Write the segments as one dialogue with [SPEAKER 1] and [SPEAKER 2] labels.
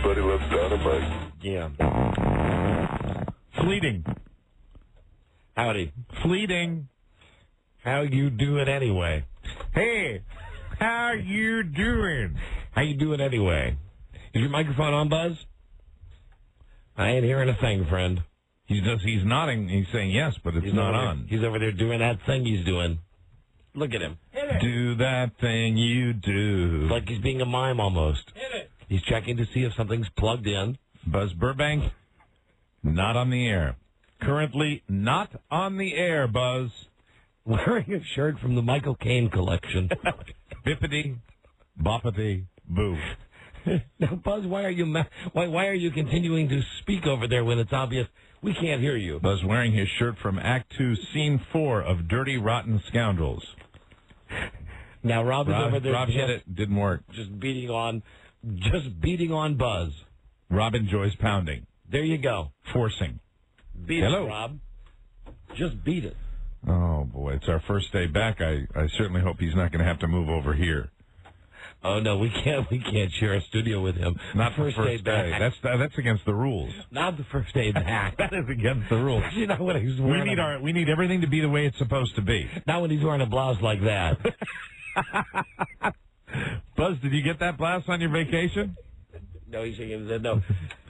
[SPEAKER 1] Everybody loves Dynamite.
[SPEAKER 2] Yeah.
[SPEAKER 3] Fleeting.
[SPEAKER 2] Howdy.
[SPEAKER 3] Fleeting.
[SPEAKER 2] How you doing anyway?
[SPEAKER 3] Hey, how you doing?
[SPEAKER 2] How you doing anyway? Is your microphone on, Buzz? I ain't hearing a thing, friend.
[SPEAKER 3] He's nodding. He's saying yes, but it's not on.
[SPEAKER 2] He's over there doing that thing he's doing. Look at him.
[SPEAKER 3] Do that thing you do.
[SPEAKER 2] It's like he's being a mime almost. He's checking to see if something's plugged in.
[SPEAKER 3] Buzz Burbank, not on the air. Currently not on the air, Buzz.
[SPEAKER 2] Wearing a shirt from the Michael Caine collection.
[SPEAKER 3] Bippity, boppity, boo.
[SPEAKER 2] Now, Buzz, why are you continuing to speak over there when it's obvious we can't hear you?
[SPEAKER 3] Buzz wearing his shirt from Act 2, Scene 4 of Dirty Rotten Scoundrels.
[SPEAKER 2] Now, Rob is over there.
[SPEAKER 3] Rob hit it. Didn't work.
[SPEAKER 2] Just beating on Buzz.
[SPEAKER 3] Rob enjoys pounding.
[SPEAKER 2] There you go.
[SPEAKER 3] Forcing.
[SPEAKER 2] Beat
[SPEAKER 3] Hello.
[SPEAKER 2] it, Rob. Just beat it.
[SPEAKER 3] Oh, boy. It's our first day back. I certainly hope he's not going to have to move over here.
[SPEAKER 2] Oh, no, we can't share a studio with him.
[SPEAKER 3] Not the first day back. That's against the rules.
[SPEAKER 2] Not the first day back.
[SPEAKER 3] That is against the rules.
[SPEAKER 2] You know what he's wearing?
[SPEAKER 3] We need everything to be the way it's supposed to be.
[SPEAKER 2] Not when he's wearing a blouse like that.
[SPEAKER 3] Buzz, did you get that blouse on your vacation?
[SPEAKER 2] No, he's saying no.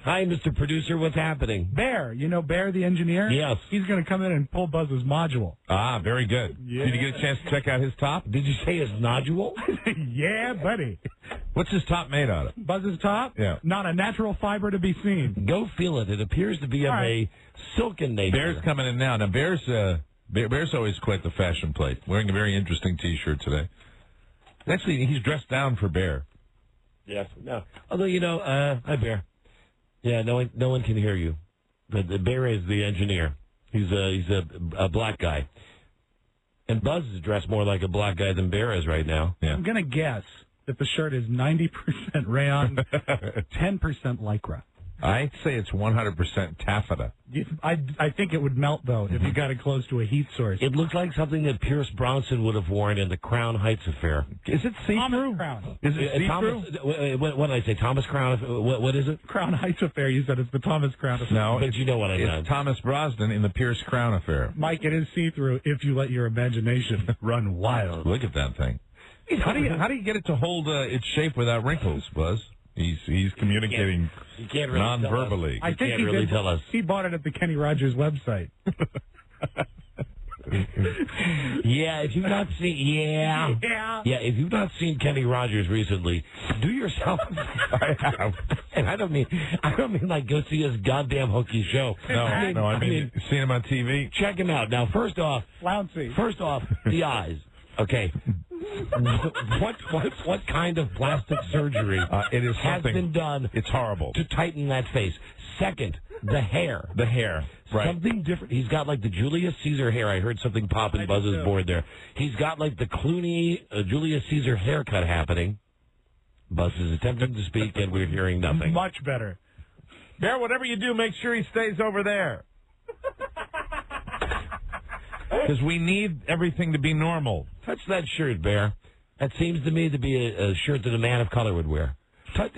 [SPEAKER 2] Hi, Mr. Producer, what's happening?
[SPEAKER 4] Bear, you know Bear the engineer?
[SPEAKER 2] Yes.
[SPEAKER 4] He's going to come in and pull Buzz's module.
[SPEAKER 3] Ah, very good.
[SPEAKER 4] Yeah.
[SPEAKER 3] Did you get a chance to check out his top?
[SPEAKER 2] Did you say his nodule?
[SPEAKER 4] Yeah, buddy.
[SPEAKER 3] What's his top made out of?
[SPEAKER 4] Buzz's top?
[SPEAKER 3] Yeah.
[SPEAKER 4] Not a natural fiber to be seen.
[SPEAKER 2] Go feel it. It appears to be of a silken nature.
[SPEAKER 3] Bear's coming in now. Now, Bear's always quite the fashion plate. Wearing a very interesting T-shirt today. Actually, he's dressed down for Bear.
[SPEAKER 2] Yes. No. Although, hi, Bear. Yeah, no one can hear you. But the Bear is the engineer. He's a black guy. And Buzz is dressed more like a black guy than Bear is right now.
[SPEAKER 3] Yeah.
[SPEAKER 4] I'm going to guess that the shirt is 90% rayon, 10% lycra.
[SPEAKER 3] I'd say it's 100% taffeta.
[SPEAKER 4] I think it would melt, though, if you got it close to a heat source.
[SPEAKER 2] It looks like something that Pierce Bronson would have worn in the Crown Heights affair.
[SPEAKER 3] Is it see-through?
[SPEAKER 4] Thomas Crown.
[SPEAKER 3] Is it see-through?
[SPEAKER 2] What did I say? Thomas Crown? What is it?
[SPEAKER 4] Crown Heights affair. You said it's the Thomas Crown affair.
[SPEAKER 3] No,
[SPEAKER 2] but you know what I meant.
[SPEAKER 3] It's Thomas Brosnan in the Pierce Crown affair.
[SPEAKER 4] Mike, it is see-through if you let your imagination run wild.
[SPEAKER 3] Look at that thing. How do you get it to hold its shape without wrinkles, Buzz? He's communicating
[SPEAKER 2] you can't really
[SPEAKER 3] non-verbally.
[SPEAKER 4] I think
[SPEAKER 2] he really tell us.
[SPEAKER 4] He bought it at the Kenny Rogers website.
[SPEAKER 2] Yeah, if you've not seen, if you've not seen Kenny Rogers recently, do yourself.
[SPEAKER 3] I have,
[SPEAKER 2] and I don't mean like go see his goddamn hokey show.
[SPEAKER 3] I mean seen him on TV.
[SPEAKER 2] Check him out now. First off, the eyes. Okay. What kind of plastic surgery has been done?
[SPEAKER 3] It's horrible
[SPEAKER 2] to tighten that face. Second, the hair.
[SPEAKER 3] Right.
[SPEAKER 2] Something different. He's got like the Julius Caesar hair. I heard something pop in Buzz's board there. He's got like the Clooney Julius Caesar haircut happening. Buzz is attempting to speak, and we're hearing nothing.
[SPEAKER 4] Much better.
[SPEAKER 3] Bear, whatever you do, make sure he stays over there. Because we need everything to be normal.
[SPEAKER 2] Touch that shirt, Bear. That seems to me to be a shirt that a man of color would wear. Touch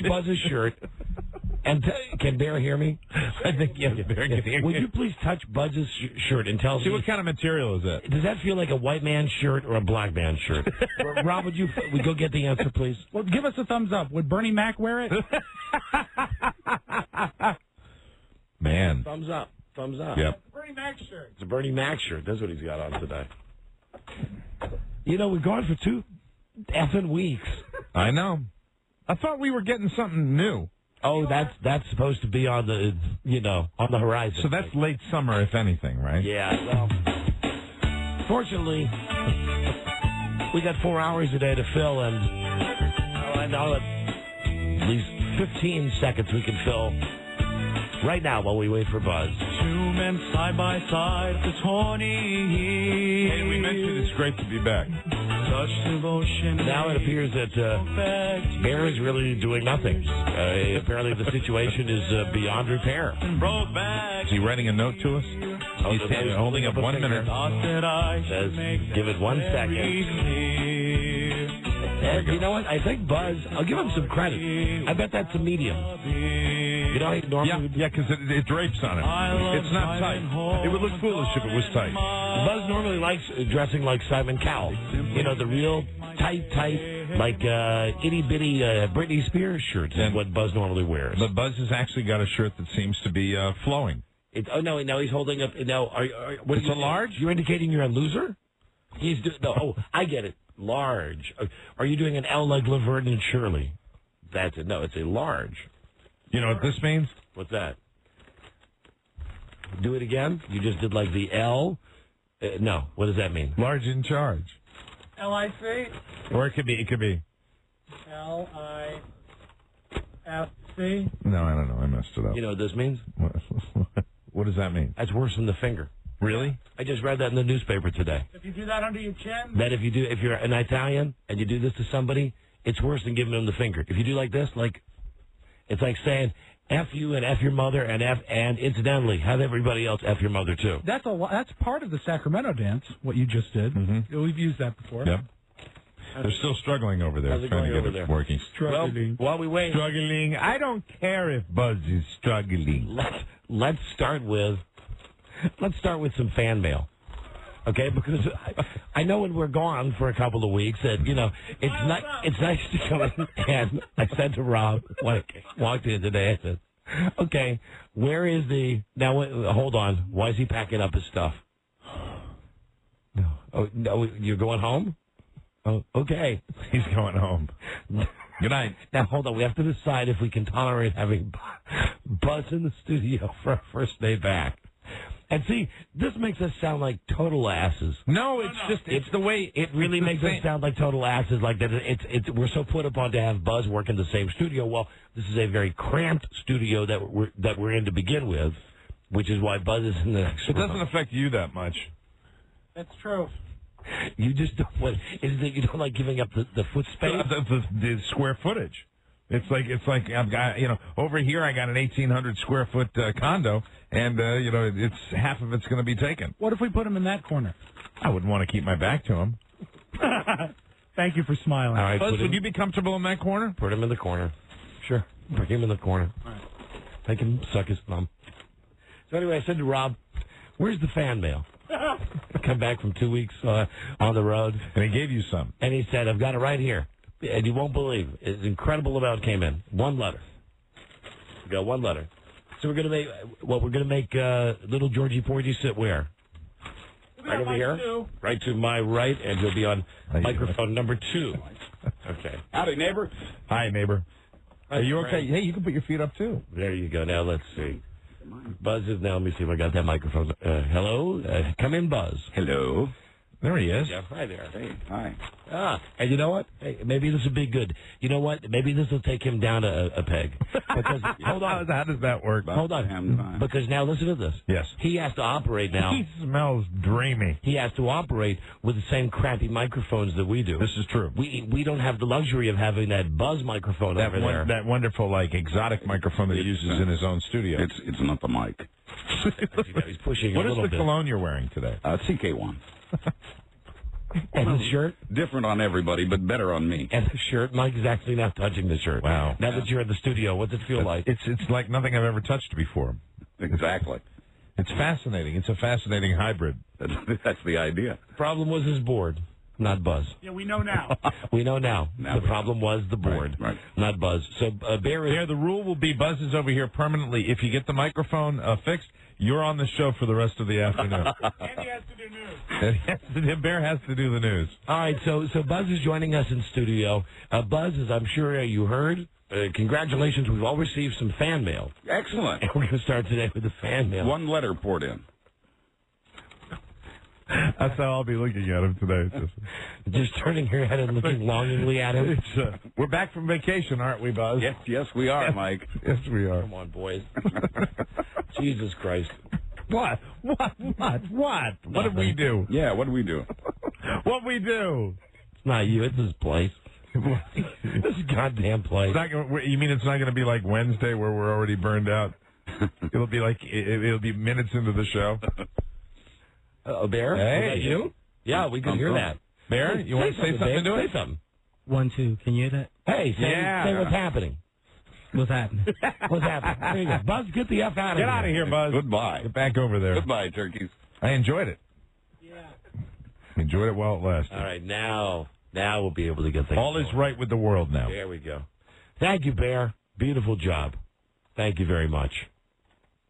[SPEAKER 2] Buzz's shirt. And can Bear hear me?
[SPEAKER 3] I think, Bear can hear
[SPEAKER 2] Would you please touch Buzz's shirt and tell us?
[SPEAKER 3] See, what kind of material is that?
[SPEAKER 2] Does that feel like a white man's shirt or a black man's shirt? Rob, would we go get the answer, please?
[SPEAKER 4] Well, give us a thumbs up. Would Bernie Mac wear it?
[SPEAKER 3] Man.
[SPEAKER 2] Thumbs up.
[SPEAKER 3] Yep.
[SPEAKER 4] Bernie Mac shirt.
[SPEAKER 2] It's a Bernie Mac shirt. That's what he's got on today. We've gone for 2 effing weeks.
[SPEAKER 3] I know. I thought we were getting something new.
[SPEAKER 2] Oh, that's supposed to be on the on the horizon.
[SPEAKER 3] So that's late summer, if anything, right?
[SPEAKER 2] Yeah. Well, fortunately, we got 4 hours a day to fill, and I know at least 15 seconds we can fill right now while we wait for Buzz.
[SPEAKER 5] 2 men side by side, the tawny.
[SPEAKER 3] Hey, we mentioned it's great to be back.
[SPEAKER 5] Such devotion.
[SPEAKER 2] Now it appears that Bear is really doing nothing. Apparently the situation is beyond repair.
[SPEAKER 3] Is he writing a note to us? He's holding up 1 minute.
[SPEAKER 2] Says, give it 1 second. And you know what? I think Buzz, I'll give him some credit. I bet that's a medium. You know, he normally...
[SPEAKER 3] Yeah, because it drapes on him. It's not tight. It would look foolish if it was tight.
[SPEAKER 2] Buzz normally likes dressing like Simon Cowell. You know, the real tight, like itty-bitty Britney Spears shirts is what Buzz normally wears.
[SPEAKER 3] But Buzz has actually got a shirt that seems to be flowing.
[SPEAKER 2] No, he's holding up... No, what
[SPEAKER 3] it's a large?
[SPEAKER 2] You're indicating you're a loser? I get it. Large. Are you doing an L like Laverne and Shirley? That's it. No, it's a large.
[SPEAKER 3] You know what this means?
[SPEAKER 2] What's that? Do it again? You just did like the L? No. What does that mean?
[SPEAKER 3] Large in charge.
[SPEAKER 4] L-I-C?
[SPEAKER 3] Or it could be.
[SPEAKER 4] L-I-F-C?
[SPEAKER 3] No, I don't know. I messed it up.
[SPEAKER 2] You know what this means?
[SPEAKER 3] What does that mean?
[SPEAKER 2] That's worse than the finger.
[SPEAKER 3] Really?
[SPEAKER 2] I just read that in the newspaper today.
[SPEAKER 4] If you do that under your chin?
[SPEAKER 2] That if you're an Italian and you do this to somebody, it's worse than giving them the finger. If you do like this, it's like saying F you and F your mother and incidentally, have everybody else F your mother too.
[SPEAKER 4] That's part of the Sacramento dance, what you just did. Mm-hmm. We've used that before.
[SPEAKER 3] Yep. They're still struggling over there, trying to get it working.
[SPEAKER 2] Struggling. Well, while we wait.
[SPEAKER 3] Struggling. I don't care if Buzz is struggling.
[SPEAKER 2] Let's start with some fan mail. Okay, because I know when we're gone for a couple of weeks that, it's nice to come in. And I said to Rob when I walked in today, I said, okay, where is hold on. Why is he packing up his stuff? No. Oh, no, you're going home? Oh, okay.
[SPEAKER 3] He's going home. Good night.
[SPEAKER 2] Now, hold on. We have to decide if we can tolerate having Buzz in the studio for our first day back. And see, this makes us sound like total asses.
[SPEAKER 3] No, it's the way
[SPEAKER 2] it really makes us sound like total asses. Like that, we're so put upon to have Buzz work in the same studio. Well, this is a very cramped studio that we're in to begin with, which is why Buzz is in the next room.
[SPEAKER 3] It doesn't affect you that much.
[SPEAKER 4] That's true.
[SPEAKER 2] You just don't. What is it? You don't like giving up the foot space,
[SPEAKER 3] the square footage. It's like I've got over here I got an 1,800 square foot condo, and it's half of it's going to be taken.
[SPEAKER 4] What if we put him in that corner?
[SPEAKER 3] I wouldn't want to keep my back to him.
[SPEAKER 4] Thank you for smiling.
[SPEAKER 2] All right,
[SPEAKER 3] Buzz, would you be comfortable in that corner?
[SPEAKER 2] Put him in the corner. Sure, put him in the corner.
[SPEAKER 4] All right.
[SPEAKER 2] Make him suck his thumb. So anyway, I said to Rob, "Where's the fan mail?" I come back from 2 weeks on the road,
[SPEAKER 3] and he gave you some.
[SPEAKER 2] And he said, "I've got it right here." And you won't believe it's incredible amount came in. One letter. We got one letter. So we're gonna make little Georgie Porgy sit where? Right over here. Right to my right, and he'll be on microphone number 2. Okay.
[SPEAKER 1] Howdy, neighbor.
[SPEAKER 3] Hi, neighbor. Are you okay? Hey, you can put your feet up too.
[SPEAKER 2] There you go. Now let's see. Buzz is now. Let me see if I got that microphone. Hello. Come in, Buzz.
[SPEAKER 1] Hello.
[SPEAKER 3] There he is.
[SPEAKER 2] Yeah, hi there.
[SPEAKER 1] Hey, hi.
[SPEAKER 2] And you know what? Hey, maybe this will be good. You know what? Maybe this will take him down a peg. Because hold on.
[SPEAKER 3] How does that work?
[SPEAKER 2] Hold on. Because now listen to this.
[SPEAKER 3] Yes.
[SPEAKER 2] He has to operate now.
[SPEAKER 3] He smells dreamy.
[SPEAKER 2] He has to operate with the same crappy microphones that we do.
[SPEAKER 3] This is true.
[SPEAKER 2] We don't have the luxury of having that Buzz microphone over there.
[SPEAKER 3] That wonderful, exotic microphone that he uses in his own studio.
[SPEAKER 1] It's not the mic.
[SPEAKER 2] He's pushing
[SPEAKER 3] What
[SPEAKER 2] a little
[SPEAKER 3] is the
[SPEAKER 2] bit.
[SPEAKER 3] cologne you're wearing today?
[SPEAKER 1] CK1.
[SPEAKER 2] And the shirt?
[SPEAKER 1] Different on everybody, but better on me.
[SPEAKER 2] And the shirt? Mike is actually now touching the shirt.
[SPEAKER 3] Wow.
[SPEAKER 2] Now that you're in the studio, what's it feel like?
[SPEAKER 3] It's like nothing I've ever touched before.
[SPEAKER 1] Exactly.
[SPEAKER 3] It's fascinating. It's a fascinating hybrid.
[SPEAKER 1] That's the idea.
[SPEAKER 2] Problem was his board, not Buzz.
[SPEAKER 4] Yeah, we know now.
[SPEAKER 2] We know now. The problem was the board,
[SPEAKER 1] right.
[SPEAKER 2] not Buzz. So
[SPEAKER 3] Bear, the rule will be Buzz is over here permanently. If you get the microphone fixed, you're on the show for the rest of the afternoon.
[SPEAKER 4] And he has to do news.
[SPEAKER 3] Bear has to do the news.
[SPEAKER 2] All right, so Buzz is joining us in studio. Buzz, as I'm sure you heard, congratulations. We've all received some fan mail.
[SPEAKER 1] Excellent.
[SPEAKER 2] And we're going to start today with the fan mail.
[SPEAKER 1] One letter poured in.
[SPEAKER 3] That's how I'll be looking at him today.
[SPEAKER 2] Just turning your head and looking longingly at him.
[SPEAKER 3] We're back from vacation, aren't we, Buzz?
[SPEAKER 1] Yes, we are, Mike.
[SPEAKER 3] Yes, we are.
[SPEAKER 2] Come on, boys. Jesus Christ.
[SPEAKER 3] What? What did we do?
[SPEAKER 1] Yeah, what do we do?
[SPEAKER 3] What we do?
[SPEAKER 2] It's not you. It's his place. This goddamn place.
[SPEAKER 3] You mean it's not going to be like Wednesday where we're already burned out? It'll be like it'll be minutes into the show.
[SPEAKER 2] Bear?
[SPEAKER 3] Hey,
[SPEAKER 2] was that you? Yeah, we can hear that.
[SPEAKER 3] Bear, you want to say something to it?
[SPEAKER 2] Say something.
[SPEAKER 6] 1, 2. Can you hear that?
[SPEAKER 2] Hey, say what's happening.
[SPEAKER 6] What's happening?
[SPEAKER 2] What's happening? There you go. Buzz, get the F out of here.
[SPEAKER 3] Get out of here, Buzz.
[SPEAKER 1] Goodbye.
[SPEAKER 3] Get back over there.
[SPEAKER 1] Goodbye, turkeys.
[SPEAKER 3] I enjoyed it. Yeah. Enjoyed it while it lasted.
[SPEAKER 2] All right, now we'll be able to get things
[SPEAKER 3] All is
[SPEAKER 2] going.
[SPEAKER 3] right with the world now.
[SPEAKER 2] There we go. Thank you, Bear. Beautiful job. Thank you very much.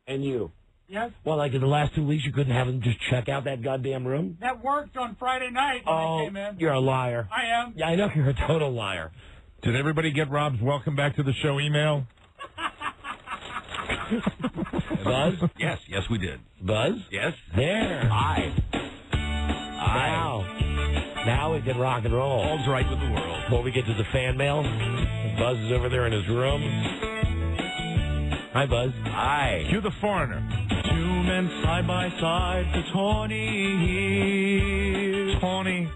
[SPEAKER 2] And you?
[SPEAKER 7] Yes,
[SPEAKER 2] Well, like in the last 2 weeks, you couldn't have him just check out that goddamn room?
[SPEAKER 7] that worked on Friday night when I came in.
[SPEAKER 2] You're a liar.
[SPEAKER 7] I am.
[SPEAKER 2] Yeah, I know you're a total liar.
[SPEAKER 3] Did everybody get Rob's welcome back to the show email?
[SPEAKER 2] Buzz?
[SPEAKER 1] Yes, we did.
[SPEAKER 2] Buzz?
[SPEAKER 1] Yes.
[SPEAKER 2] There.
[SPEAKER 1] Aye.
[SPEAKER 2] Now we can rock and roll.
[SPEAKER 1] All's right with the world.
[SPEAKER 2] Before we get to the fan mail, Buzz is over there in his room. Hi, Buzz.
[SPEAKER 1] Aye.
[SPEAKER 3] Cue the foreigner.
[SPEAKER 5] 2 men side by side for 20 years.
[SPEAKER 3] Tony.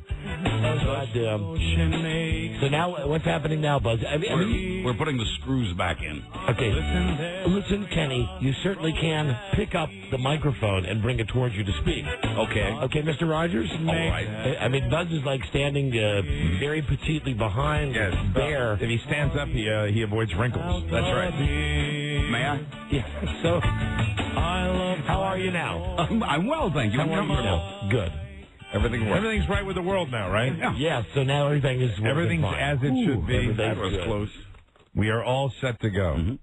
[SPEAKER 2] Goddamn.
[SPEAKER 5] Ocean makes
[SPEAKER 2] So now, what's happening now, Buzz? I mean,
[SPEAKER 1] We're putting the screws back in.
[SPEAKER 2] okay.
[SPEAKER 5] listen there.
[SPEAKER 2] Listen, Kenny, you certainly can pick up the microphone and bring it towards you to speak.
[SPEAKER 1] Okay.
[SPEAKER 2] Okay, Mr. Rogers?
[SPEAKER 1] All right.
[SPEAKER 2] I mean, Buzz is like standing very petitely behind
[SPEAKER 3] Yes.
[SPEAKER 2] Bear.
[SPEAKER 3] If he stands up, he avoids wrinkles. That's right.
[SPEAKER 1] May I?
[SPEAKER 2] Yeah, so,
[SPEAKER 5] I love
[SPEAKER 2] how are you now?
[SPEAKER 1] I'm well, thank you.
[SPEAKER 2] How are you now? Good.
[SPEAKER 1] Everything works.
[SPEAKER 3] Everything's right with the world now, right?
[SPEAKER 2] Yeah, so now everything is working
[SPEAKER 3] Everything's
[SPEAKER 2] fine.
[SPEAKER 3] as it should be.
[SPEAKER 2] everything's
[SPEAKER 1] That was
[SPEAKER 2] good.
[SPEAKER 1] close.
[SPEAKER 3] We are all set to go.
[SPEAKER 1] Mhm.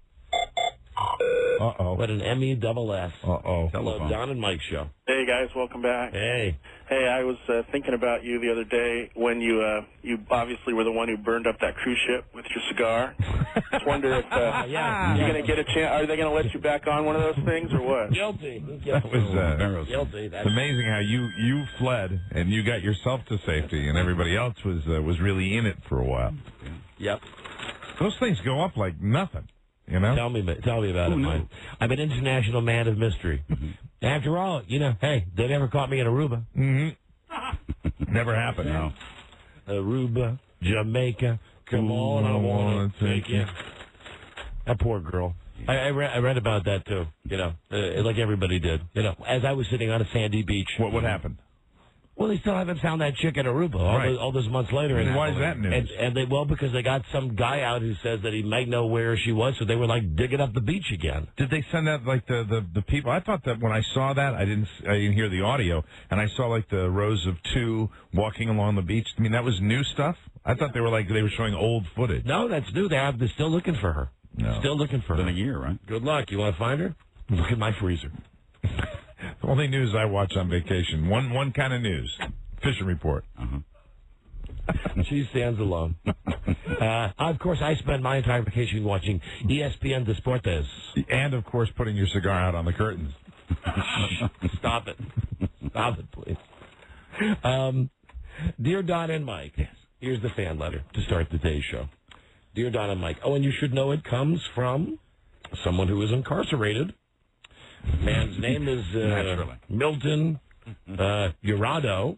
[SPEAKER 3] Uh-oh.
[SPEAKER 2] What an M-E-double-S.
[SPEAKER 3] Uh-oh.
[SPEAKER 2] Hello,
[SPEAKER 1] Telephone.
[SPEAKER 2] Don and Mike show.
[SPEAKER 8] Hey guys, welcome back.
[SPEAKER 2] Hey.
[SPEAKER 8] Hey, I was thinking about you the other day when you obviously were the one who burned up that cruise ship with your cigar. Just wonder if
[SPEAKER 2] Yeah.
[SPEAKER 8] you're gonna get a chance. Are they gonna let you back on one of those things or what?
[SPEAKER 2] Guilty.
[SPEAKER 3] That was
[SPEAKER 1] Embarrassing.
[SPEAKER 2] Guilty.
[SPEAKER 3] it's amazing how you fled and you got yourself to safety and everybody else was really in it for a while.
[SPEAKER 2] Yep.
[SPEAKER 3] Those things go up like nothing, you know?
[SPEAKER 2] Tell me about it,
[SPEAKER 1] knew?
[SPEAKER 2] Mike. I'm an international man of mystery. After all, hey, they never caught me in Aruba.
[SPEAKER 3] Mm-hmm. Never happened.
[SPEAKER 1] No.
[SPEAKER 2] Aruba, Jamaica, come on, I want to take you. That poor girl. I read about that too. Like everybody did. As I was sitting on a sandy beach.
[SPEAKER 3] What happened?
[SPEAKER 2] Well, they still haven't found that chick in Aruba
[SPEAKER 3] Right.
[SPEAKER 2] all those months later.
[SPEAKER 3] And why is that news?
[SPEAKER 2] And because they got some guy out who says that he might know where she was, so they were like digging up the beach again.
[SPEAKER 3] Did they send out like the people? I thought that when I saw that, I didn't hear the audio, and I saw like the rows of two walking along the beach. I mean, that was new stuff. I thought they were showing old footage.
[SPEAKER 2] No, that's new. They're still looking for her.
[SPEAKER 3] No.
[SPEAKER 2] Still looking for
[SPEAKER 1] Been a
[SPEAKER 2] her.
[SPEAKER 1] year, right?
[SPEAKER 2] Good luck. You want to find her? Look at my freezer.
[SPEAKER 3] The only news I watch on vacation, one kind of news, fishing report.
[SPEAKER 2] She stands alone. Of course, I spend my entire vacation watching ESPN Deportes.
[SPEAKER 3] And, of course, putting your cigar out on the curtains.
[SPEAKER 2] Stop it. Stop it, please. Dear Don and Mike, here's the fan letter to start today's show. Dear Don and Mike, and you should know it comes from someone who is incarcerated. Man's name is
[SPEAKER 1] Naturally.
[SPEAKER 2] Milton Urado,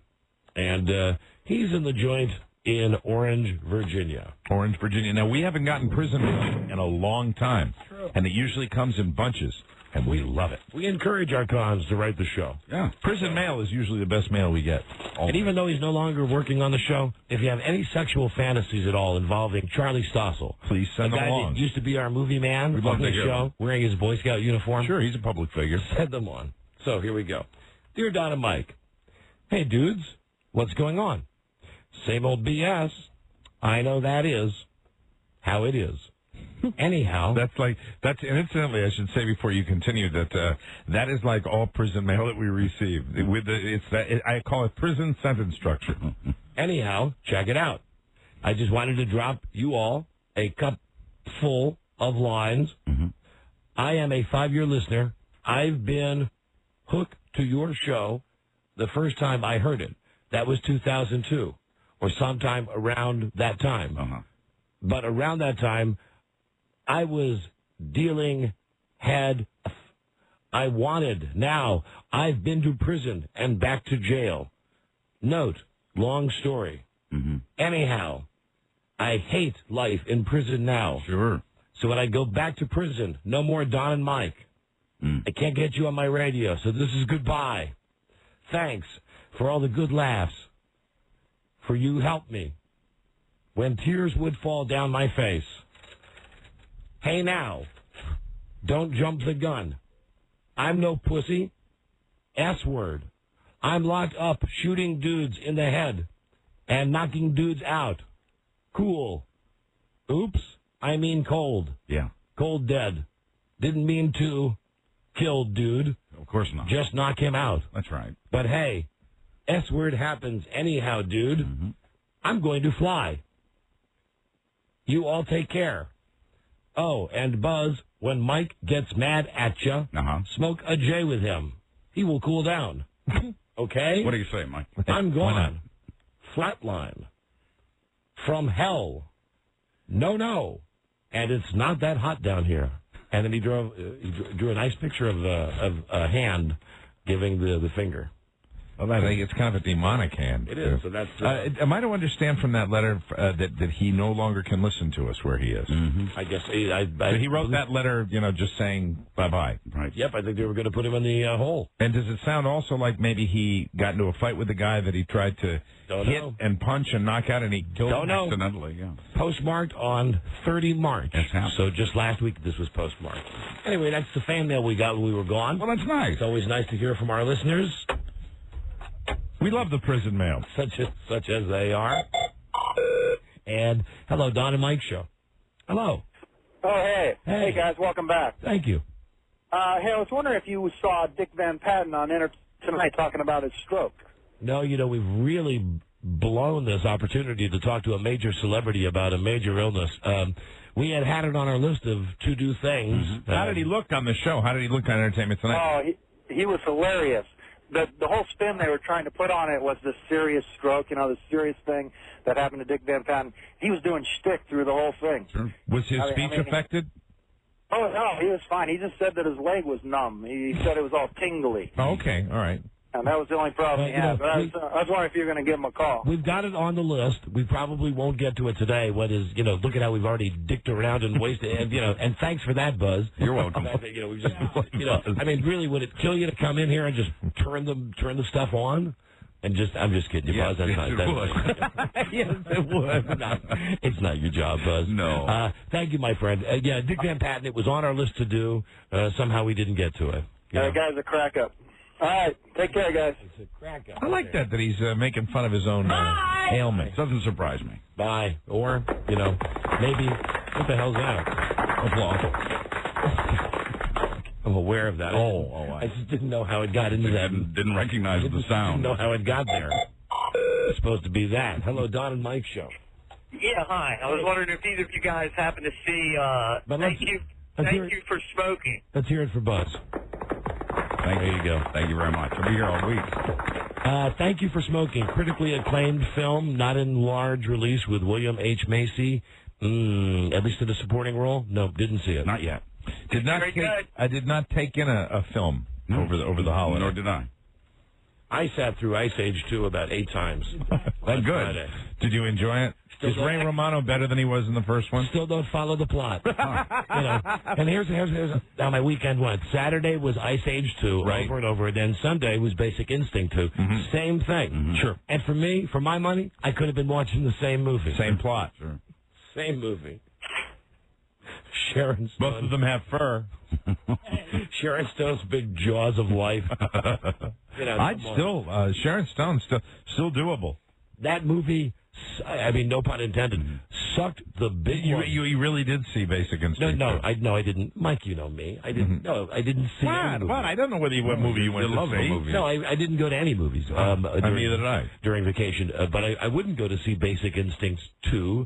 [SPEAKER 2] and he's in the joint in Orange, Virginia.
[SPEAKER 3] Orange, Virginia. Now, we haven't gotten prison mail in a long time, and it usually comes in bunches, and we love it.
[SPEAKER 2] We encourage our cons to write the show.
[SPEAKER 1] Yeah.
[SPEAKER 3] Prison mail is usually the best mail we get.
[SPEAKER 2] And even though he's no longer working on the show, if you have any sexual fantasies at all involving Charlie Stossel,
[SPEAKER 3] Please
[SPEAKER 2] the
[SPEAKER 3] send them
[SPEAKER 2] guy
[SPEAKER 3] along.
[SPEAKER 2] that used to be our movie man
[SPEAKER 3] We'd love
[SPEAKER 2] on
[SPEAKER 3] to
[SPEAKER 2] the
[SPEAKER 3] hear
[SPEAKER 2] show, wearing his Boy Scout uniform,
[SPEAKER 3] Sure, he's a public figure.
[SPEAKER 2] send them on. So here we go. Dear Don and Mike, hey dudes, what's going on? Same old BS. I know that is how it is. Anyhow,
[SPEAKER 3] And incidentally, I should say before you continue that that is like all prison mail that we receive. I call it prison sentence structure.
[SPEAKER 2] anyhow, check it out. I just wanted to drop you all a cup full of lines. I am a 5-year listener. I've been hooked to your show the first time I heard it. That was 2002 or sometime around that time. But around that time, I was dealing head. I wanted. Now, I've been to prison and back to jail. Note, long story. Anyhow, I hate life in prison now.
[SPEAKER 1] Sure.
[SPEAKER 2] So when I go back to prison, no more Don and Mike. I can't get you on my radio, so this is goodbye. Thanks for all the good laughs. For you helped me. when tears would fall down my face. Hey now, don't jump the gun. I'm no pussy. S-word. I'm locked up shooting dudes in the head and knocking dudes out. Cool. Oops, I mean cold.
[SPEAKER 1] Yeah.
[SPEAKER 2] Cold dead. Didn't mean to kill dude.
[SPEAKER 1] Of course not.
[SPEAKER 2] Just knock him out.
[SPEAKER 1] That's right.
[SPEAKER 2] But hey, S-word happens anyhow, dude.
[SPEAKER 1] Mm-hmm.
[SPEAKER 2] I'm going to fly. You all take care. Oh, and Buzz, when Mike gets mad at you, smoke a J with him. He will cool down. Okay?
[SPEAKER 1] What do you say, Mike?
[SPEAKER 2] I'm gone. Flatline. From hell. No. And it's not that hot down here. And then he drew a nice picture of a hand giving the finger.
[SPEAKER 3] Well, I think it's kind of a demonic hand.
[SPEAKER 2] It is. So that's.
[SPEAKER 3] Am I to understand from that letter that he no longer can listen to us where he is?
[SPEAKER 1] Mm-hmm.
[SPEAKER 2] I guess. So
[SPEAKER 3] he wrote that letter, just saying bye-bye.
[SPEAKER 1] Right.
[SPEAKER 2] Yep, I think they were going to put him in the hole.
[SPEAKER 3] And does it sound also like maybe he got into a fight with the guy that he tried to hit and punch and knock out, and he killed him
[SPEAKER 1] accidentally? Yeah.
[SPEAKER 2] Postmarked on 30 March. So just last week this was postmarked. Anyway, that's the fan mail we got when we were gone.
[SPEAKER 1] Well, that's nice.
[SPEAKER 2] It's always nice to hear from our listeners.
[SPEAKER 3] We love the prison mail.
[SPEAKER 2] Such as they are. And hello, Don and Mike Show. Hello.
[SPEAKER 9] Oh, hey. Hey, guys, welcome back.
[SPEAKER 2] Thank you.
[SPEAKER 9] Hey, I was wondering if you saw Dick Van Patten on tonight talking about his stroke.
[SPEAKER 2] No, we've really blown this opportunity to talk to a major celebrity about a major illness. We had it on our list of to-do things.
[SPEAKER 3] Mm-hmm. How did he look on the show? How did he look on Entertainment Tonight?
[SPEAKER 9] Oh, he was hilarious. The whole spin they were trying to put on it was this serious stroke, the serious thing that happened to Dick Van Patten. He was doing shtick through the whole thing.
[SPEAKER 3] Sure. Was his speech affected?
[SPEAKER 9] Oh, no, he was fine. He just said that his leg was numb. He said it was all tingly.
[SPEAKER 3] Oh, okay, all right.
[SPEAKER 9] And that was the only problem he had. But I was wondering if you were going to give him a call.
[SPEAKER 2] We've got it on the list. We probably won't get to it today. Look at how we've already dicked around and wasted, and thanks for that, Buzz.
[SPEAKER 1] You're welcome.
[SPEAKER 2] We just, I mean, really, would it kill you to come in here and just turn the stuff on? And I'm just kidding you, Buzz. That's not,
[SPEAKER 1] it would.
[SPEAKER 2] Yes, it would. No, it's not your job, Buzz.
[SPEAKER 1] No.
[SPEAKER 2] Thank you, my friend. Dick Van Patten, it was on our list to do. Somehow we didn't get to it.
[SPEAKER 9] The guy's a crack up. All right. Take care, guys.
[SPEAKER 2] It's a crack up.
[SPEAKER 3] I like that he's making fun of his own ailment.
[SPEAKER 1] Doesn't surprise me.
[SPEAKER 2] Bye. Or, maybe, what the hell's that? Applause. I'm aware of that. I just didn't know how it got into that.
[SPEAKER 1] Didn't recognize the sound.
[SPEAKER 2] Didn't know how it got there. It's supposed to be that. Hello, Don and Mike Show.
[SPEAKER 10] Yeah, hi. I was wondering if either of you guys happen to see, thank you for smoking.
[SPEAKER 2] Let's hear it for Buzz.
[SPEAKER 1] There you go. Thank you very much. I'll be here all week.
[SPEAKER 2] Thank You for Smoking, critically acclaimed film, not in large release with William H. Macy. At least in a supporting role? No, didn't see it.
[SPEAKER 1] Not yet.
[SPEAKER 3] I did not take in a film over the holiday.
[SPEAKER 1] Nor did I.
[SPEAKER 2] I sat through Ice Age 2 about 8 times.
[SPEAKER 3] That's good.
[SPEAKER 2] Friday.
[SPEAKER 3] Did you enjoy it? Is Ray Romano better than he was in the first one?
[SPEAKER 2] Still don't follow the plot. And here's how my weekend went. Saturday was Ice Age 2 over and over, and then Sunday was Basic Instinct 2. Same thing.
[SPEAKER 3] Sure.
[SPEAKER 2] And for me, for my money, I could have been watching the same movie.
[SPEAKER 3] Same plot.
[SPEAKER 1] Sure.
[SPEAKER 2] Same movie. Sharon Stone.
[SPEAKER 3] Both of them have fur.
[SPEAKER 2] Sharon Stone's big jaws of life.
[SPEAKER 3] Sharon Stone's still doable.
[SPEAKER 2] That movie, I mean, no pun intended, sucked the big one.
[SPEAKER 3] You really did see Basic Instinct.
[SPEAKER 2] No, I didn't. Mike, you know me. I didn't. No, I didn't see.
[SPEAKER 3] What? I don't know what movie you went to see.
[SPEAKER 2] No, I didn't go to any movies.
[SPEAKER 3] Neither did I.
[SPEAKER 2] During vacation, but I wouldn't go to see Basic Instincts 2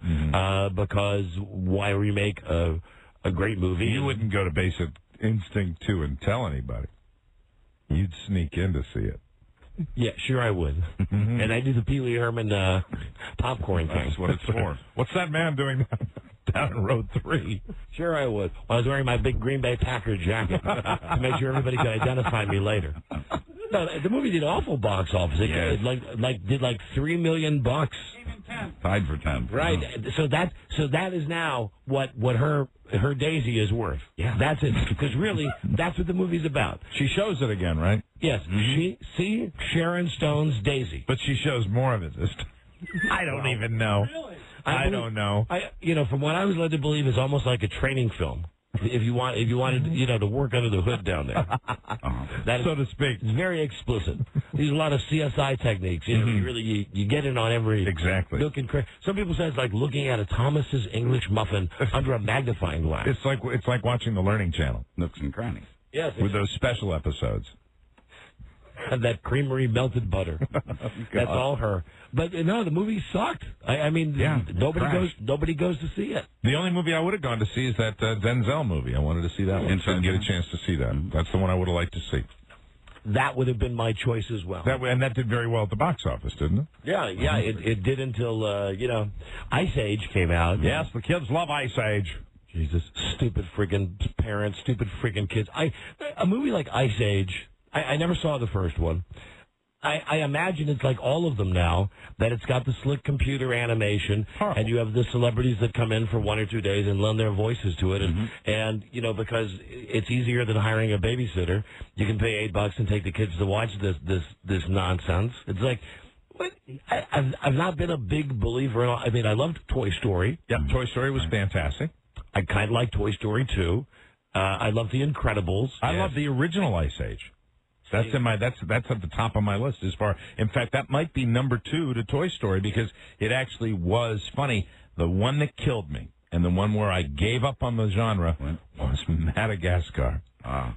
[SPEAKER 2] because why remake a great movie?
[SPEAKER 3] You wouldn't go to Basic Instinct 2 and tell anybody. You'd sneak in to see it.
[SPEAKER 2] Yeah, sure I would. And I do the Pee Wee Herman popcorn thing.
[SPEAKER 3] That's what it's for. What's that man doing down in row 3?
[SPEAKER 2] Sure I would. I was wearing my big Green Bay Packer jacket to make sure everybody could identify me later. No, the movie did awful box office. It did like $3 million.
[SPEAKER 7] Even 10.
[SPEAKER 1] Tied for 10.
[SPEAKER 2] Right. So that is now what her Daisy is worth.
[SPEAKER 1] Yeah.
[SPEAKER 2] That's it. Because really, that's what the movie's about.
[SPEAKER 3] She shows it again, right?
[SPEAKER 2] Yes. Sharon Stone's Daisy.
[SPEAKER 3] But she shows more of it this time. I don't even know.
[SPEAKER 7] Really?
[SPEAKER 3] I don't know.
[SPEAKER 2] From what I was led to believe, it's almost like a training film. If you wanted, to work under the hood down there, that
[SPEAKER 3] so to speak,
[SPEAKER 2] it's very explicit. There's a lot of CSI techniques. You get in on every nook and cranny. Some people say it's like looking at a Thomas's English muffin under a magnifying glass.
[SPEAKER 3] It's like watching the Learning Channel,
[SPEAKER 1] nooks and crannies.
[SPEAKER 2] Yes,
[SPEAKER 3] with those special episodes.
[SPEAKER 2] And that creamery melted butter. That's all her. But no, the movie sucked. Nobody goes to see it.
[SPEAKER 3] The only movie I would have gone to see is that Denzel movie. I wanted to see that one. Didn't get a chance to see that. That's the one I would have liked to see.
[SPEAKER 2] That would have been my choice as well.
[SPEAKER 3] And that did very well at the box office, didn't it?
[SPEAKER 2] Yeah, it did until Ice Age came out.
[SPEAKER 3] Yes, the kids love Ice Age.
[SPEAKER 2] Jesus, stupid friggin' parents, stupid friggin' kids. A movie like Ice Age. I never saw the first one. I imagine it's like all of them now, that it's got the slick computer animation, and you have the celebrities that come in for 1 or 2 days and lend their voices to it, and because it's easier than hiring a babysitter, you can pay $8 and take the kids to watch this nonsense. It's like, what? I've not been a big believer in all. I mean, I loved Toy Story.
[SPEAKER 3] Yep, Toy Story was fantastic.
[SPEAKER 2] I kind of like Toy Story 2. I love The Incredibles.
[SPEAKER 3] I love the original Ice Age. That's at the top of my list in fact, that might be number 2 to Toy Story because it actually was funny. The one that killed me and the one where I gave up on the genre was Madagascar.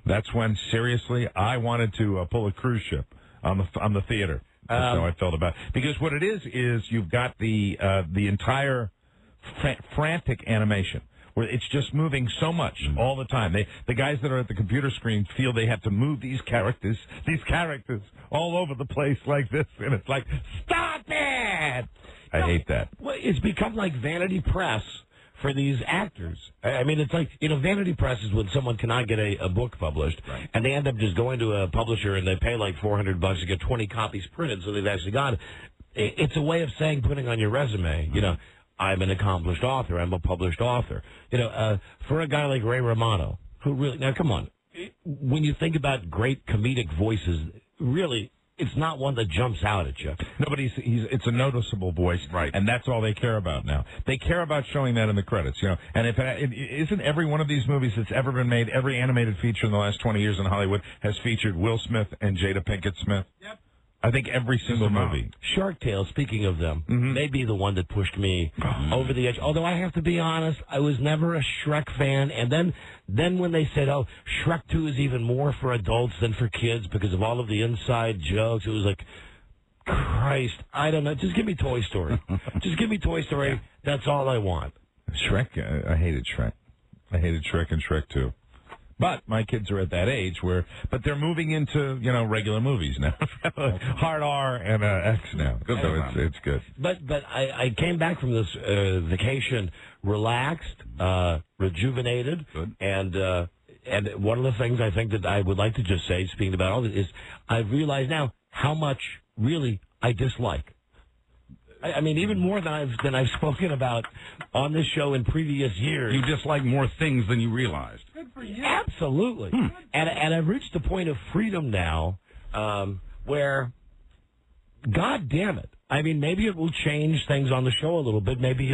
[SPEAKER 3] That's when seriously I wanted to pull a cruise ship on the theater. That's how I felt about it. Because what it is you've got the entire frantic animation. Where it's just moving so much all the time. The guys that are at the computer screen feel they have to move these characters all over the place like this, and it's like, stop it! I hate that.
[SPEAKER 2] Well, it's become like Vanity Press for these actors. I mean, it's like, Vanity Press is when someone cannot get a book published, and they end up just going to a publisher and they pay like $400 to get 20 copies printed, so they've actually got it. It's a way of saying, putting on your resume, I'm an accomplished author. I'm a published author. For a guy like Ray Romano, who really, now come on, when you think about great comedic voices, really, it's not one that jumps out at you.
[SPEAKER 3] No, but it's a noticeable voice, right? And that's all they care about now. They care about showing that in the credits, And isn't every one of these movies that's ever been made, every animated feature in the last 20 years in Hollywood has featured Will Smith and Jada Pinkett Smith? Yep. I think every single movie.
[SPEAKER 2] Shark Tale, speaking of them, may be the one that pushed me over the edge. Although I have to be honest, I was never a Shrek fan. And then when they said, Shrek 2 is even more for adults than for kids because of all of the inside jokes, it was like, Christ, I don't know. Just give me Toy Story. Just give me Toy Story. Yeah. That's all I want.
[SPEAKER 3] Shrek, I hated Shrek. I hated Shrek and Shrek 2. But my kids are at that age but they're moving into, regular movies now. Hard R and X now. So it's good.
[SPEAKER 2] But I came back from this vacation relaxed, rejuvenated, good. And one of the things I think that I would like to just say, speaking about all this, is I've realized now how much really I dislike. I mean, even more than I've spoken about on this show in previous years.
[SPEAKER 1] You dislike more things than you realized.
[SPEAKER 7] Good for you.
[SPEAKER 2] Absolutely. And I've reached a point of freedom now where, God damn it, I mean, maybe it will change things on the show a little bit. Maybe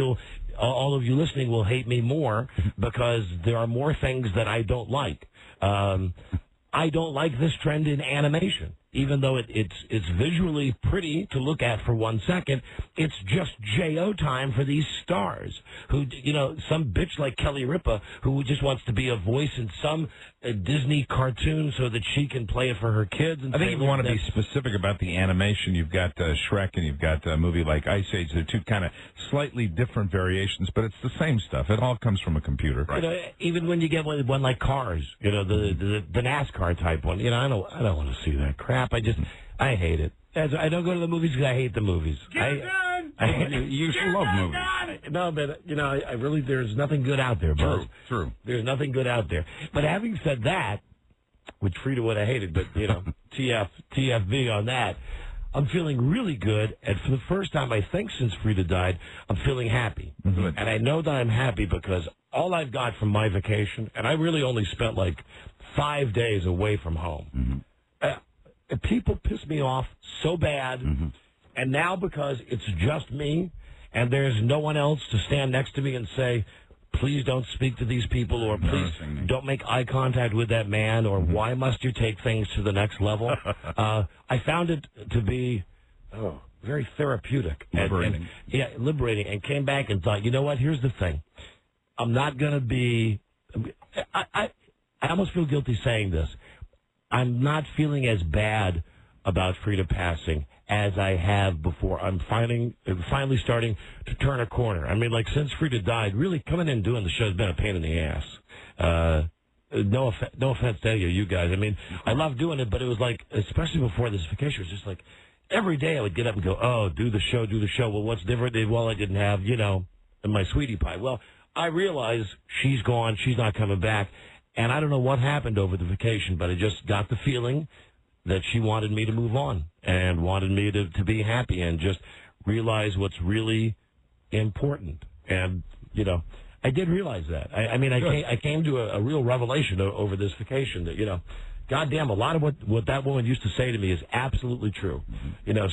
[SPEAKER 2] all of you listening will hate me more because there are more things that I don't like. I don't like this trend in animation. Even though it's visually pretty to look at for 1 second, it's just J.O. time for these stars who, some bitch like Kelly Ripa who just wants to be a voice in some Disney cartoon so that she can play it for her kids. And
[SPEAKER 3] I think if you want to be specific about the animation, you've got Shrek and you've got a movie like Ice Age. They're two kind of slightly different variations, but it's the same stuff. It all comes from a computer.
[SPEAKER 2] Right. Even when you get one like Cars, the NASCAR type one, I don't want to see that crap. I hate it. I don't go to the movies because I hate the movies.
[SPEAKER 1] You should love movies.
[SPEAKER 2] No, but I really, there's nothing good out there, Buzz.
[SPEAKER 1] True.
[SPEAKER 2] There's nothing good out there. But having said that, which Freda would have hated, but TFV on that, I'm feeling really good, and for the first time I think since Freda died, I'm feeling happy. And I know that I'm happy because all I've got from my vacation, and I really only spent like 5 days away from home. People piss me off so bad, and now because it's just me, and there's no one else to stand next to me and say, please don't speak to these people, or please don't make eye contact with that man, or why must you take things to the next level? I found it to be very therapeutic.
[SPEAKER 1] Liberating.
[SPEAKER 2] Liberating, and came back and thought, you know what, here's the thing. I'm not going to be... I almost feel guilty saying this. I'm not feeling as bad about Freda passing as I have before. I'm finally starting to turn a corner. I mean, like, since Freda died, really coming in and doing the show has been a pain in the ass. No offense to any of you guys. I mean, I love doing it, but it was like, especially before this vacation, it was just like every day I would get up and go, oh, do the show. Well, what's different? Well, I didn't have, my sweetie pie. Well, I realize she's gone. She's not coming back. And I don't know what happened over the vacation, but I just got the feeling that she wanted me to move on and wanted me to be happy and just realize what's really important. And, I did realize that. I came to a real revelation over this vacation that, goddamn, a lot of what that woman used to say to me is absolutely true.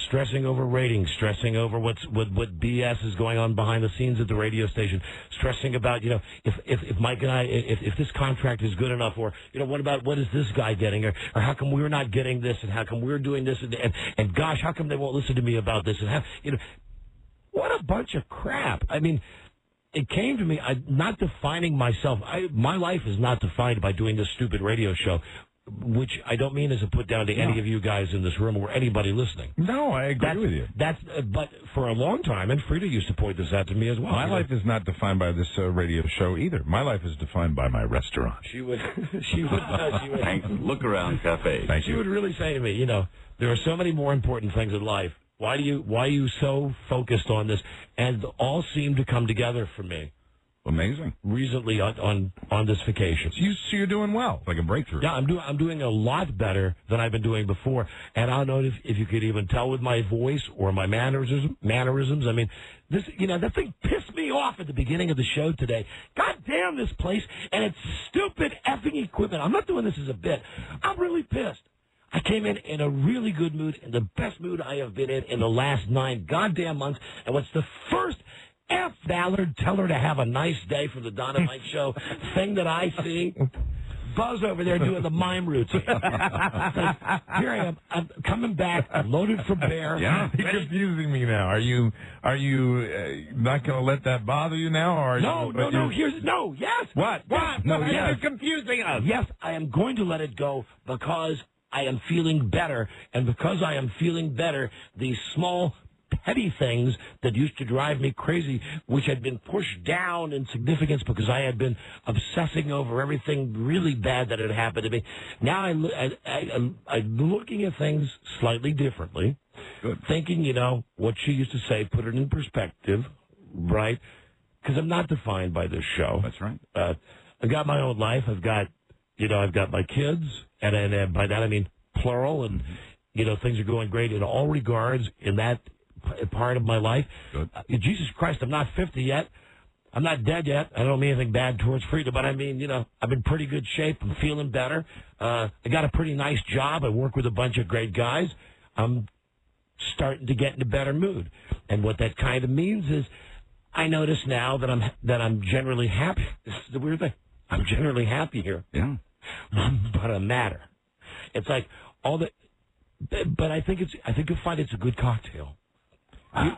[SPEAKER 2] Stressing over ratings, stressing over what BS is going on behind the scenes at the radio station, stressing about, if Mike and I, if this contract is good enough, or, what is this guy getting, or how come we're not getting this, and how come we're doing this, and gosh, how come they won't listen to me about this, and how, what a bunch of crap. I mean, it came to me, not defining myself. My life is not defined by doing this stupid radio show, which I don't mean as a put down to any of you guys in this room or anybody listening.
[SPEAKER 3] No, I agree with you.
[SPEAKER 2] But for a long time, and Freda used to point this out to me as well.
[SPEAKER 3] My life is not defined by this radio show either. My life is defined by my restaurant.
[SPEAKER 2] She would.
[SPEAKER 1] Thanks. Look Around Cafe.
[SPEAKER 3] Thank you.
[SPEAKER 2] She would really say to me, there are so many more important things in life. Why are you so focused on this? And all seemed to come together for me.
[SPEAKER 3] Amazing.
[SPEAKER 2] Recently on this vacation.
[SPEAKER 3] So you're doing well.
[SPEAKER 1] Like a breakthrough.
[SPEAKER 2] Yeah, I'm doing a lot better than I've been doing before. And I don't know if you could even tell with my voice or my mannerisms. I mean, this, that thing pissed me off at the beginning of the show today. God damn this place and its stupid effing equipment. I'm not doing this as a bit. I'm really pissed. I came in a really good mood, in the best mood I have been in the last 9 goddamn months. And what's the first F. Ballard, tell her to have a nice day from the Donna Mike Show thing that I see? Buzz over there doing the mime routine. Here I am. I'm coming back, loaded for bear.
[SPEAKER 3] Yeah, you're confusing me now. Are you not going to let that bother you now? Or
[SPEAKER 2] yes.
[SPEAKER 3] What?
[SPEAKER 2] No,
[SPEAKER 3] yes.
[SPEAKER 2] You're confusing us. Yes, I am going to let it go because I am feeling better. And because I am feeling better, these small petty things that used to drive me crazy, which had been pushed down in significance because I had been obsessing over everything really bad that had happened to me. Now I'm looking at things slightly differently.
[SPEAKER 1] Good.
[SPEAKER 2] Thinking, what she used to say, put it in perspective, right? Because I'm not defined by this show.
[SPEAKER 1] That's right.
[SPEAKER 2] I've got my own life. I've got my kids, and by that I mean plural, and, things are going great in all regards in that part of my life.
[SPEAKER 1] Good.
[SPEAKER 2] Jesus Christ, I'm not 50 yet. I'm not dead yet. I don't mean anything bad towards Freda, but I mean, I'm in pretty good shape. I'm feeling better. I got a pretty nice job. I work with a bunch of great guys. I'm starting to get in a better mood. And what that kind of means is I notice now that I'm generally happy. This is the weird thing. I'm generally happy here.
[SPEAKER 1] Yeah.
[SPEAKER 2] But I'm madder. It's like all the, but I think you'll find it's a good cocktail.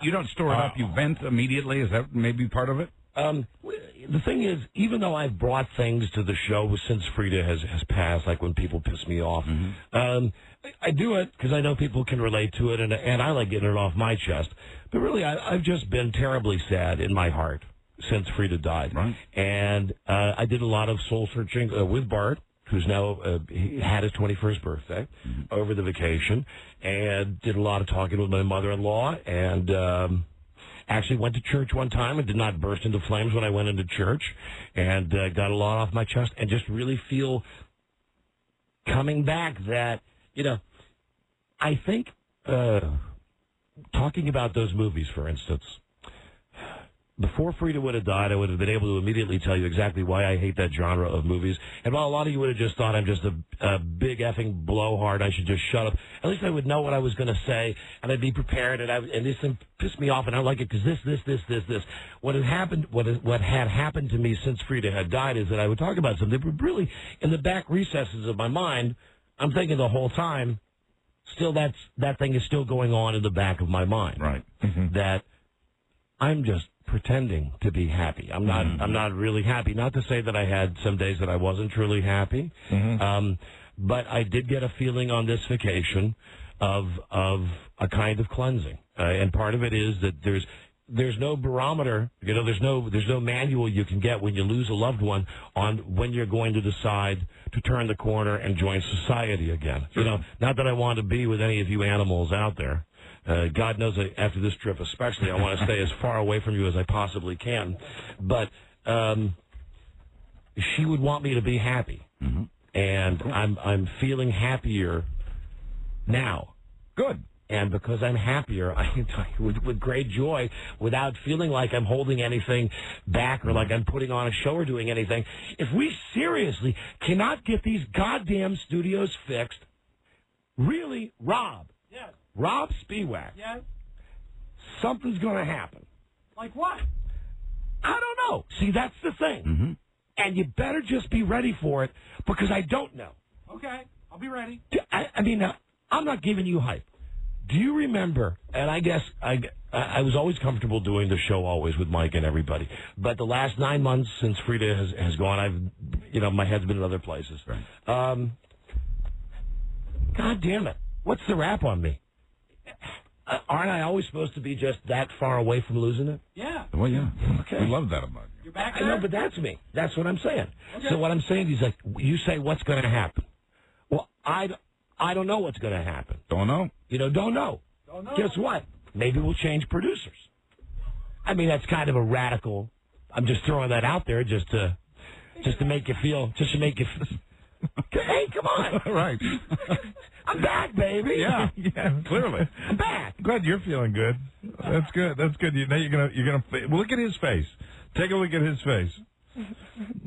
[SPEAKER 1] You don't store it up. You vent immediately. Is that maybe part of it?
[SPEAKER 2] The thing is, even though I've brought things to the show since Freda has passed, like when people piss me off, I do it because I know people can relate to it, and I like getting it off my chest. But really, I've just been terribly sad in my heart since Freda died.
[SPEAKER 1] Right.
[SPEAKER 2] And I did a lot of soul searching with Bart, who's now he had his 21st birthday over the vacation, and did a lot of talking with my mother-in-law, and actually went to church one time and did not burst into flames when I went into church, and got a lot off my chest, and just really feel coming back that, I think talking about those movies, for instance, before Freda would have died, I would have been able to immediately tell you exactly why I hate that genre of movies. And while a lot of you would have just thought I'm just a big effing blowhard, I should just shut up, at least I would know what I was going to say, and I'd be prepared, and this thing pissed me off, and I like it because this. What had happened to me since Freda had died is that I would talk about something, but really, in the back recesses of my mind, I'm thinking the whole time, still that thing is still going on in the back of my mind.
[SPEAKER 3] Right.
[SPEAKER 2] That I'm just pretending to be happy. I'm not really happy. Not to say that I had some days that I wasn't truly happy, but I did get a feeling on this vacation of a kind of cleansing, and part of it is that there's no barometer. There's no manual you can get when you lose a loved one on when you're going to decide to turn the corner and join society again. Not that I want to be with any of you animals out there. God knows that after this trip especially, I want to stay as far away from you as I possibly can. But she would want me to be happy. And I'm feeling happier now.
[SPEAKER 3] Good.
[SPEAKER 2] And because I'm happier, I can tell you with great joy, without feeling like I'm holding anything back or like I'm putting on a show or doing anything. If we seriously cannot get these goddamn studios fixed, really, Rob.
[SPEAKER 7] Yes.
[SPEAKER 2] Rob Spiewak.
[SPEAKER 7] Yes.
[SPEAKER 2] Something's going to happen.
[SPEAKER 7] Like what?
[SPEAKER 2] I don't know. See, that's the thing. And you better just be ready for it because I don't know.
[SPEAKER 7] Okay, I'll be ready.
[SPEAKER 2] I mean, I'm not giving you hype. Do you remember, and I guess I was always comfortable doing the show always with Mike and everybody, but the last 9 months since Freda has gone, my head's been in other places.
[SPEAKER 3] Right.
[SPEAKER 2] God damn it. What's the rap on me? Aren't I always supposed to be just that far away from losing it?
[SPEAKER 7] Yeah.
[SPEAKER 3] Well, yeah.
[SPEAKER 2] Okay.
[SPEAKER 3] We love that about you.
[SPEAKER 7] You're back
[SPEAKER 2] I
[SPEAKER 7] there?
[SPEAKER 2] know, but that's me. That's what I'm saying.
[SPEAKER 7] Okay.
[SPEAKER 2] So what I'm saying is, like, you say what's going to happen. Well, I don't know what's going to happen.
[SPEAKER 3] Don't know.
[SPEAKER 2] Don't know.
[SPEAKER 7] Don't know.
[SPEAKER 2] Guess what? Maybe we'll change producers. I mean, that's kind of a radical. I'm just throwing that out there just to make you feel, hey, come on.
[SPEAKER 3] Right.
[SPEAKER 2] I'm back, baby.
[SPEAKER 3] Yeah, clearly.
[SPEAKER 2] I'm back.
[SPEAKER 3] Glad you're feeling good. That's good. Now you're gonna look at his face. Take a look at his face.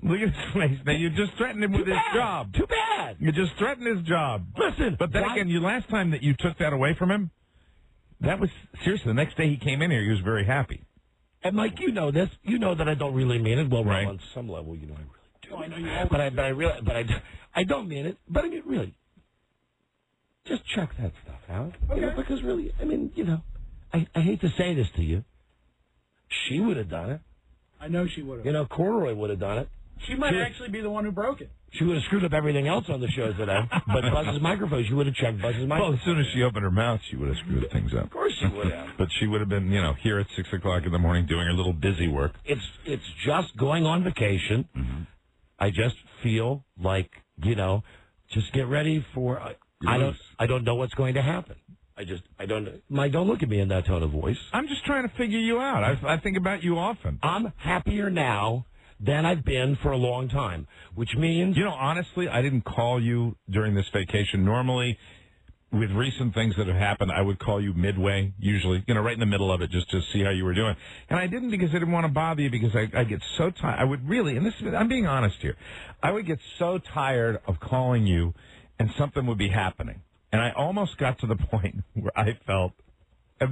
[SPEAKER 3] Look at his face. Now you just threatened him with his job.
[SPEAKER 2] Too bad.
[SPEAKER 3] You just threatened his job.
[SPEAKER 2] Listen,
[SPEAKER 3] but then again, last time that you took that away from him, that was seriously. The next day he came in here, he was very happy.
[SPEAKER 2] And Mike, you know this. You know that I don't really mean it. Well,
[SPEAKER 3] right.
[SPEAKER 2] On some level, I really do.
[SPEAKER 7] I know you always
[SPEAKER 2] I don't mean it. But I mean, really, just check that stuff out.
[SPEAKER 7] Okay.
[SPEAKER 2] Because really, I mean, I hate to say this to you. She would have done it.
[SPEAKER 7] I know she would have.
[SPEAKER 2] Corduroy would have done it.
[SPEAKER 7] She might actually be the one who broke it.
[SPEAKER 2] She would have screwed up everything else on the show today. But Buzz's microphone, she would have checked Buzz's microphone.
[SPEAKER 3] Well, as soon as she opened her mouth, she would have screwed things up.
[SPEAKER 2] Of course she would have.
[SPEAKER 3] But she would have been, here at 6 o'clock in the morning doing her little busy work.
[SPEAKER 2] It's just going on vacation.
[SPEAKER 3] Mm-hmm.
[SPEAKER 2] I just feel like, just get ready for. I don't know what's going to happen. I don't know. Mike, don't look at me in that tone of voice.
[SPEAKER 3] I'm just trying to figure you out. I think about you often.
[SPEAKER 2] I'm happier now than I've been for a long time, which means...
[SPEAKER 3] honestly, I didn't call you during this vacation. Normally, with recent things that have happened, I would call you midway, usually, right in the middle of it, just to see how you were doing. And I didn't because I didn't want to bother you because I get so tired. I would really, I'm being honest here, I would get so tired of calling you and something would be happening. And I almost got to the point where I felt, I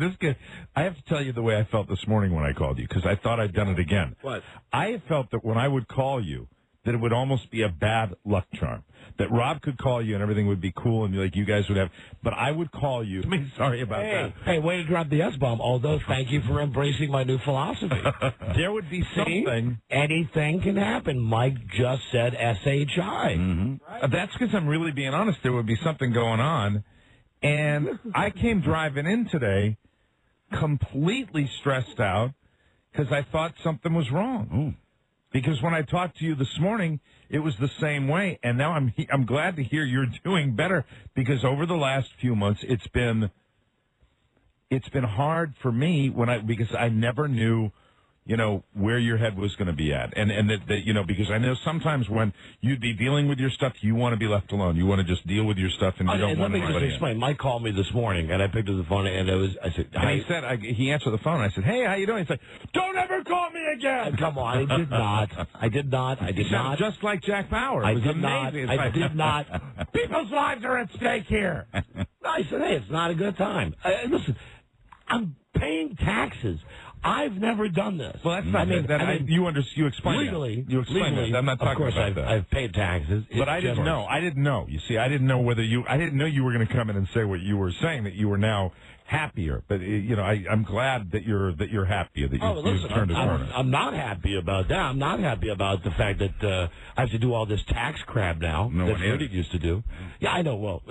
[SPEAKER 3] have to tell you the way I felt this morning when I called you, because I thought I'd done it again.
[SPEAKER 2] What?
[SPEAKER 3] I felt that when I would call you, that it would almost be a bad luck charm. That Rob could call you and everything would be cool and like you guys would have, but I would call you. I mean, sorry about that.
[SPEAKER 2] Hey, way to drop the S-bomb, although thank you for embracing my new philosophy.
[SPEAKER 3] There would be something.
[SPEAKER 2] Anything can happen. Mike just said S-H-I.
[SPEAKER 3] Mm-hmm. Right. That's because I'm really being honest. There would be something going on. And I came driving in today completely stressed out because I thought something was wrong.
[SPEAKER 2] Ooh.
[SPEAKER 3] Because when I talked to you this morning, it was the same way, and now I'm glad to hear you're doing better because over the last few months it's been hard for me because I never knew where your head was going to be at. And that, because I know sometimes when you'd be dealing with your stuff, you want to be left alone. You want to just deal with your stuff and you don't want anybody.
[SPEAKER 2] Let me just explain. Mike called me this morning, and I picked up the phone, and I said,
[SPEAKER 3] and he answered the phone. I said, hey, how you doing? He said, don't ever call me again.
[SPEAKER 2] Come on, I did not. I did not.
[SPEAKER 3] Just like Jack Bauer.
[SPEAKER 2] I did not.
[SPEAKER 3] People's lives are at stake here.
[SPEAKER 2] I said, hey, it's not a good time. Listen, I'm paying taxes. I've never done this.
[SPEAKER 3] Well, that's not. You explained
[SPEAKER 2] legally.
[SPEAKER 3] You explained that. I'm not talking about that.
[SPEAKER 2] I've paid taxes.
[SPEAKER 3] But I didn't know. I didn't know. You see, I didn't know whether you. I didn't know you were going to come in and say what you were saying. That you were now happier. But I'm glad that you're happier. That you've turned a corner.
[SPEAKER 2] I'm not happy about that. I'm not happy about the fact that I have to do all this tax crap now that Freda used to do. Yeah, I know. Well,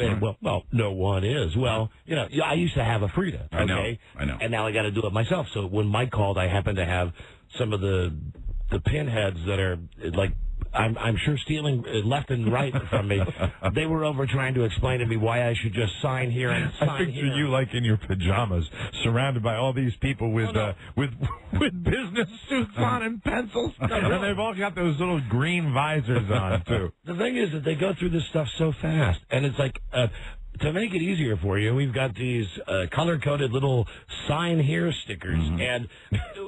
[SPEAKER 2] no one is. Well, I used to have a Freda. Okay?
[SPEAKER 3] I know.
[SPEAKER 2] And now I got to do it myself. So when Mike called, I happened to have some of the pinheads that are like. I'm sure stealing left and right from me. They were over trying to explain to me why I should just sign here and sign
[SPEAKER 3] I picture
[SPEAKER 2] here.
[SPEAKER 3] you like in your pajamas, surrounded by all these people with business suits on and pencils, and they've all got those little green visors on too.
[SPEAKER 2] The thing is that they go through this stuff so fast, and it's like. To make it easier for you, we've got these color-coded little sign here stickers, and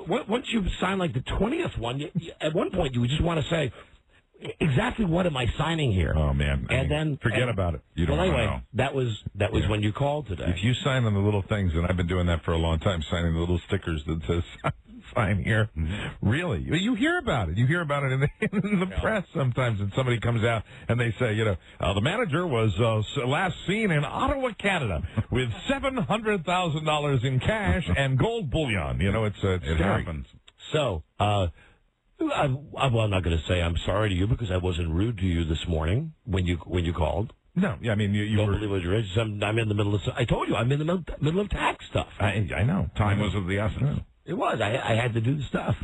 [SPEAKER 2] once you sign like the 20th one, at one point you would just want to say, exactly what am I signing here?
[SPEAKER 3] Oh man!
[SPEAKER 2] Then
[SPEAKER 3] forget about it. You don't
[SPEAKER 2] well, anyway,
[SPEAKER 3] know.
[SPEAKER 2] That was when you called today.
[SPEAKER 3] If you sign on the little things, and I've been doing that for a long time, signing the little stickers that says sign here. Really, you hear about it. You hear about it in the press sometimes, and somebody comes out and they say, the manager was last seen in Ottawa, Canada, with $700,000 in cash and gold bullion. It happens.
[SPEAKER 2] So. I'm not going to say I'm sorry to you because I wasn't rude to you this morning when you called.
[SPEAKER 3] No, yeah, I mean you
[SPEAKER 2] don't
[SPEAKER 3] were.
[SPEAKER 2] Believe it was I'm in the middle of. I told you I'm in the middle of tax stuff.
[SPEAKER 3] I know. Time was of the essence.
[SPEAKER 2] It was. I had to do the stuff,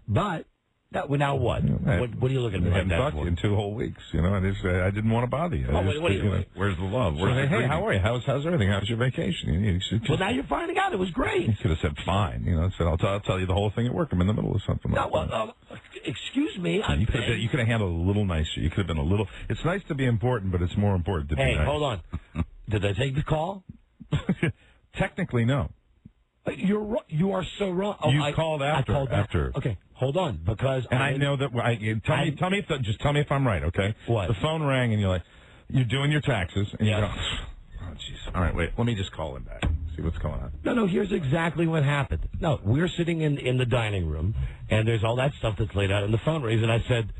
[SPEAKER 2] but. Now what? What are you looking at me like that for?
[SPEAKER 3] In 2 whole weeks, I didn't want to bother you.
[SPEAKER 1] Where's the love?
[SPEAKER 3] Hey, how are you? How's everything? How's your vacation?
[SPEAKER 2] Well, now you're finding out. It was great.
[SPEAKER 3] You could have said fine. Said I'll tell you the whole thing at work. I'm in the middle of something.
[SPEAKER 2] Excuse me.
[SPEAKER 3] You could have handled it a little nicer. You could have been a little. It's nice to be important, but it's more important to be nice.
[SPEAKER 2] Hey, hold on. Did I take the call?
[SPEAKER 3] Technically, no.
[SPEAKER 2] You are so wrong. Oh,
[SPEAKER 3] you called after.
[SPEAKER 2] I called after. Okay, hold on, because
[SPEAKER 3] I know that. Tell me if I'm right. Okay.
[SPEAKER 2] What?
[SPEAKER 3] The phone rang and you're doing your taxes and you go, oh jeez. All right, wait. Let me just call him back. See what's going on.
[SPEAKER 2] No. Here's exactly what happened. No, we're sitting in the dining room and there's all that stuff that's laid out, and the phone rings, and I said,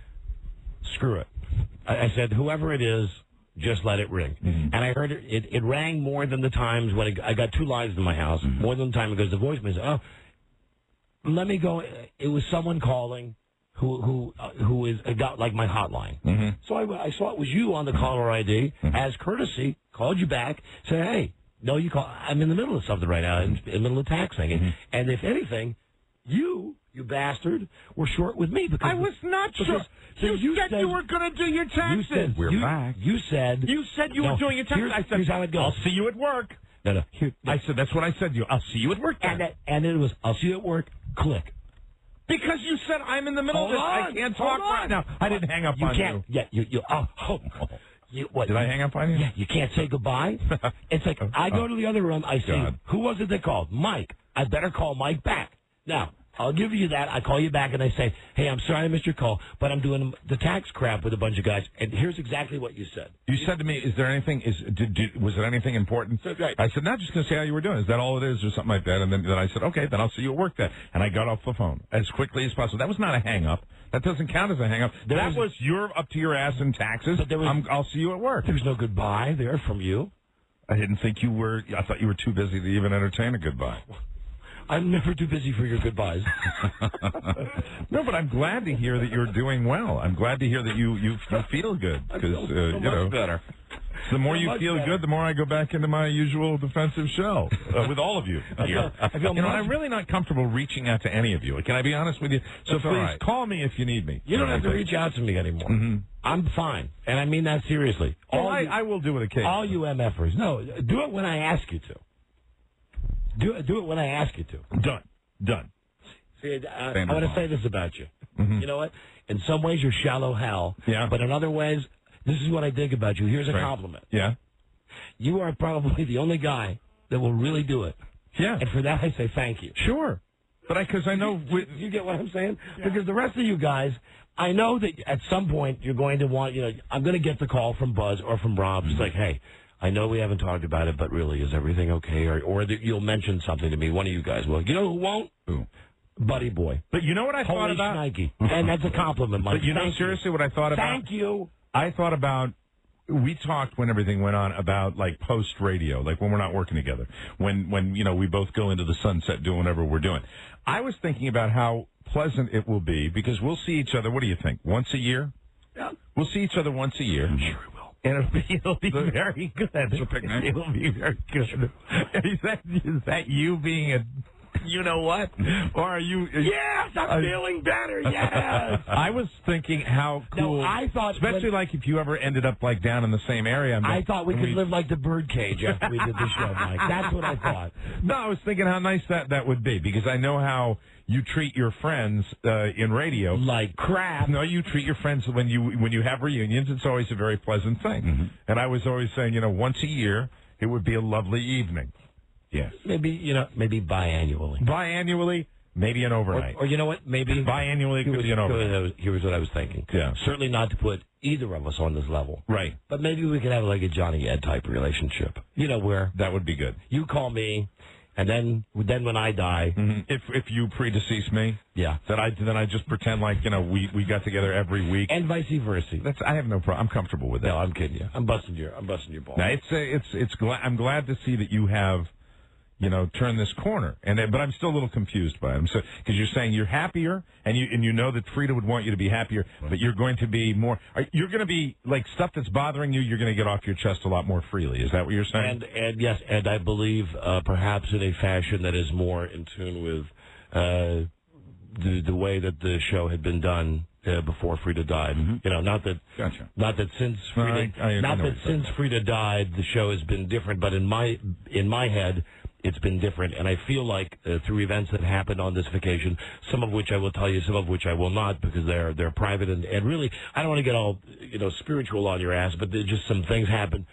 [SPEAKER 2] screw it. I said, whoever it is. Just let it ring. And I heard it rang more than the times when I got 2 lines in my house, more than the time it goes to voicemail. Oh, let me go. It was someone calling who got like my hotline. So I saw it was you on the caller ID. As courtesy, called you back, said, hey, no, you call. I'm in the middle of something right now, in the middle of taxing. And if anything, you bastard, were short with me because
[SPEAKER 3] I was not short. You said you were going to do your taxes.
[SPEAKER 2] We're back. You said
[SPEAKER 3] you were doing your taxes. I said,
[SPEAKER 2] here's how it goes.
[SPEAKER 3] I'll see you at work.
[SPEAKER 2] No.
[SPEAKER 3] I said, that's what I said to you. I'll see you at work.
[SPEAKER 2] And it was, I'll see you at work. Click.
[SPEAKER 3] Because you said I'm in the middle of this. I can't talk right now. I didn't hang up on you.
[SPEAKER 2] Yeah, what?
[SPEAKER 3] Did I hang up on you?
[SPEAKER 2] Yeah, you can't say goodbye. It's like I go to the other room. I say, who was it that called? Mike. I better call Mike back. Now, I'll give you that. I call you back and I say, hey, I'm sorry I missed your call, but I'm doing the tax crap with a bunch of guys. And here's exactly what you said.
[SPEAKER 3] You said to me, is there anything, was there anything important?
[SPEAKER 2] Right.
[SPEAKER 3] I said, not just going to say how you were doing. Is that all it is or something like that? And then I said, okay, then I'll see you at work then. And I got off the phone as quickly as possible. That was not a hang-up. That doesn't count as a hang-up. That was you're up to your ass in taxes. But I'll see you at work.
[SPEAKER 2] There was no goodbye there from you.
[SPEAKER 3] I didn't think you were. I thought you were too busy to even entertain a goodbye.
[SPEAKER 2] I'm never too busy for your goodbyes.
[SPEAKER 3] No, but I'm glad to hear that you're doing well. I'm glad to hear that you feel good because
[SPEAKER 2] much better.
[SPEAKER 3] The more you feel good, the more I go back into my usual defensive shell with all of you. I'm really not comfortable reaching out to any of you. Can I be honest with you? So please call me if you need me.
[SPEAKER 2] You don't have to reach out to me anymore. I'm fine, and I mean that seriously.
[SPEAKER 3] I will do it occasionally.
[SPEAKER 2] All you MFers, no, do it when I ask you to. Do it when I ask you to.
[SPEAKER 3] Done.
[SPEAKER 2] I want to say this about you. Mm-hmm. You know what? In some ways, you're shallow Hal.
[SPEAKER 3] Yeah.
[SPEAKER 2] But in other ways, this is what I think about you. Here's a compliment.
[SPEAKER 3] Yeah.
[SPEAKER 2] You are probably the only guy that will really do it.
[SPEAKER 3] Yeah.
[SPEAKER 2] And for that, I say thank you.
[SPEAKER 3] Sure. But because I know...
[SPEAKER 2] You get what I'm saying? Yeah. Because the rest of you guys, I know that at some point you're going to want, I'm going to get the call from Buzz or from Rob. It's like, hey, I know we haven't talked about it, but really, is everything okay? Or you'll mention something to me. One of you guys will. You know who won't?
[SPEAKER 3] Who?
[SPEAKER 2] Buddy Boy.
[SPEAKER 3] But you know what I thought about?
[SPEAKER 2] Nike. And that's a compliment, Mike.
[SPEAKER 3] But seriously, what I thought about?
[SPEAKER 2] Thank you.
[SPEAKER 3] I thought about... We talked when everything went on about like post radio, like when we're not working together, when we both go into the sunset doing whatever we're doing. I was thinking about how pleasant it will be because we'll see each other. What do you think? Once a year?
[SPEAKER 2] Yeah.
[SPEAKER 3] We'll see each other once a year.
[SPEAKER 2] I'm sure we will.
[SPEAKER 3] And it'll be very good.
[SPEAKER 2] It's a picnic.
[SPEAKER 3] It'll be very good. Is that you being a... You know what? Or are you...
[SPEAKER 2] Yes, I'm feeling better, yes!
[SPEAKER 3] I was thinking how cool...
[SPEAKER 2] No, I thought...
[SPEAKER 3] Especially like if you ever ended up like down in the same area.
[SPEAKER 2] I thought we could live like the birdcage after we did the show, Mike. That's what I thought.
[SPEAKER 3] No, I was thinking how nice that would be, because I know how you treat your friends in radio.
[SPEAKER 2] Like crap.
[SPEAKER 3] No, you treat your friends when you have reunions. It's always a very pleasant thing. Mm-hmm. And I was always saying, once a year, it would be a lovely evening. Yes.
[SPEAKER 2] Maybe biannually.
[SPEAKER 3] Biannually, maybe an overnight.
[SPEAKER 2] Or you know what? Maybe
[SPEAKER 3] biannually could be an overnight.
[SPEAKER 2] Here's what I was thinking.
[SPEAKER 3] Yeah.
[SPEAKER 2] Certainly not to put either of us on this level.
[SPEAKER 3] Right.
[SPEAKER 2] But maybe we could have like a Johnny Ed type relationship. Where
[SPEAKER 3] that would be good.
[SPEAKER 2] You call me, and then when I die,
[SPEAKER 3] if you predecease me,
[SPEAKER 2] yeah,
[SPEAKER 3] then I just pretend like we got together every week,
[SPEAKER 2] and vice versa.
[SPEAKER 3] I have no problem. I'm comfortable with that.
[SPEAKER 2] No, I'm kidding you. I'm busting your balls.
[SPEAKER 3] Now I'm glad to see that you have. Turn this corner, but I'm still a little confused by it. So because you're saying you're happier, and you know that Freda would want you to be happier, but you're going to be more. You're going to be like stuff that's bothering you. You're going to get off your chest a lot more freely. Is that what you're saying?
[SPEAKER 2] And yes, and I believe perhaps in a fashion that is more in tune with the way that the show had been done. Before Freda died, not that since Freda died, the show has been different. But in my head, it's been different, and I feel like through events that happened on this vacation, some of which I will tell you, some of which I will not, because they're private and really, I don't want to get all spiritual on your ass, but there's just some things happen.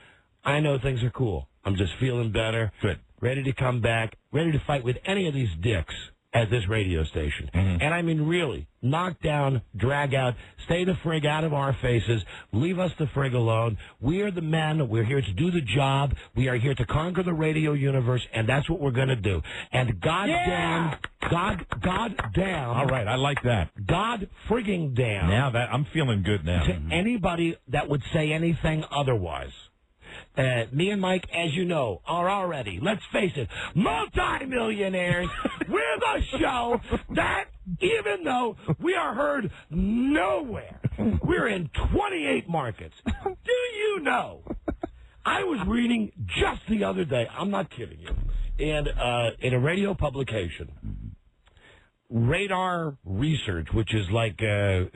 [SPEAKER 2] I know things are cool. I'm just feeling better,
[SPEAKER 3] good,
[SPEAKER 2] ready to come back, ready to fight with any of these dicks at this radio station. Mm-hmm. And I mean, really, knock down, drag out, stay the frig out of our faces, leave us the frig alone. We are the men. We're here to do the job. We are here to conquer the radio universe, and that's what we're going to do. And goddamn.
[SPEAKER 3] All right, I like that.
[SPEAKER 2] God frigging damn.
[SPEAKER 3] Now that I'm feeling good now.
[SPEAKER 2] To anybody that would say anything otherwise. Me and Mike, as you know, are already, let's face it, multi-millionaires with a show that, even though we are heard nowhere, we're in 28 markets. Do you know? I was reading just the other day, I'm not kidding you, and in a radio publication, Radar Research, which is like the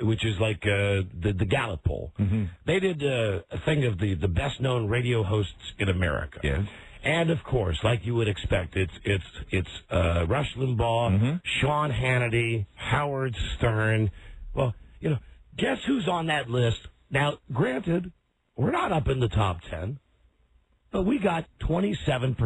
[SPEAKER 2] Gallup poll. Mm-hmm. They did a thing of the best known radio hosts in America.
[SPEAKER 3] Yes.
[SPEAKER 2] And of course, like you would expect, it's Rush Limbaugh, Sean Hannity, Howard Stern. Well, guess who's on that list? Now, granted, we're not up in the top 10, but we got 27%.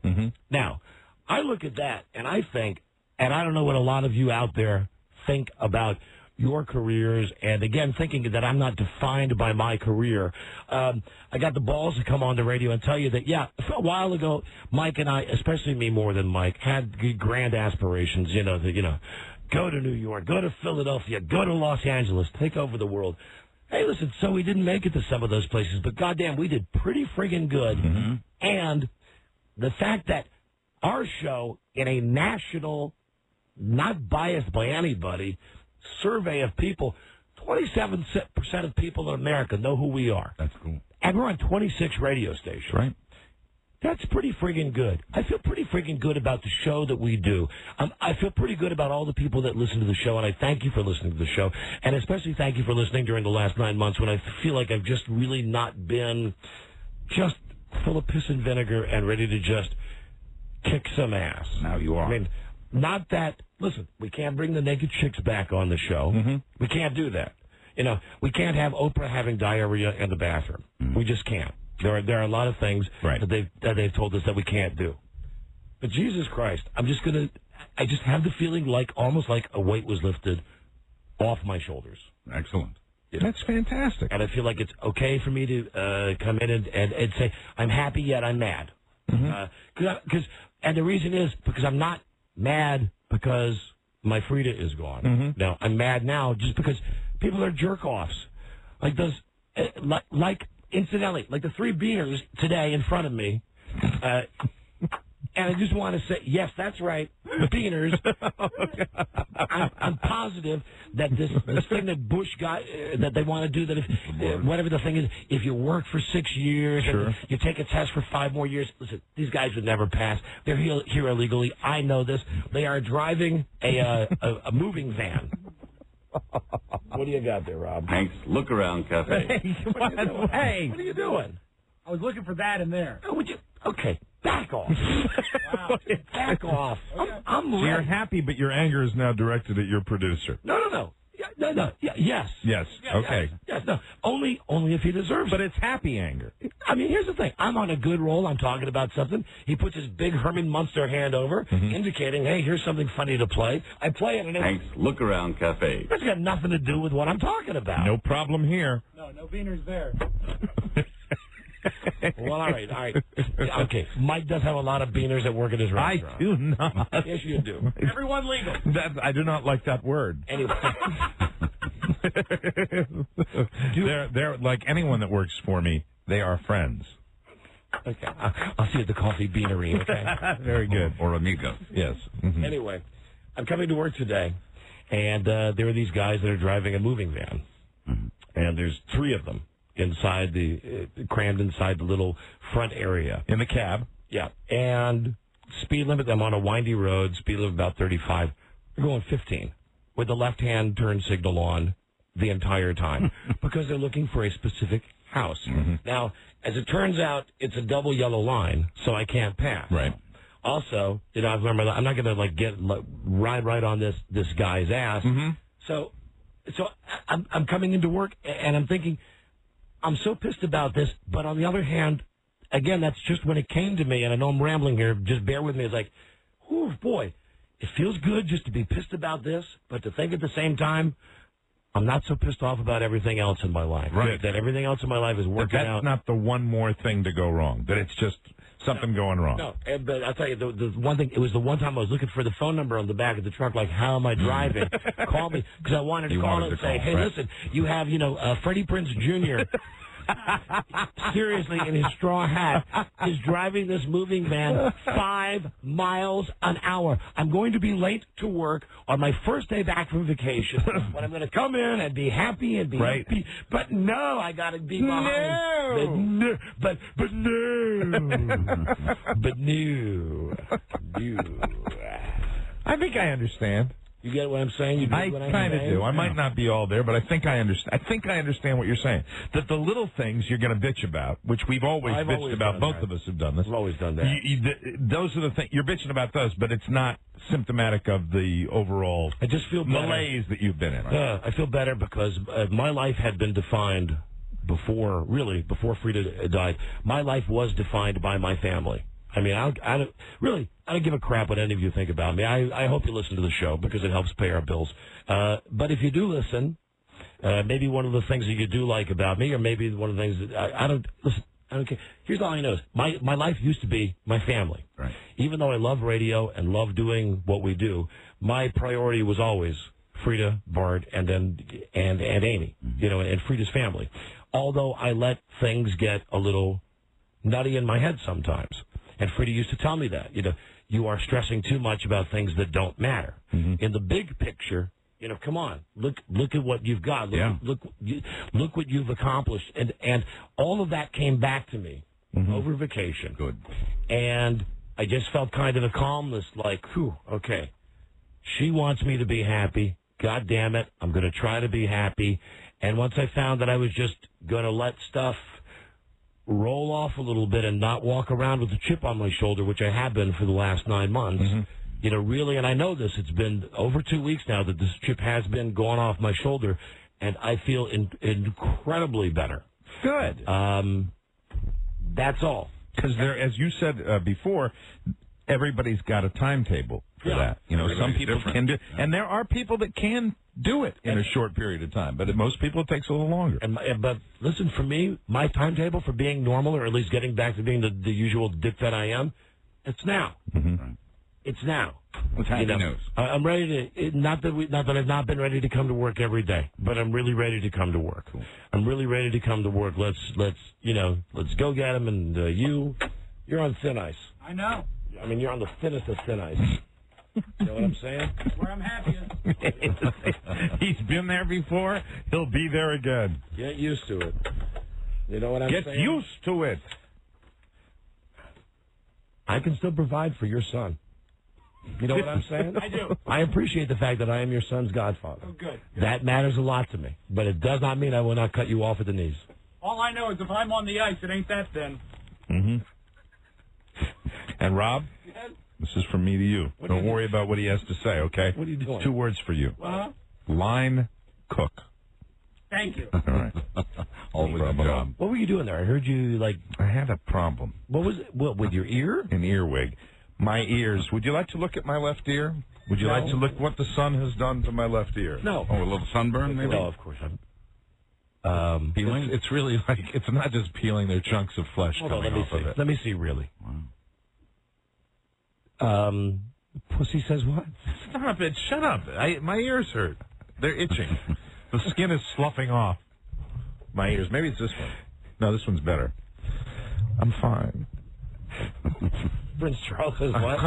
[SPEAKER 2] Mm-hmm. Now, I look at that and I think. And I don't know what a lot of you out there think about your careers. And again, thinking that I'm not defined by my career. I got the balls to come on the radio and tell you that, yeah, a while ago, Mike and I, especially me more than Mike, had grand aspirations, go to New York, go to Philadelphia, go to Los Angeles, take over the world. Hey, listen, so we didn't make it to some of those places, but goddamn, we did pretty friggin' good. Mm-hmm. And the fact that our show in a national, not biased by anybody, survey of people, 27% of people in America know who we are.
[SPEAKER 3] That's cool.
[SPEAKER 2] And we're on 26 radio stations.
[SPEAKER 3] Right.
[SPEAKER 2] That's pretty friggin' good. I feel pretty friggin' good about the show that we do. I feel pretty good about all the people that listen to the show, and I thank you for listening to the show. And especially thank you for listening during the last 9 months when I feel like I've just really not been just full of piss and vinegar and ready to just kick some ass.
[SPEAKER 3] Now you are.
[SPEAKER 2] I mean, Not that, listen, we can't bring the naked chicks back on the show.
[SPEAKER 3] Mm-hmm.
[SPEAKER 2] We can't do that. You know, we can't have Oprah having diarrhea in the bathroom.
[SPEAKER 3] Mm-hmm.
[SPEAKER 2] We just can't. There are a lot of things that they've told us that we can't do. But Jesus Christ, I just have the feeling almost like a weight was lifted off my shoulders.
[SPEAKER 1] Excellent.
[SPEAKER 2] You know?
[SPEAKER 3] That's fantastic.
[SPEAKER 2] And I feel like it's okay for me to come in and say, I'm happy yet I'm mad.
[SPEAKER 3] Mm-hmm.
[SPEAKER 2] And the reason is because I'm not mad because my Freda is gone.
[SPEAKER 3] Mm-hmm.
[SPEAKER 2] No, I'm mad now just because people are jerk-offs. Like those, incidentally, like the 3 beaners today in front of me, and I just want to say, yes, that's right, the beaners. I'm positive that this thing that Bush got, that they want to do, that if, whatever the thing is, if you work for 6 years, and you take a test for 5 more years, listen, these guys would never pass. They're here illegally. I know this. They are driving a moving van. What do you got there, Rob?
[SPEAKER 1] Hank's Look Around Cafe.
[SPEAKER 2] What are you doing?
[SPEAKER 7] I was looking for that in there.
[SPEAKER 2] Oh, would you? Okay, back off.
[SPEAKER 7] Wow.
[SPEAKER 2] Back off. I'm
[SPEAKER 3] So you're
[SPEAKER 2] ready.
[SPEAKER 3] happy, but your anger is now directed at your producer.
[SPEAKER 2] No. No. Yes.
[SPEAKER 3] Yes. Okay.
[SPEAKER 2] Yes. No. Only if he deserves
[SPEAKER 3] But
[SPEAKER 2] it.
[SPEAKER 3] it's happy anger.
[SPEAKER 2] I mean, here's the thing. I'm on a good roll. I'm talking about something. He puts his big Herman Munster hand over, indicating, hey, here's something funny to play. I play it, and
[SPEAKER 1] Hank's Look Around Cafe.
[SPEAKER 2] it's got nothing to do with what I'm talking about.
[SPEAKER 3] No problem here.
[SPEAKER 7] No beaners there.
[SPEAKER 2] Well, all right. Okay, Mike does have a lot of beaners that work at his
[SPEAKER 3] I
[SPEAKER 2] restaurant.
[SPEAKER 3] do not.
[SPEAKER 2] Yes, you do.
[SPEAKER 7] Everyone legal.
[SPEAKER 3] I do not like that word.
[SPEAKER 2] Anyway.
[SPEAKER 3] They're like anyone that works for me. They are friends.
[SPEAKER 2] Okay, I'll see you at the coffee beanery, okay?
[SPEAKER 3] Very good.
[SPEAKER 1] Or amigo.
[SPEAKER 3] Yes. Mm-hmm.
[SPEAKER 2] Anyway, I'm coming to work today, and there are these guys that are driving a moving van, and there's 3 of them inside crammed inside the little front area.
[SPEAKER 3] In the cab.
[SPEAKER 2] Yeah, and speed limit, I'm on a windy road, speed limit about 35. They're going 15 with the left-hand turn signal on the entire time because they're looking for a specific house. Now, as it turns out, it's a double yellow line, so I can't pass.
[SPEAKER 3] Right.
[SPEAKER 2] Also, I remember I'm not going to ride right on this guy's ass. So I'm coming into work and I'm thinking, I'm so pissed about this, but on the other hand, again, that's just when it came to me, and I know I'm rambling here, just bear with me. It's like, oh boy, it feels good just to be pissed about this, but to think at the same time, I'm not so pissed off about everything else in my life.
[SPEAKER 3] Right.
[SPEAKER 2] That everything else in my life is working
[SPEAKER 3] That's
[SPEAKER 2] out.
[SPEAKER 3] not the one more thing to go wrong. That it's just something going wrong.
[SPEAKER 2] No, but I'll tell you, the one thing, it was the one time I was looking for the phone number on the back of the truck, like, how am I driving? Call me, because I wanted to call and say, hey, listen, you have, Freddie Prinze Jr., seriously, in his straw hat, is driving this moving van 5 miles an hour. I'm going to be late to work on my first day back from vacation, when I'm going to come in and be happy and be happy. But no, I got to be behind. No. But no.
[SPEAKER 3] I think I understand.
[SPEAKER 2] You get what I'm saying?
[SPEAKER 3] I kind of do. I might not be all there, but I think I understand. I think I understand what you're saying. That the little things you're going to bitch about, which we've always bitched about. Both of us have done this.
[SPEAKER 2] We've always done that.
[SPEAKER 3] Those are the things you're bitching about. Those, but it's not symptomatic of the overall.
[SPEAKER 2] I just feel
[SPEAKER 3] malaise that you've been in.
[SPEAKER 2] I feel better because my life had been defined before Freda died. My life was defined by my family. I mean, I don't give a crap what any of you think about me. I hope you listen to the show because it helps pay our bills. But if you do listen, maybe one of the things that you do like about me, or maybe one of the things that I don't care. Here's all I know: my life used to be my family.
[SPEAKER 1] Right.
[SPEAKER 2] Even though I love radio and love doing what we do, my priority was always Freda, Bart, and Amy. And Freda's family. Although I let things get a little nutty in my head sometimes. And Freda used to tell me that, you are stressing too much about things that don't matter. In the big picture, come on, look at what you've got. Look what you've accomplished. And all of that came back to me over vacation.
[SPEAKER 1] Good.
[SPEAKER 2] And I just felt kind of a calmness, like, whew, okay, she wants me to be happy. God damn it, I'm going to try to be happy. And once I found that I was just going to let stuff roll off a little bit and not walk around with a chip on my shoulder, which I have been for the last 9 months, really, and I know this, it's been over 2 weeks now that this chip has been going off my shoulder, and I feel incredibly better.
[SPEAKER 3] Good.
[SPEAKER 2] That's all.
[SPEAKER 3] Because as you said before, everybody's got a timetable for that. Some people can do, and there are people that can do it in a short period of time, but most people it takes a little longer.
[SPEAKER 2] But listen, for me, my timetable for being normal, or at least getting back to being the usual dick that I am, it's now.
[SPEAKER 3] Mm-hmm.
[SPEAKER 2] It's now.
[SPEAKER 1] What's happy news?
[SPEAKER 2] I'm ready to. Not that I've not been ready to come to work every day, but I'm really ready to come to work. Cool. I'm really ready to come to work. Let's go get him. And you're on thin ice.
[SPEAKER 7] I know.
[SPEAKER 2] I mean, you're on the thinnest of thin ice. You know what I'm saying?
[SPEAKER 7] Where I'm happiest.
[SPEAKER 3] He's been there before. He'll be there again.
[SPEAKER 2] Get used to it. You know what I'm saying?
[SPEAKER 3] Get used to it.
[SPEAKER 2] I can still provide for your son. You know what I'm saying?
[SPEAKER 7] I do.
[SPEAKER 2] I appreciate the fact that I am your son's godfather.
[SPEAKER 7] Oh, good.
[SPEAKER 2] That matters a lot to me. But it does not mean I will not cut you off at the knees.
[SPEAKER 7] All I know is if I'm on the ice, it ain't that thin.
[SPEAKER 3] Mm-hmm. And Rob, this is from me to you. Don't worry about what he has to say, okay?
[SPEAKER 2] What are you doing?
[SPEAKER 3] 2 words for you. Line cook.
[SPEAKER 7] Thank you.
[SPEAKER 3] All right.
[SPEAKER 1] Always a job.
[SPEAKER 2] What were you doing there? I heard you,
[SPEAKER 3] I had a problem.
[SPEAKER 2] what was it? What, with your ear?
[SPEAKER 3] An earwig. My ears. Would you like to look at my left ear? Would you like to look what the sun has done to my left ear?
[SPEAKER 2] No.
[SPEAKER 1] Oh, a little sunburn, maybe?
[SPEAKER 2] No, of course.
[SPEAKER 3] Peeling? It's really it's not just peeling. They're chunks of flesh
[SPEAKER 2] Hold on,
[SPEAKER 3] coming
[SPEAKER 2] let me
[SPEAKER 3] off
[SPEAKER 2] see.
[SPEAKER 3] of it.
[SPEAKER 2] Let me see, really. Pussy says what?
[SPEAKER 3] Stop it. Shut up. My ears hurt. They're itching. The skin is sloughing off my ears. Maybe it's this one. No, this one's better. I'm fine.
[SPEAKER 2] Prince Charles says what?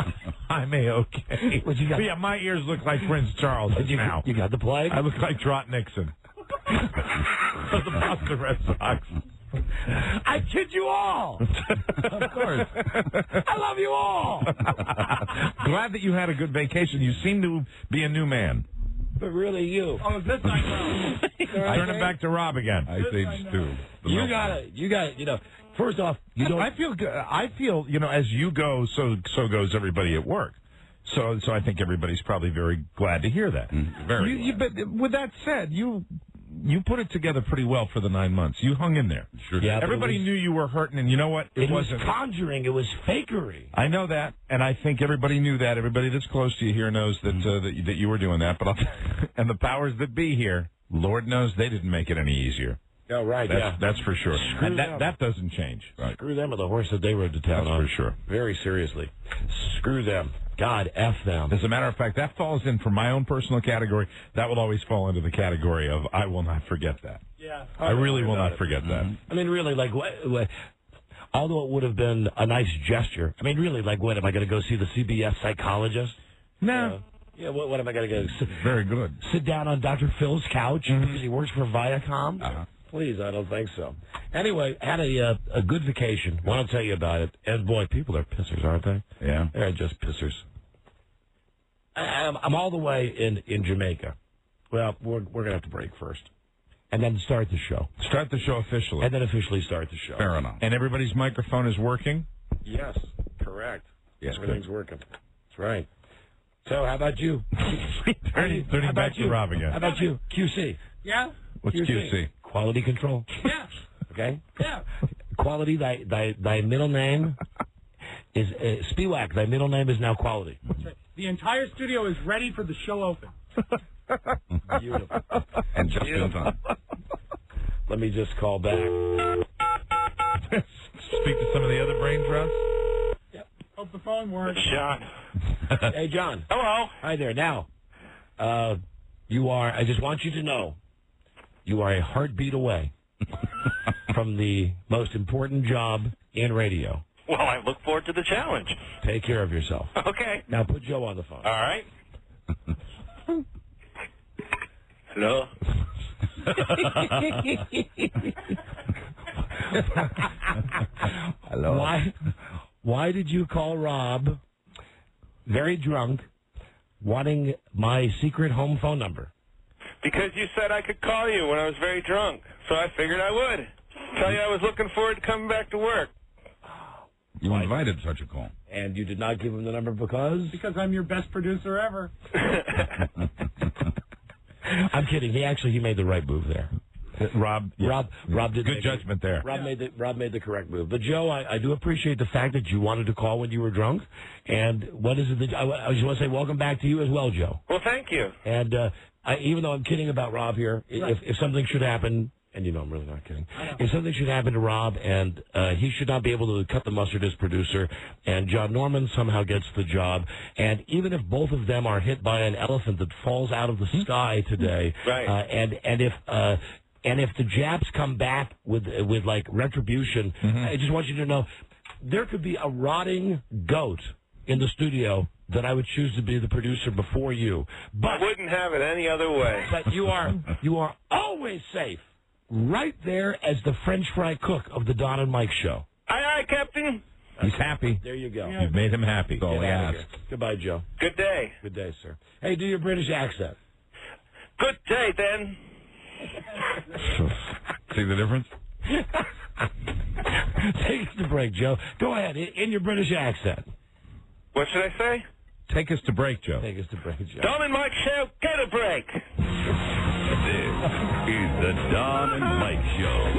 [SPEAKER 3] I'm A-okay.
[SPEAKER 2] What you got?
[SPEAKER 3] Yeah, my ears look like Prince Charles now.
[SPEAKER 2] You got the plague?
[SPEAKER 3] I look like Trot Nixon. Of the Boston Red Sox.
[SPEAKER 2] I kid you all.
[SPEAKER 3] Of course.
[SPEAKER 2] I love you all.
[SPEAKER 3] Glad that you had a good vacation. You seem to be a new man.
[SPEAKER 2] But really, you.
[SPEAKER 7] Oh, this I know.
[SPEAKER 3] Turn it back to Rob again.
[SPEAKER 1] Ice Age 2.
[SPEAKER 2] You got first off, you don't.
[SPEAKER 3] I feel good. I feel, as you go, so goes everybody at work. So I think everybody's probably very glad to hear that.
[SPEAKER 1] Very
[SPEAKER 3] But with that said, you put it together pretty well for the 9 months. You hung in there.
[SPEAKER 1] Sure.
[SPEAKER 2] Yeah,
[SPEAKER 3] Everybody knew you were hurting, and you know what?
[SPEAKER 2] It was
[SPEAKER 3] wasn't.
[SPEAKER 2] conjuring. It was fakery.
[SPEAKER 3] I know that, and I think everybody knew that. Everybody that's close to you here knows that that you were doing that. But and the powers that be here, Lord knows they didn't make it any easier.
[SPEAKER 2] Oh, right,
[SPEAKER 3] That's for sure.
[SPEAKER 2] Screw
[SPEAKER 3] And
[SPEAKER 2] them.
[SPEAKER 3] that doesn't change. Right.
[SPEAKER 2] Screw them or the horse that they rode to town
[SPEAKER 3] That's
[SPEAKER 2] on.
[SPEAKER 3] for sure.
[SPEAKER 2] Very seriously. Screw them. God, F them.
[SPEAKER 3] As a matter of fact, that falls in for my own personal category. That will always fall into the category of I will not forget that.
[SPEAKER 7] Yeah.
[SPEAKER 3] I really will not forget that.
[SPEAKER 2] I mean, really, although it would have been a nice gesture, I mean, really, what, am I going to go see the CBS psychologist?
[SPEAKER 3] No.
[SPEAKER 2] Yeah, what am I going to go
[SPEAKER 3] Very good.
[SPEAKER 2] sit down on Dr. Phil's couch because he works for Viacom?
[SPEAKER 1] Uh-huh.
[SPEAKER 2] Please, I don't think so. Anyway, had a good vacation. Want to tell you about it. And, boy, people are pissers, aren't they?
[SPEAKER 1] Yeah.
[SPEAKER 2] They're just pissers. I'm all the way in Jamaica. Well, we're going to have to break first. And then start the show.
[SPEAKER 3] Start the show officially.
[SPEAKER 2] And then officially start the show.
[SPEAKER 1] Fair enough.
[SPEAKER 3] And everybody's microphone is working?
[SPEAKER 2] Yes, correct.
[SPEAKER 3] Yes,
[SPEAKER 2] Everything's working. That's right. So, how about you?
[SPEAKER 3] Turning back to Rob again.
[SPEAKER 2] How about you? QC.
[SPEAKER 7] Yeah?
[SPEAKER 3] What's QC?
[SPEAKER 2] Quality control.
[SPEAKER 7] Yeah.
[SPEAKER 2] Okay?
[SPEAKER 7] Yeah.
[SPEAKER 2] Quality, thy middle name is Spiewak. Thy middle name is now Quality.
[SPEAKER 7] The entire studio is ready for the show open.
[SPEAKER 2] Beautiful.
[SPEAKER 1] And just in time.
[SPEAKER 2] Let me just call back.
[SPEAKER 3] Speak to some of the other brain trusts.
[SPEAKER 7] Hope the phone works.
[SPEAKER 8] John.
[SPEAKER 2] Hey, John.
[SPEAKER 8] Hello.
[SPEAKER 2] Hi there. Now, you are, I just want you to know, you are a heartbeat away from the most important job in radio.
[SPEAKER 8] Well, I look forward to the challenge.
[SPEAKER 2] Take care of yourself.
[SPEAKER 8] Okay.
[SPEAKER 2] Now put Joe on the phone.
[SPEAKER 8] All right. Hello.
[SPEAKER 1] Hello.
[SPEAKER 2] Why did you call Rob, very drunk, wanting my secret home phone number?
[SPEAKER 8] Because you said I could call you when I was very drunk, so I figured I would. Tell you I was looking forward to coming back to work.
[SPEAKER 1] You invited such a call.
[SPEAKER 2] And you did not give him the number because?
[SPEAKER 7] Because I'm your best producer ever.
[SPEAKER 2] I'm kidding. He made the right move there.
[SPEAKER 3] Rob did good judgment there.
[SPEAKER 2] Rob made the correct move. But Joe, I do appreciate the fact that you wanted to call when you were drunk. And what is it that I just want to say welcome back to you as well, Joe.
[SPEAKER 10] Well, thank you.
[SPEAKER 2] And even though I'm kidding about Rob here, if something should happen, and you know I'm really not kidding, if something should happen to Rob and he should not be able to cut the mustard as producer, and John Norman somehow gets the job, and even if both of them are hit by an elephant that falls out of the sky today, and if the Japs come back with like retribution, I just want you to know there could be a rotting goat in the studio that I would choose to be the producer before you. But
[SPEAKER 10] I wouldn't have it any other way.
[SPEAKER 2] But you are always safe, right there as the French fry cook of the Don and Mike show.
[SPEAKER 10] Aye, Captain.
[SPEAKER 3] He's happy.
[SPEAKER 2] There you go.
[SPEAKER 3] You've made him happy.
[SPEAKER 2] Get out of here. Goodbye, Joe.
[SPEAKER 10] Good day.
[SPEAKER 2] Good day, sir. Hey, do your British accent.
[SPEAKER 10] Good day, then.
[SPEAKER 3] See the difference?
[SPEAKER 2] Take us to break, Joe. Go ahead, in your British accent.
[SPEAKER 10] What should I say?
[SPEAKER 3] Take us to break, Joe.
[SPEAKER 2] Take us to break, Joe.
[SPEAKER 10] Don and Mike show, get a break.
[SPEAKER 1] This is the Don and Mike Show.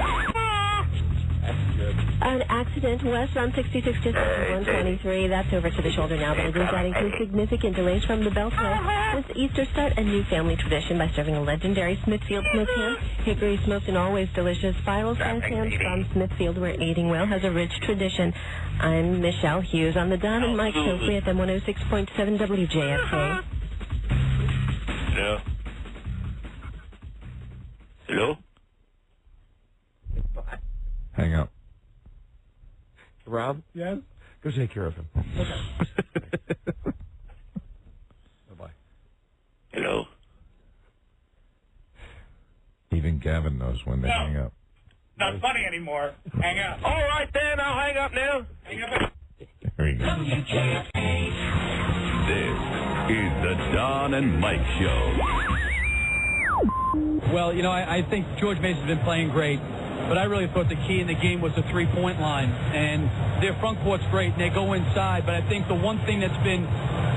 [SPEAKER 11] An accident west on 66 just 123. That's over to the shoulder now, but it is adding to significant delays from the Beltway. This Easter start a new family tradition by serving a legendary Smithfield smoked ham. Hickory smoked and always delicious. Spiral-sized hams from Smithfield, where eating well has a rich tradition. I'm Michelle Hughes on the Don and Mike Show, free FM 106.7 WJFK.
[SPEAKER 10] Hello? Hello?
[SPEAKER 3] Hang up.
[SPEAKER 2] Rob?
[SPEAKER 7] Yes?
[SPEAKER 2] Go take care of him. Bye-bye.
[SPEAKER 10] Hello?
[SPEAKER 3] Even Gavin knows when they hang up.
[SPEAKER 7] Not funny anymore. Hang up.
[SPEAKER 10] All right, then. I'll hang up now.
[SPEAKER 7] Hang up.
[SPEAKER 3] There you go.
[SPEAKER 1] This is the Don and Mike Show.
[SPEAKER 5] Well, you know, I think George Mason's been playing great, but I really thought the key in the game was the three-point line. And their front court's great, and they go inside, but I think the one thing that's been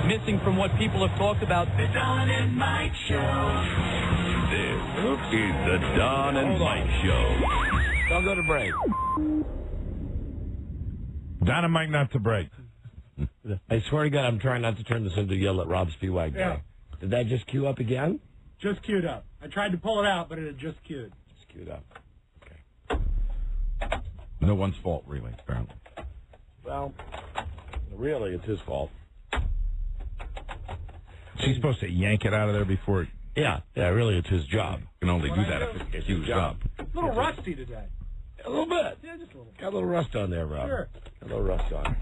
[SPEAKER 5] missing from what people have talked about...
[SPEAKER 1] The Don and Mike Show. This is the Don and Mike Show.
[SPEAKER 2] Don't go to break.
[SPEAKER 3] Don and Mike not to break.
[SPEAKER 2] I swear to God, I'm trying not to turn this into Yell at Rob Spiewak.
[SPEAKER 7] Yeah.
[SPEAKER 2] Did that just queue up again?
[SPEAKER 7] Just queued up. I tried to pull it out, but it had just queued.
[SPEAKER 2] Just queued up.
[SPEAKER 1] No one's fault, really, apparently.
[SPEAKER 2] Well, really, it's his fault.
[SPEAKER 3] She's supposed to yank it out of there before...
[SPEAKER 2] Yeah, really, it's his job.
[SPEAKER 1] You can only do that if it's his job.
[SPEAKER 7] A little rusty today.
[SPEAKER 2] A little bit.
[SPEAKER 7] Yeah, just a little.
[SPEAKER 2] Got a little rust on there, Rob.
[SPEAKER 7] Sure.
[SPEAKER 2] Got a little rust on.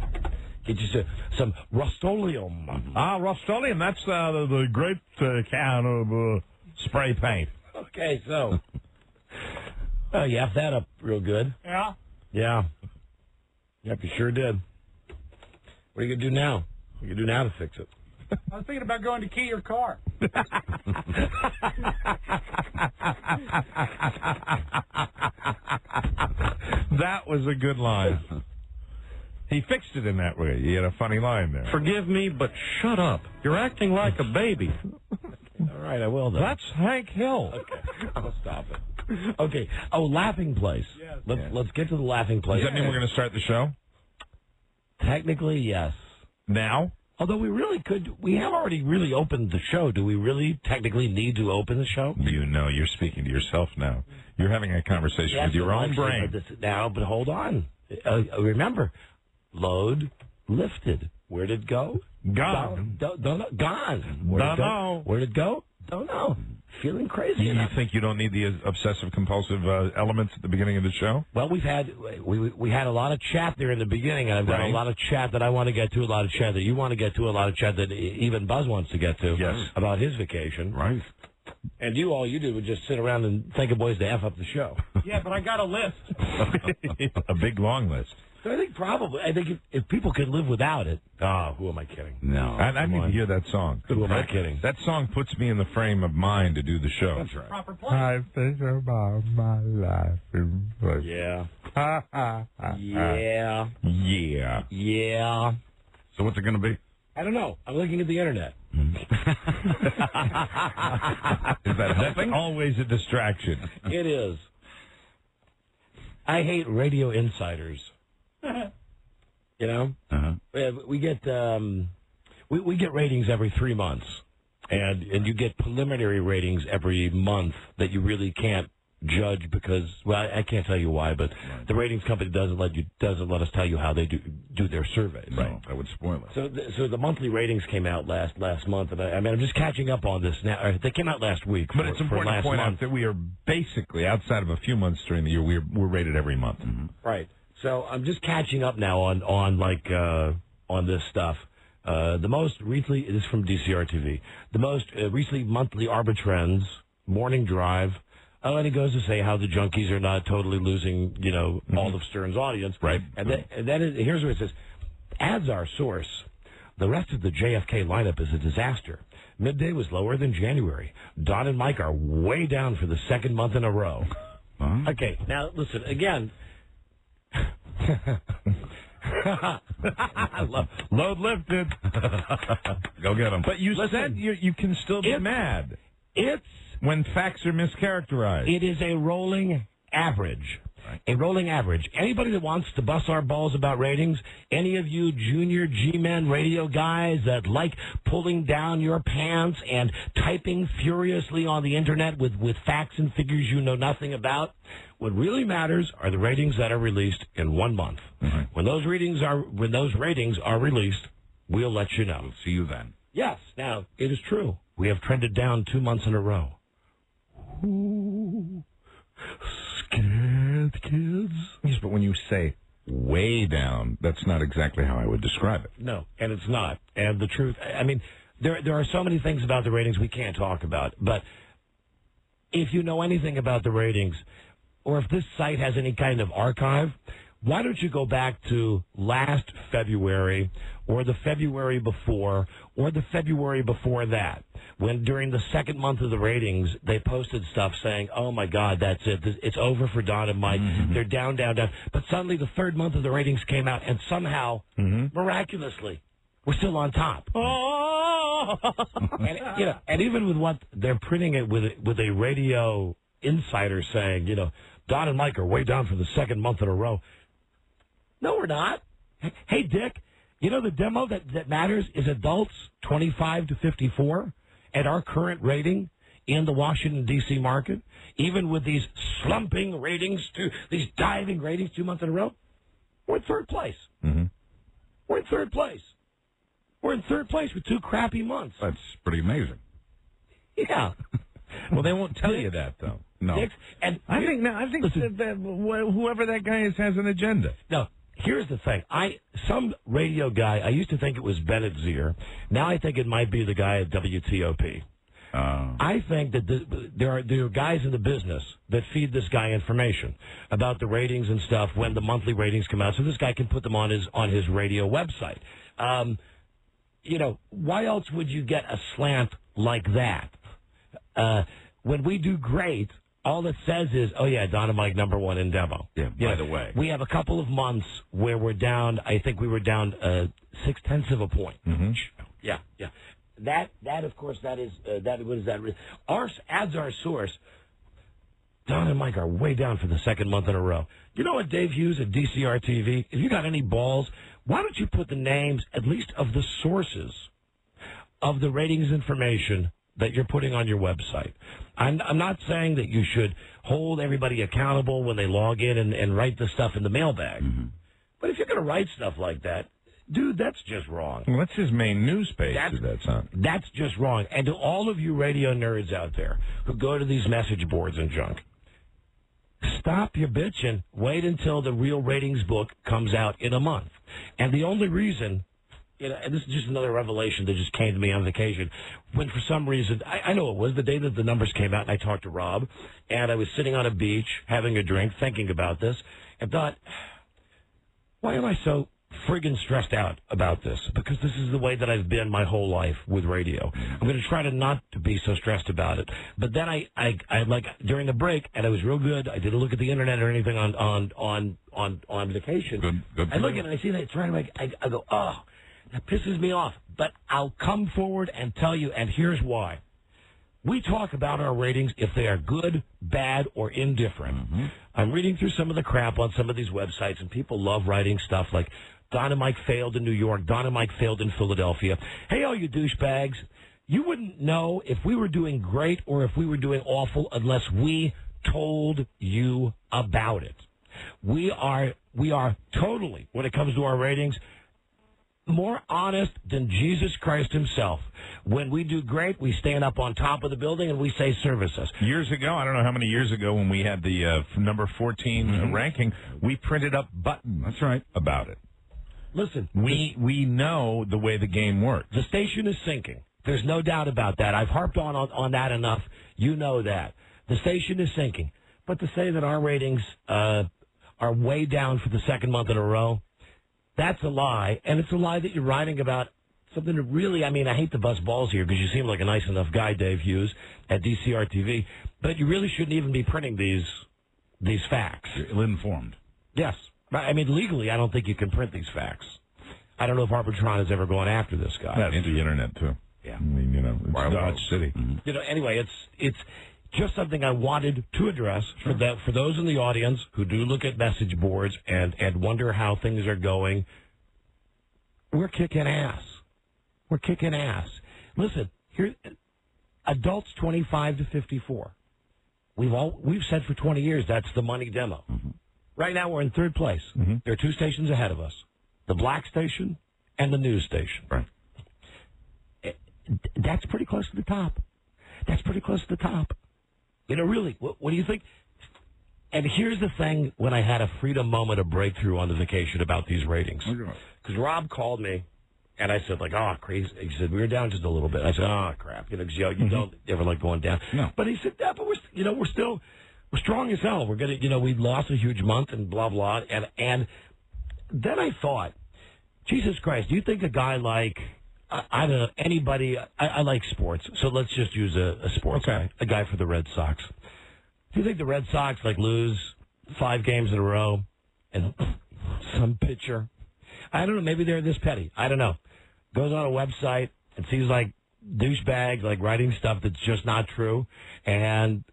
[SPEAKER 2] Get you some Rust-Oleum.
[SPEAKER 3] Rust-Oleum, that's the great can of spray paint.
[SPEAKER 2] Okay, so... you effed that up real good.
[SPEAKER 7] Yeah?
[SPEAKER 2] Yeah. Yep, you sure did. What are you going to do now? What are you going to do now to fix it?
[SPEAKER 7] I was thinking about going to key your car.
[SPEAKER 3] That was a good line. He fixed it in that way. He had a funny line there.
[SPEAKER 12] Forgive me, but shut up. You're acting like a baby.
[SPEAKER 2] All right, I will, though.
[SPEAKER 3] That's Hank Hill.
[SPEAKER 2] Okay, I'll stop it. Okay. Oh, Laughing Place.
[SPEAKER 7] Yes.
[SPEAKER 2] Let's get to the Laughing Place.
[SPEAKER 3] Does that mean we're going to start the show?
[SPEAKER 2] Technically, yes.
[SPEAKER 3] Now?
[SPEAKER 2] Although we really could, we have already really opened the show. Do we really technically need to open the show?
[SPEAKER 3] You know, you're speaking to yourself now. You're having a conversation with your own brain.
[SPEAKER 2] But hold on. Remember, load lifted. Where did it go?
[SPEAKER 3] Gone.
[SPEAKER 2] Don't know. Gone.
[SPEAKER 3] Don't know.
[SPEAKER 2] Where did it go? Don't know. Feeling crazy.
[SPEAKER 3] You think you don't need the obsessive compulsive elements at the beginning of the show?
[SPEAKER 2] Well, we had a lot of chat there in the beginning, and I've got a lot of chat that I want to get to, a lot of chat that you want to get to, a lot of chat that even Buzz wants to get to.
[SPEAKER 3] Yes.
[SPEAKER 2] About his vacation.
[SPEAKER 1] Right.
[SPEAKER 2] And all you did was just sit around and think of ways to F up the show.
[SPEAKER 7] Yeah, but I got a list.
[SPEAKER 3] A big long list.
[SPEAKER 2] So I think probably. I think if people could live without it, who am I kidding?
[SPEAKER 3] No. I need to hear that song.
[SPEAKER 2] Who am I kidding?
[SPEAKER 3] That song puts me in the frame of mind to do the show.
[SPEAKER 2] That's right.
[SPEAKER 7] Proper play.
[SPEAKER 3] I think about my life.
[SPEAKER 2] Yeah.
[SPEAKER 3] Yeah. Yeah.
[SPEAKER 2] Yeah.
[SPEAKER 13] So what's it going to be?
[SPEAKER 2] I don't know. I'm looking at the internet.
[SPEAKER 3] Is that helping? That's always a distraction.
[SPEAKER 2] It is. I hate radio insiders. You know, we get we get ratings every 3 months, and you get preliminary ratings every month that you really can't judge because, well, I can't tell you why, but the ratings company doesn't let us tell you how they do their surveys.
[SPEAKER 13] Right, that would spoil it.
[SPEAKER 2] So the monthly ratings came out last month, and I'm just catching up on this now. They came out last week,
[SPEAKER 3] but it's important to point out that we are basically outside of a few months during the year, we're rated every month.
[SPEAKER 13] Mm-hmm.
[SPEAKER 2] Right. So I'm just catching up now on this stuff. The most recently, it is from DCR TV. The most recently monthly Arbitrends, Morning Drive. Oh, and he goes to say how the junkies are not totally losing, all of Stern's audience.
[SPEAKER 3] Right.
[SPEAKER 2] And then here's what it says. Ads our source. The rest of the JFK lineup is a disaster. Midday was lower than January. Don and Mike are way down for the second month in a row. Okay, now listen, again.
[SPEAKER 3] Load lifted.
[SPEAKER 13] Go get them.
[SPEAKER 3] But you said you can still be mad.
[SPEAKER 2] It's
[SPEAKER 3] when facts are mischaracterized.
[SPEAKER 2] It is a rolling average. Right. A rolling average. Anybody that wants to bust our balls about ratings, any of you junior G-men radio guys that like pulling down your pants and typing furiously on the internet with facts and figures you know nothing about, what really matters are the ratings that are released in 1 month.
[SPEAKER 13] Mm-hmm.
[SPEAKER 2] When those ratings are released, we'll let you know.
[SPEAKER 13] We'll see you then.
[SPEAKER 2] Yes. Now, it is true. We have trended down 2 months in a row. Ooh, scared kids.
[SPEAKER 3] Yes, but when you say way down, that's not exactly how I would describe it.
[SPEAKER 2] No, and it's not. And the truth, I mean, there are so many things about the ratings we can't talk about. But if you know anything about the ratings, or if this site has any kind of archive, why don't you go back to last February or the February before or the February before that, when during the second month of the ratings, they posted stuff saying, oh, my God, that's it. It's over for Don and Mike. Mm-hmm. They're down, down, down. But suddenly the third month of the ratings came out, and somehow, miraculously, we're still on top. Oh! and even with what they're printing it with a radio insider saying, Don and Mike are way down for the second month in a row. No, we're not. Hey, Dick, the demo that matters is adults 25 to 54 at our current rating in the Washington, D.C. market, even with these slumping ratings, these diving ratings 2 months in a row, we're in third place.
[SPEAKER 3] Mm-hmm.
[SPEAKER 2] We're in third place. We're in third place with 2 crappy months.
[SPEAKER 13] That's pretty amazing.
[SPEAKER 2] Yeah.
[SPEAKER 3] Well, they won't tell you that, though. No.
[SPEAKER 2] And
[SPEAKER 3] I think that whoever that guy is has an agenda.
[SPEAKER 2] No. Here's the thing. Some radio guy, I used to think it was Bennett Zier. Now I think it might be the guy at WTOP. I think that there are guys in the business that feed this guy information about the ratings and stuff when the monthly ratings come out, so this guy can put them on his radio website. Why else would you get a slant like that? When we do great, all it says is, oh, yeah, Don and Mike number 1 in demo.
[SPEAKER 13] Yeah, by the way.
[SPEAKER 2] We have a couple of months where we're down, I think we were down 0.6 of a point.
[SPEAKER 3] Mm-hmm.
[SPEAKER 2] Yeah. That of course, what is that? Our ads our source. Don and Mike are way down for the second month in a row. You know what, Dave Hughes at DCR TV? If you got any balls, why don't you put the names, at least of the sources, of the ratings information that you're putting on your website? I'm not saying that you should hold everybody accountable when they log in and write the stuff in the mailbag.
[SPEAKER 13] Mm-hmm.
[SPEAKER 2] But if you're going to write stuff like that, dude, that's just wrong.
[SPEAKER 3] Well, that's his main news page.
[SPEAKER 2] That's just wrong. And to all of you radio nerds out there who go to these message boards and junk, stop your bitching. Wait until the real ratings book comes out in a month. And the only reason... and this is just another revelation that just came to me on vacation. When for some reason, I know it was the day that the numbers came out, and I talked to Rob, and I was sitting on a beach having a drink, thinking about this, and thought, Why am I so friggin' stressed out about this? Because this is the way that I've been my whole life with radio. I'm going to try to not to be so stressed about it. But then I like during the break, and it was real good. I didn't look at the internet or anything on vacation.
[SPEAKER 13] Good.
[SPEAKER 2] I look at it, and I see that it's trying to make. I go, oh, that pisses me off. But I'll come forward and tell you, and here's why. We talk about our ratings if they are good, bad, or indifferent. I'm reading through some of the crap on some of these websites, and people love writing stuff like Don and Mike failed in New York, Don and Mike failed in Philadelphia. Hey, all you douchebags, you wouldn't know if we were doing great or if we were doing awful unless we told you about it. We are totally, when it comes to our ratings, more honest than Jesus Christ himself. When we do great, we stand up on top of the building and we say, service us.
[SPEAKER 3] Years ago, I don't know how many years ago, when we had the number 14 ranking, we printed up buttons.
[SPEAKER 13] That's right.
[SPEAKER 3] About it.
[SPEAKER 2] Listen,
[SPEAKER 3] we know the way the game works.
[SPEAKER 2] The station is sinking. There's no doubt about that. I've harped on that enough. You know that. The station is sinking. But to say that our ratings are way down for the second month in a row, that's a lie. And it's a lie that you're writing about something that really, I hate to bust balls here because you seem like a nice enough guy, Dave Hughes, at DCR TV, but you really shouldn't even be printing these facts.
[SPEAKER 13] You're ill-informed.
[SPEAKER 2] Yes. Legally, I don't think you can print these facts. I don't know if Arbitron has ever gone after this guy.
[SPEAKER 3] That's the internet, too.
[SPEAKER 2] Yeah.
[SPEAKER 3] It's Dodge City.
[SPEAKER 2] Anyway, it's just something I wanted to address for those in the audience who do look at message boards and wonder how things are going. We're kicking ass. We're kicking ass. Listen, here, adults 25 to 54. We've said for 20 years that's the money demo. Right now we're in third place. There are two stations ahead of us: the black station and the news station.
[SPEAKER 13] Right.
[SPEAKER 2] That's pretty close to the top. That's pretty close to the top. Really, what do you think? And here's the thing: when I had a freedom moment of breakthrough on the vacation about these ratings, because Rob called me, and I said, oh, crazy. He said, we were down just a little bit. I said, oh, crap. Because you don't ever like going down.
[SPEAKER 3] No.
[SPEAKER 2] But he said, yeah, but we're strong as hell. We're going to, we lost a huge month and blah, blah. And then I thought, Jesus Christ, do you think a guy like, I don't know, anybody, I like sports, so let's just use a sports guy, a guy for the Red Sox. Do you think the Red Sox, lose 5 games in a row and some pitcher, I don't know, maybe they're this petty, I don't know, goes on a website and sees, douchebags, writing stuff that's just not true, and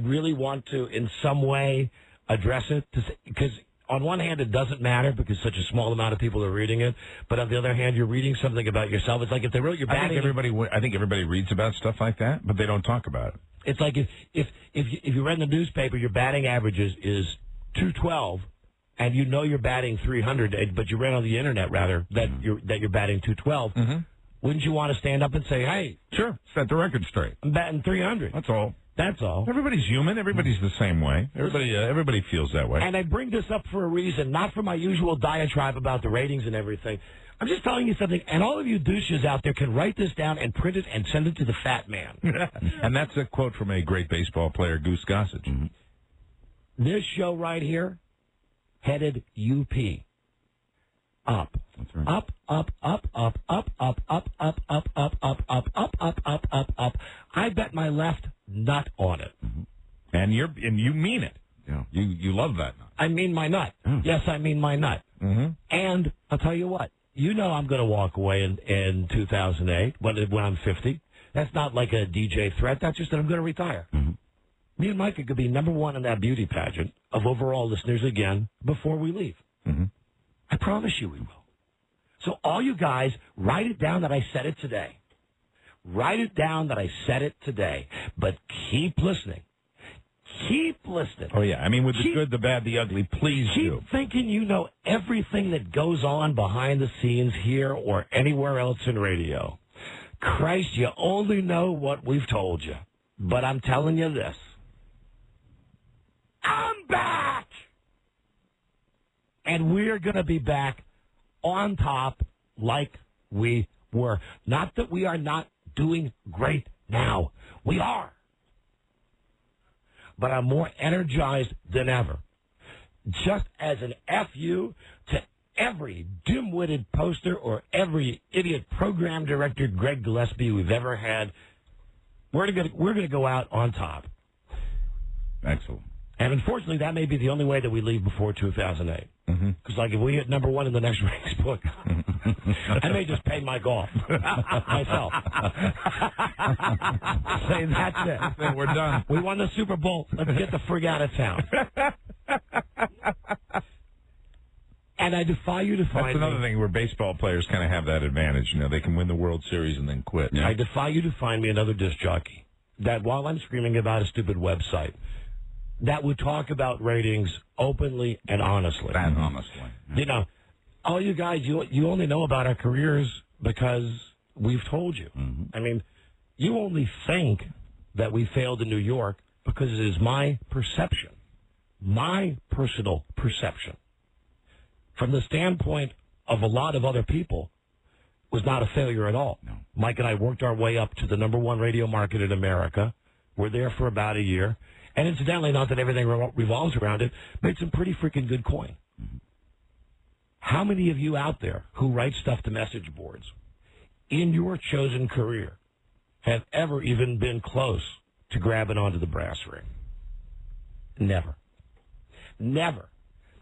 [SPEAKER 2] really want to, in some way, address it? Because on one hand, it doesn't matter because such a small amount of people are reading it. But on the other hand, you're reading something about yourself. It's like if they wrote your batting.
[SPEAKER 3] I think everybody reads about stuff like that, but they don't talk about it.
[SPEAKER 2] It's like if you read in the newspaper, your batting average is 212, and you know you're batting 300, but you read on the internet rather that you're batting 212. Wouldn't you want to stand up and say, "Hey,
[SPEAKER 3] sure, set the record straight.
[SPEAKER 2] I'm batting 300."
[SPEAKER 3] That's all.
[SPEAKER 2] That's all.
[SPEAKER 3] Everybody's human. Everybody's the same way. Everybody feels that way.
[SPEAKER 2] And I bring this up for a reason, not for my usual diatribe about the ratings and everything. I'm just telling you something, and all of you douches out there can write this down and print it and send it to the fat man.
[SPEAKER 3] And that's a quote from a great baseball player, Goose Gossage.
[SPEAKER 2] This show right here, headed UP. Up.
[SPEAKER 13] That's right.
[SPEAKER 2] Up, up, up, up, up, up, up, up, up, up, up, up, up, up, up, up, up. I bet my left nut on it.
[SPEAKER 3] And you mean it.
[SPEAKER 13] Yeah. You love that nut.
[SPEAKER 2] I mean my nut. Yes, I mean my nut. And I'll tell you what. You know I'm going to walk away in 2008 when I'm 50. That's not like a DJ threat. That's just that I'm going to retire. Me and Micah could be number one in that beauty pageant of overall listeners again before we leave. I promise you we will. So all you guys, write it down that I said it today. Write it down that I said it today. But keep listening. Keep listening.
[SPEAKER 3] Oh, yeah. I mean, with the good, the bad, the ugly, please do.
[SPEAKER 2] Keep thinking you know everything that goes on behind the scenes here or anywhere else in radio. Christ, you only know what we've told you. But I'm telling you this. I'm back! And we're going to be back on top like we were. Not that we are not doing great now. We are. But I'm more energized than ever. Just as an FU to every dim-witted poster or every idiot program director Greg Gillespie we've ever had. We're going to go out on top.
[SPEAKER 3] Excellent.
[SPEAKER 2] And unfortunately, that may be the only way that we leave before 2008. Because, like, if we hit number one in the next rankings book, I may just pay Mike off myself. Say, that's it.
[SPEAKER 3] We're done.
[SPEAKER 2] We won the Super Bowl. Let's get the frig out of town. And I defy you to find
[SPEAKER 3] That's another thing where baseball players kind of have that advantage. You know, they can win the World Series and then quit.
[SPEAKER 2] I defy you to find me another disc jockey that, while I'm screaming about a stupid website, that would talk about ratings openly and honestly.
[SPEAKER 13] And honestly.
[SPEAKER 2] You know, all you guys, you only know about our careers because we've told you. I mean, you only think that we failed in New York because it is my perception, my personal perception, from the standpoint of a lot of other people, was not a failure at all.
[SPEAKER 13] No.
[SPEAKER 2] Mike and I worked our way up to the number one radio market in America. We're there for about a year. And incidentally, not that everything revolves around it, made some pretty freaking good coin. How many of you out there who write stuff to message boards in your chosen career have ever even been close to grabbing onto the brass ring? Never. Never.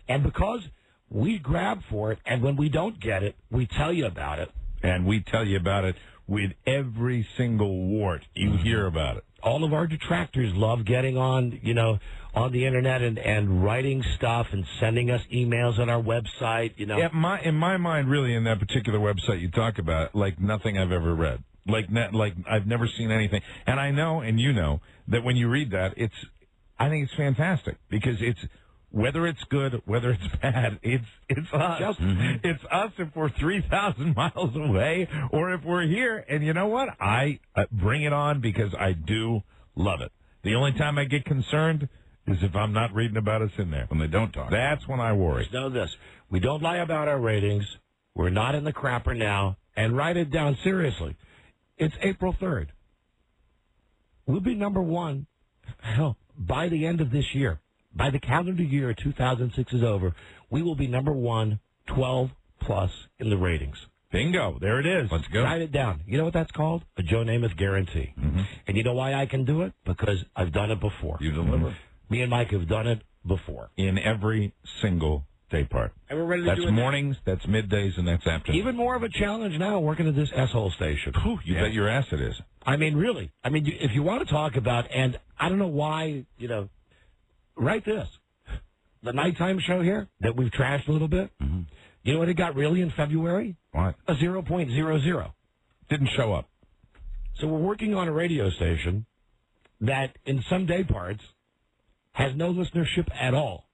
[SPEAKER 2] And because we grab for it, and when we don't get it, we tell you about it.
[SPEAKER 3] And we tell you about it with every single wart. You hear about it.
[SPEAKER 2] All of our detractors love getting on, you know, on the internet and writing stuff and sending us emails on our website, you know.
[SPEAKER 3] Yeah, in my mind, really, in that particular website you talk about, like nothing I've ever read. Like I've never seen anything. And I know, and you know, that when you read that, I think it's fantastic because it's, whether it's good, whether it's bad, it's us. It's us if we're 3,000 miles away or if we're here. And you know what? I bring it on because I do love it. The only time I get concerned is if I'm not reading about us in there.
[SPEAKER 13] When they don't talk.
[SPEAKER 3] That's when I worry.
[SPEAKER 2] Just know this. We don't lie about our ratings. We're not in the crapper now. And write it down seriously. It's April 3rd. We'll be number one, hell, by the end of this year. By the calendar year 2006 is over, we will be number one, 12 plus in the ratings.
[SPEAKER 3] Bingo. There it is.
[SPEAKER 13] Let's go.
[SPEAKER 2] Write it down. You know what that's called? A Joe Namath guarantee. And you know why I can do it? Because I've done it before.
[SPEAKER 13] You deliver.
[SPEAKER 2] Me and Mike have done it before.
[SPEAKER 3] In every single day part.
[SPEAKER 2] And we're ready to
[SPEAKER 3] That's
[SPEAKER 2] do it
[SPEAKER 3] mornings, that's middays, and that's afternoons.
[SPEAKER 2] Even more of a challenge now working at this S-hole station.
[SPEAKER 3] You bet your ass it is.
[SPEAKER 2] I mean, really. I mean, if you want to talk about, and I don't know why, you know, write this. The nighttime show here that we've trashed a little bit, you know what it got really in February?
[SPEAKER 3] What?
[SPEAKER 2] A 0.00.
[SPEAKER 3] Didn't show up.
[SPEAKER 2] So we're working on a radio station that in some day parts has no listenership at all.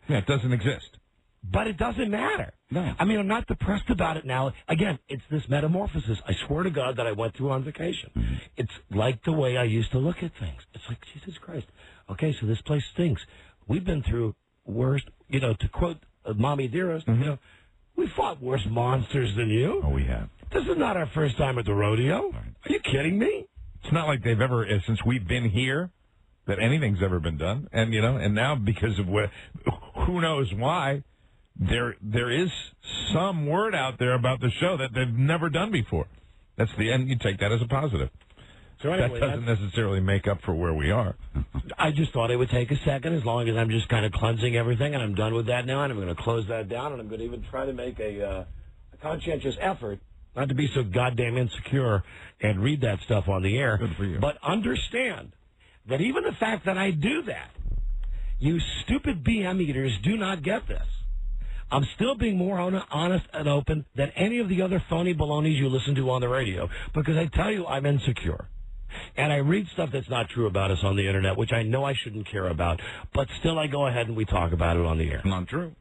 [SPEAKER 3] Yeah, it doesn't exist.
[SPEAKER 2] But it doesn't matter.
[SPEAKER 3] No.
[SPEAKER 2] I mean, I'm not depressed about it now. Again, it's this metamorphosis. I swear to God that I went through on vacation. It's like the way I used to look at things. It's like, Jesus Christ. Okay, so this place stinks. We've been through worse, you know, to quote Mommy Dearest, you know, we fought worse monsters than you.
[SPEAKER 3] Oh, we have.
[SPEAKER 2] This is not our first time at the rodeo. Are you kidding me?
[SPEAKER 3] It's not like they've ever, since we've been here, that anything's ever been done. And, you know, and now because of who knows why, there is some word out there about the show that they've never done before. That's the end. You take that as a positive.
[SPEAKER 2] So anyway,
[SPEAKER 3] that doesn't necessarily make up for where we are.
[SPEAKER 2] I just thought it would take a second, as long as I'm just kind of cleansing everything, and I'm done with that now, and I'm going to close that down, and I'm going to even try to make a conscientious effort not to be so goddamn insecure and read that stuff on the air.
[SPEAKER 3] Good for you.
[SPEAKER 2] But understand that even the fact that I do that, you stupid BM eaters do not get this. I'm still being more honest and open than any of the other phony balonies you listen to on the radio, because I tell you I'm insecure. And I read stuff that's not true about us on the internet, which I know I shouldn't care about, but still I go ahead and we talk about it on the air.
[SPEAKER 13] Not true.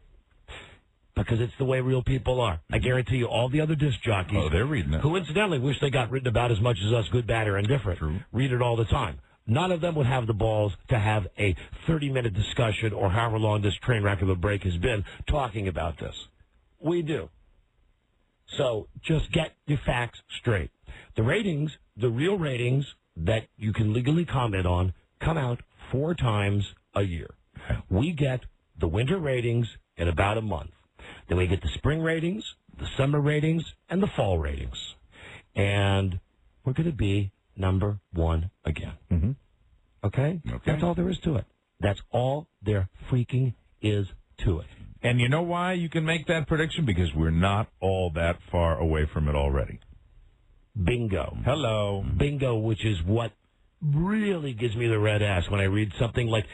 [SPEAKER 2] Because it's the way real people are. I guarantee you all the other disc jockeys,
[SPEAKER 3] they're reading it,
[SPEAKER 2] who incidentally wish they got written about as much as us, good, bad, or indifferent,
[SPEAKER 3] True.
[SPEAKER 2] read it all the time. None of them would have the balls to have a 30-minute discussion or however long this train wreck of a break has been talking about this. We do. So just get your facts straight. The ratings, the real ratings that you can legally comment on, come out 4 times a year. We get the winter ratings in about a month. Then we get the spring ratings, the summer ratings, and the fall ratings. And we're going to be number 1 again.
[SPEAKER 3] Mm-hmm.
[SPEAKER 2] Okay? That's all there is to it. That's all there freaking is to it.
[SPEAKER 3] And you know why you can make that prediction? Because we're not all that far away from it already.
[SPEAKER 2] Bingo.
[SPEAKER 3] Hello.
[SPEAKER 2] Bingo, which is what really gives me the red ass when I read something like,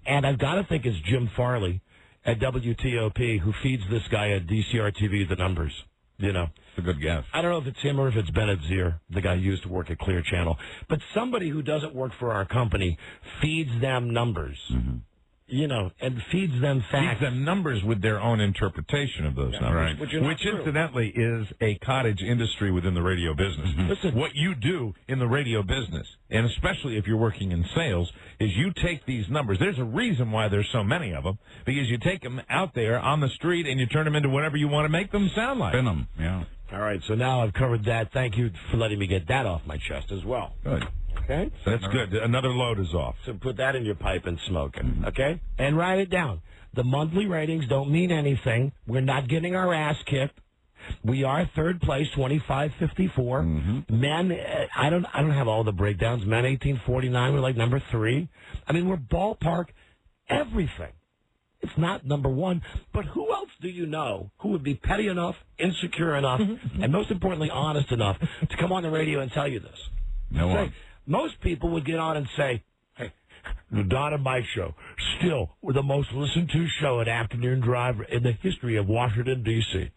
[SPEAKER 2] and I've got to think it's Jim Farley at WTOP who feeds this guy at DCR TV the numbers. You know,
[SPEAKER 13] it's a good guess.
[SPEAKER 2] I don't know if it's him or if it's Bennett Zier, the guy who used to work at Clear Channel. But somebody who doesn't work for our company feeds them numbers, you know, and feeds them facts.
[SPEAKER 3] Feeds them numbers with their own interpretation of those numbers.
[SPEAKER 2] Right.
[SPEAKER 3] Which incidentally, is a cottage industry within the radio business.
[SPEAKER 2] Listen,
[SPEAKER 3] what you do in the radio business, and especially if you're working in sales, is you take these numbers. There's a reason why there's so many of them, because you take them out there on the street and you turn them into whatever you want to make them sound like.
[SPEAKER 13] Spin them, yeah.
[SPEAKER 2] All right, so now I've covered that. Thank you for letting me get that off my chest as well.
[SPEAKER 13] Good.
[SPEAKER 2] Okay?
[SPEAKER 3] That's good. Another load is off.
[SPEAKER 2] So put that in your pipe and smoke it, okay? And write it down. The monthly ratings don't mean anything. We're not getting our ass kicked. We are third place, 25-54. Men, I don't have all the breakdowns. Men, 1849, we're like number 3. I mean, we're ballpark everything. It's not number 1. But who else do you know who would be petty enough, insecure enough, and most importantly, honest enough to come on the radio and tell you this?
[SPEAKER 13] No one.
[SPEAKER 2] Most people would get on and say, hey, the Don and Mike show, still, we're the most listened to show at Afternoon Drive in the history of Washington, D.C.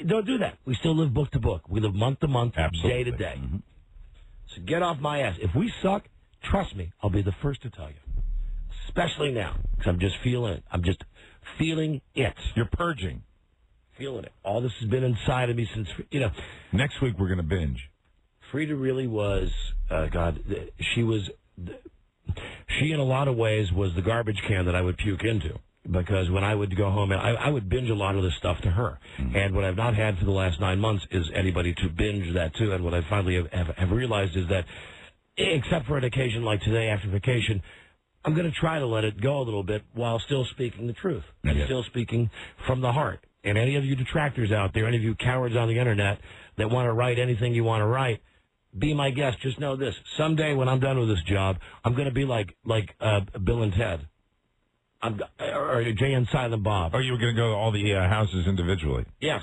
[SPEAKER 2] Don't do that. We still live book to book. We live month to month, day to day. So get off my ass. If we suck, trust me, I'll be the first to tell you. Especially now, because I'm just feeling it. I'm just feeling it.
[SPEAKER 3] You're purging.
[SPEAKER 2] Feeling it. All this has been inside of me since, you know.
[SPEAKER 3] Next week we're going to binge.
[SPEAKER 2] Freda really was, she in a lot of ways was the garbage can that I would puke into. Because when I would go home, I would binge a lot of this stuff to her. And what I've not had for the last 9 months is anybody to binge that to. And what I finally have realized is that, except for an occasion like today after vacation, I'm going to try to let it go a little bit while still speaking the truth. And still speaking from the heart. And any of you detractors out there, any of you cowards on the Internet that want to write anything you want to write, be my guest. Just know this. Someday when I'm done with this job, I'm going to be like Bill and Ted. Or Jay and Silent Bob.
[SPEAKER 3] Oh, you were going to go to all the houses individually?
[SPEAKER 2] Yes.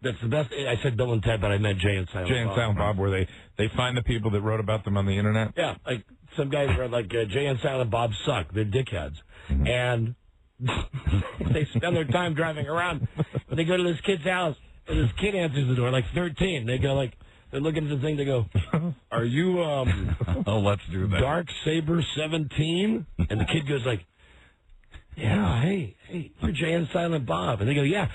[SPEAKER 2] That's the best. I said Bill and Ted, but I meant Jay and Silent Bob.
[SPEAKER 3] Jay and Silent Bob, where they find the people that wrote about them on the Internet?
[SPEAKER 2] Yeah, like some guys were like Jay and Silent Bob suck. They're dickheads. And they spend their time driving around. When they go to this kid's house, and this kid answers the door, like 13. They go like, they're looking at the thing, they go, are you,
[SPEAKER 13] oh, let's do that.
[SPEAKER 2] Dark Saber 17? And the kid goes like, yeah, hey, you're Jay and Silent Bob. And they go, yeah.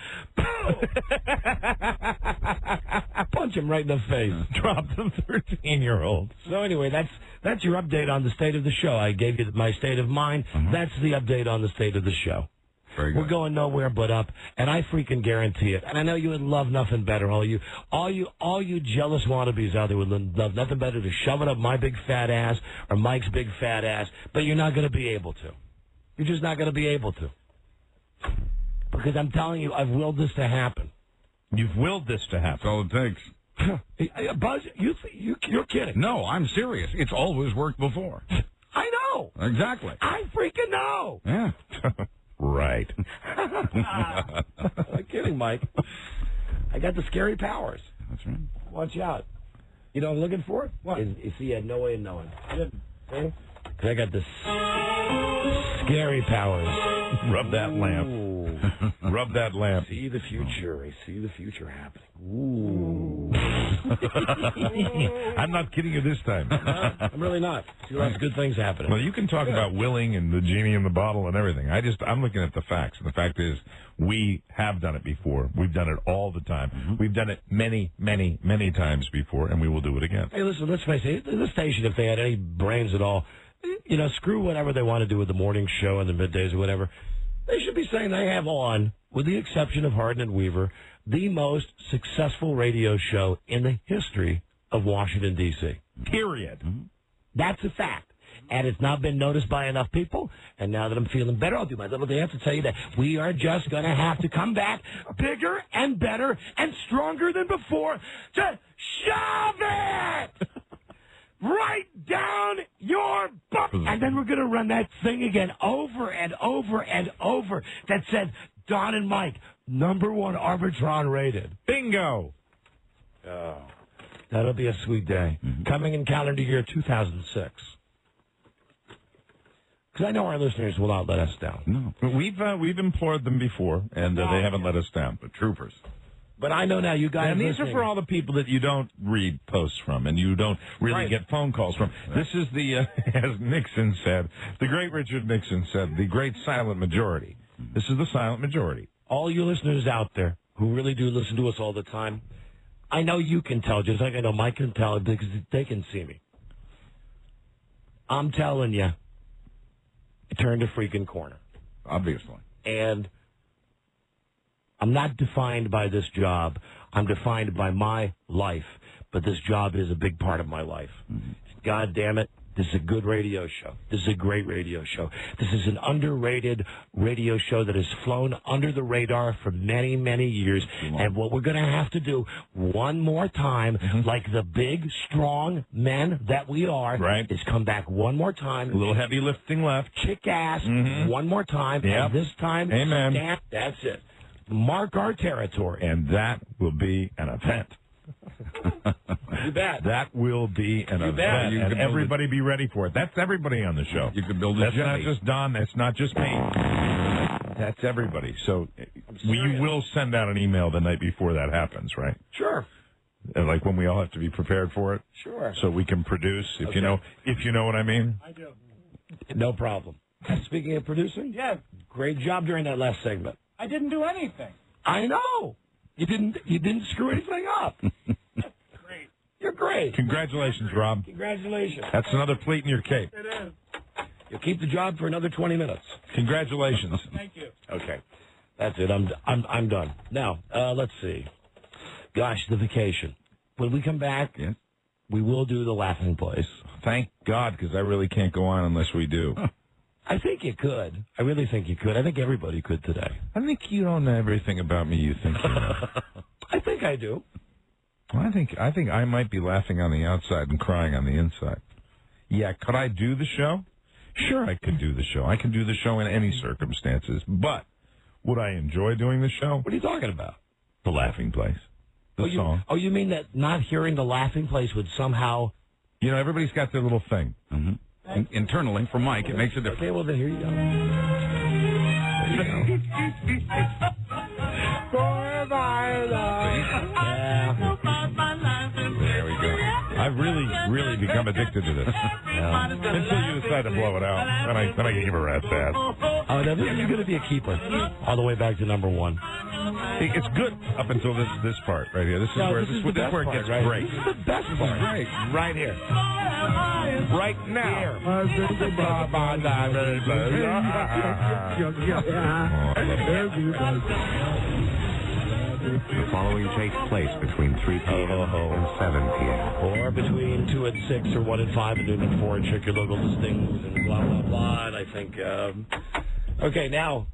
[SPEAKER 2] Punch him right in the face.
[SPEAKER 3] Drop the 13-year-old.
[SPEAKER 2] So anyway, that's your update on the state of the show. I gave you my state of mind. That's the update on the state of the show.
[SPEAKER 13] Very good.
[SPEAKER 2] We're going nowhere but up, and I freaking guarantee it. And I know you would love nothing better, all you jealous wannabes out there would love nothing better to shove it up my big fat ass or Mike's big fat ass, but you're not going to be able to. You're just not going to be able to. Because I'm telling you, I've willed this to happen.
[SPEAKER 3] You've willed this to happen.
[SPEAKER 13] That's all it takes.
[SPEAKER 2] Buzz, you're kidding.
[SPEAKER 13] No, I'm serious. It's always worked before.
[SPEAKER 2] I know.
[SPEAKER 13] Exactly.
[SPEAKER 2] I freaking know.
[SPEAKER 13] Yeah.
[SPEAKER 3] Right.
[SPEAKER 2] I'm kidding, Mike. I got the scary powers.
[SPEAKER 13] That's right.
[SPEAKER 2] Watch out. You know what I'm looking for?
[SPEAKER 7] What?
[SPEAKER 2] Is he had no way of knowing. See? I got the scary powers.
[SPEAKER 3] Rub that lamp. Rub that lamp.
[SPEAKER 2] See the future. I see the future happening. Ooh.
[SPEAKER 3] I'm not kidding you this time.
[SPEAKER 2] I'm really not. See lots of good things happening.
[SPEAKER 3] Well, you can talk about willing and the genie in the bottle and everything. I'm looking at the facts. And the fact is, we have done it before. We've done it all the time. We've done it many, many, many times before, and we will do it again.
[SPEAKER 2] Hey, listen, let's face it. This station, if they had any brains at all, you know, screw whatever they want to do with the morning show and the middays or whatever. They should be saying they have on, with the exception of Hardin and Weaver, the most successful radio show in the history of Washington, D.C.
[SPEAKER 3] Period.
[SPEAKER 2] That's a fact. and it's not been noticed by enough people. And now that I'm feeling better, I'll do my little dance to tell you that we are just going to have to come back bigger and better and stronger than before to shove it right down your butt. And then we're going to run that thing again over and over and over that said, Don and Mike, #1 Arbitron rated.
[SPEAKER 3] Bingo.
[SPEAKER 2] Oh, that'll be a sweet day. Coming in calendar year 2006. Because I know our listeners will not let us down.
[SPEAKER 3] No. We've implored them before, and they haven't let us down. But troopers.
[SPEAKER 2] But I know now you guys.
[SPEAKER 3] And these are for all the people that you don't read posts from and you don't really get phone calls from. This is the, as Nixon said, the great Richard Nixon said, the great silent majority. This is the silent majority.
[SPEAKER 2] All you listeners out there who really do listen to us all the time, I know you can tell, just like I know Mike can tell because they can see me. I'm telling you, it turned a freaking corner.
[SPEAKER 13] Obviously.
[SPEAKER 2] And I'm not defined by this job. I'm defined by my life. But this job is a big part of my life. God damn it. This is a good radio show. This is a great radio show. This is an underrated radio show that has flown under the radar for many, many years. And what we're going to have to do one more time, like the big, strong men that we are, is come back one more time.
[SPEAKER 3] A little heavy lifting left.
[SPEAKER 2] Kick ass one more time.
[SPEAKER 3] Yep.
[SPEAKER 2] And this time,
[SPEAKER 3] amen.
[SPEAKER 2] That's it. Mark our territory.
[SPEAKER 3] And that will be an event.
[SPEAKER 2] You bet.
[SPEAKER 3] That will be an event. And everybody be ready for it. That's everybody on the show.
[SPEAKER 13] You can build a
[SPEAKER 3] That's
[SPEAKER 13] jetty.
[SPEAKER 3] not just Don. That's not just me. That's everybody. So you will send out an email the night before that happens, right?
[SPEAKER 2] Sure.
[SPEAKER 3] Like when we all have to be prepared for it?
[SPEAKER 2] Sure.
[SPEAKER 3] So we can produce, if you know what I mean?
[SPEAKER 7] I do.
[SPEAKER 2] No problem. Speaking of producing, great job during that last segment.
[SPEAKER 7] I didn't do anything.
[SPEAKER 2] I know. You didn't screw anything up.
[SPEAKER 7] Great.
[SPEAKER 2] You're great.
[SPEAKER 3] Congratulations, Rob.
[SPEAKER 2] Congratulations.
[SPEAKER 3] That's another pleat in your cape.
[SPEAKER 7] It is.
[SPEAKER 2] You'll keep the job for another 20 minutes.
[SPEAKER 3] Congratulations.
[SPEAKER 7] Thank you.
[SPEAKER 2] Okay. That's it. I'm done. Now, let's see. Gosh, the vacation. When we come back, we will do the laughing place.
[SPEAKER 3] Thank God, because I really can't go on unless we do.
[SPEAKER 2] I think you could. I really think you could. I think everybody could today.
[SPEAKER 3] I think you don't know everything about me you think you know.
[SPEAKER 2] I think I do.
[SPEAKER 3] Well, I think I might be laughing on the outside and crying on the inside. Yeah, could I do the show? Sure, I could do the show. I can do the show in any circumstances. But would I enjoy doing the show?
[SPEAKER 2] What are you talking about?
[SPEAKER 3] The laughing place. The song.
[SPEAKER 2] You mean that not hearing the laughing place would somehow...
[SPEAKER 3] You know, everybody's got their little thing.
[SPEAKER 13] Internally, for Mike, it makes a difference.
[SPEAKER 2] Okay, well, then here you go.
[SPEAKER 3] There we go. I've really become addicted to this. Until you decide to blow it out. Then I can give a rat's ass.
[SPEAKER 2] Oh, now this is going to be a keeper. All the way back to #1.
[SPEAKER 3] It's good up until this part right here. This is where it gets great.
[SPEAKER 2] This is the best part.
[SPEAKER 3] Great. Right here. Right now.
[SPEAKER 14] The following takes place between 3 p.m. and 7 p.m.
[SPEAKER 2] Or between 2 and 6 or 1 and 5 and noon and 4 and check your local listings and blah, blah, blah. And I think, okay, now,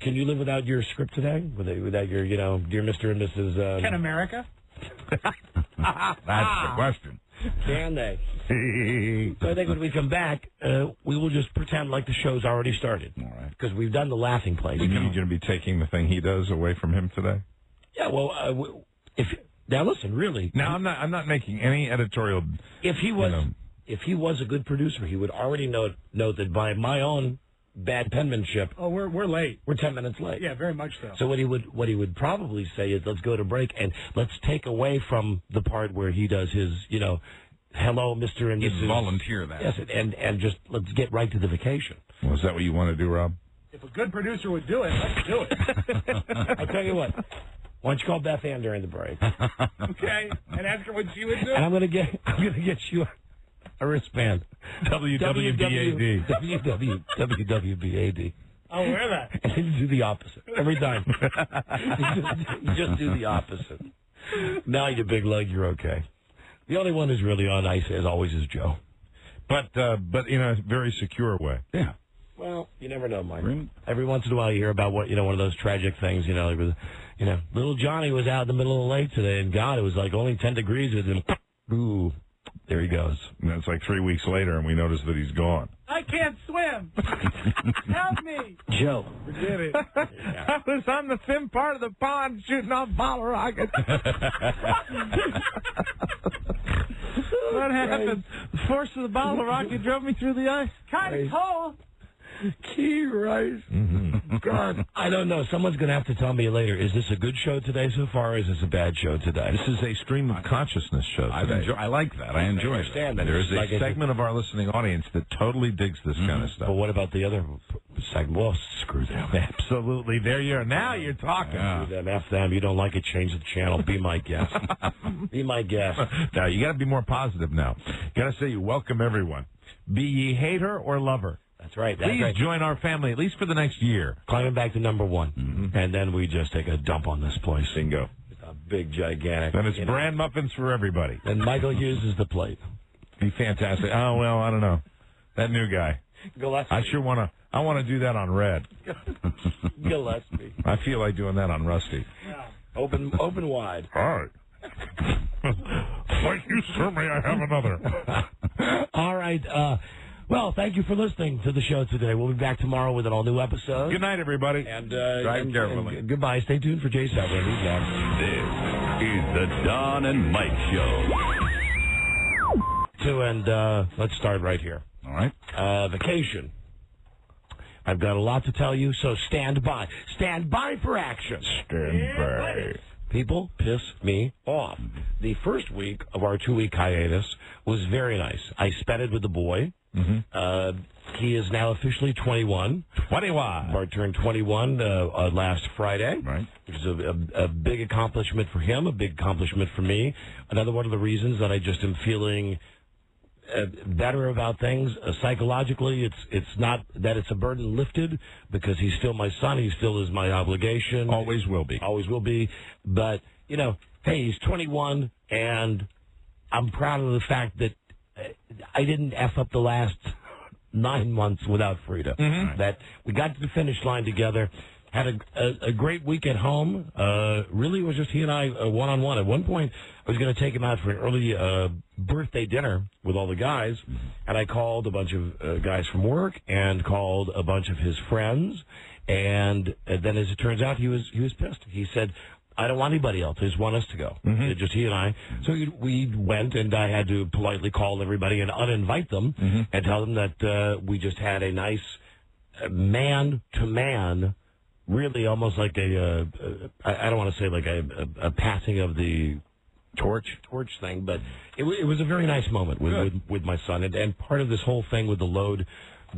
[SPEAKER 2] can you live without your script today? Without your, dear Mr. and Mrs.
[SPEAKER 7] Can America?
[SPEAKER 3] That's the question.
[SPEAKER 2] Can they? So I think when we come back, we will just pretend like the show's already started.
[SPEAKER 3] All right.
[SPEAKER 2] Because we've done the laughing place.
[SPEAKER 3] You mean you're going to be taking the thing he does away from him today?
[SPEAKER 2] Yeah, well, now listen, really.
[SPEAKER 3] Now I'm not making any editorial.
[SPEAKER 2] If he was a good producer, he would already know that by my own bad penmanship.
[SPEAKER 7] Oh, we're late.
[SPEAKER 2] We're 10 minutes late.
[SPEAKER 7] Yeah, very much so.
[SPEAKER 2] So what he would probably say is, let's go to break and let's take away from the part where he does his, hello, Mr. and Mrs.
[SPEAKER 13] He'd volunteer that.
[SPEAKER 2] Yes, and just let's get right to the vacation.
[SPEAKER 3] Well, is that what you want to do, Rob?
[SPEAKER 7] If a good producer would do it, let's do it.
[SPEAKER 2] I'll tell you what. Why don't you call Beth Ann during the break?
[SPEAKER 7] Okay, and ask her what she would do.
[SPEAKER 2] And I'm gonna get you a wristband.
[SPEAKER 3] WWBAD.
[SPEAKER 2] WWBAD.
[SPEAKER 7] I'll wear that.
[SPEAKER 2] And then you do the opposite every time. you just do the opposite. Now you big lug, you're okay. The only one who's really on ice, as always, is Joe.
[SPEAKER 3] But in a very secure way.
[SPEAKER 13] Yeah.
[SPEAKER 2] Well, you never know, Mike. Every once in a while you hear about one of those tragic things, little Johnny was out in the middle of the lake today, and God, it was like only 10 degrees with him. Ooh, there he goes.
[SPEAKER 3] And it's like 3 weeks later, and we notice that he's gone.
[SPEAKER 7] I can't swim. Help me.
[SPEAKER 2] Joe.
[SPEAKER 3] Forget it. I was on the thin part of the pond shooting off bottle rockets. What happened? The force of the bottle rocket drove me through the ice.
[SPEAKER 7] Kind of cold.
[SPEAKER 2] Key rice. God, I don't know. Someone's going to have to tell me later. Is this a good show today so far, or is this a bad show today?
[SPEAKER 3] This is a stream of consciousness show today.
[SPEAKER 13] I like that. I enjoy it.
[SPEAKER 3] There is a segment of our listening audience that totally digs this kind of stuff.
[SPEAKER 2] But what about the other segment? Well, screw them.
[SPEAKER 3] Absolutely. There you are. Now you're talking.
[SPEAKER 2] Screw them. F them. You don't like it, change the channel. Be my guest. Be my guest.
[SPEAKER 3] Now, you got to be more positive now. You got to say you welcome everyone. Be ye hater or lover.
[SPEAKER 2] That's right.
[SPEAKER 3] Please join our family, at least for the next year.
[SPEAKER 2] Climbing back to number one. And then we just take a dump on this place.
[SPEAKER 3] Bingo.
[SPEAKER 2] A big, gigantic.
[SPEAKER 3] Then it's bran muffins for everybody.
[SPEAKER 2] And Michael Hughes is the plate.
[SPEAKER 3] Be fantastic. Oh, well, I don't know. That new guy.
[SPEAKER 2] Gillespie.
[SPEAKER 3] I sure want to. I want to do that on Red.
[SPEAKER 2] Gillespie.
[SPEAKER 3] I feel like doing that on Rusty.
[SPEAKER 2] Yeah. Open wide.
[SPEAKER 3] All right. Thank you, sir. May I have another?
[SPEAKER 2] All right. Well, thank you for listening to the show today. We'll be back tomorrow with an all-new episode.
[SPEAKER 3] Good night, everybody.
[SPEAKER 2] And
[SPEAKER 3] drive carefully.
[SPEAKER 2] And goodbye. Stay tuned for Jay Severin. He's next.
[SPEAKER 1] This is the Don and Mike Show.
[SPEAKER 2] Let's start right here.
[SPEAKER 13] All right.
[SPEAKER 2] Vacation. I've got a lot to tell you, so stand by. Stand by for action.
[SPEAKER 3] Stand by.
[SPEAKER 2] People piss me off. The first week of our 2-week hiatus was very nice. I spent it with the boy. He is now officially 21.
[SPEAKER 3] 21.
[SPEAKER 2] Bart turned 21 last Friday.
[SPEAKER 3] Right.
[SPEAKER 2] Which is a big accomplishment for him, a big accomplishment for me. Another one of the reasons that I just am feeling better about things. Psychologically, it's not that it's a burden lifted because he's still my son. He still is my obligation.
[SPEAKER 3] Always will be.
[SPEAKER 2] Always will be. But, hey, he's 21, and I'm proud of the fact that I didn't F up the last 9 months without Freda. That we got to the finish line together. Had a great week at home. Really, it was just he and I one-on-one. At one point, I was going to take him out for an early birthday dinner with all the guys, and I called a bunch of guys from work and called a bunch of his friends, and then as it turns out, he was pissed. He said, I don't want anybody else. I just want us to go. Just he and I. So we went, and I had to politely call everybody and uninvite them and tell them that we just had a nice man-to-man, really almost like I don't want to say like a passing of the torch thing, but it was a very nice moment with my son. And part of this whole thing with the load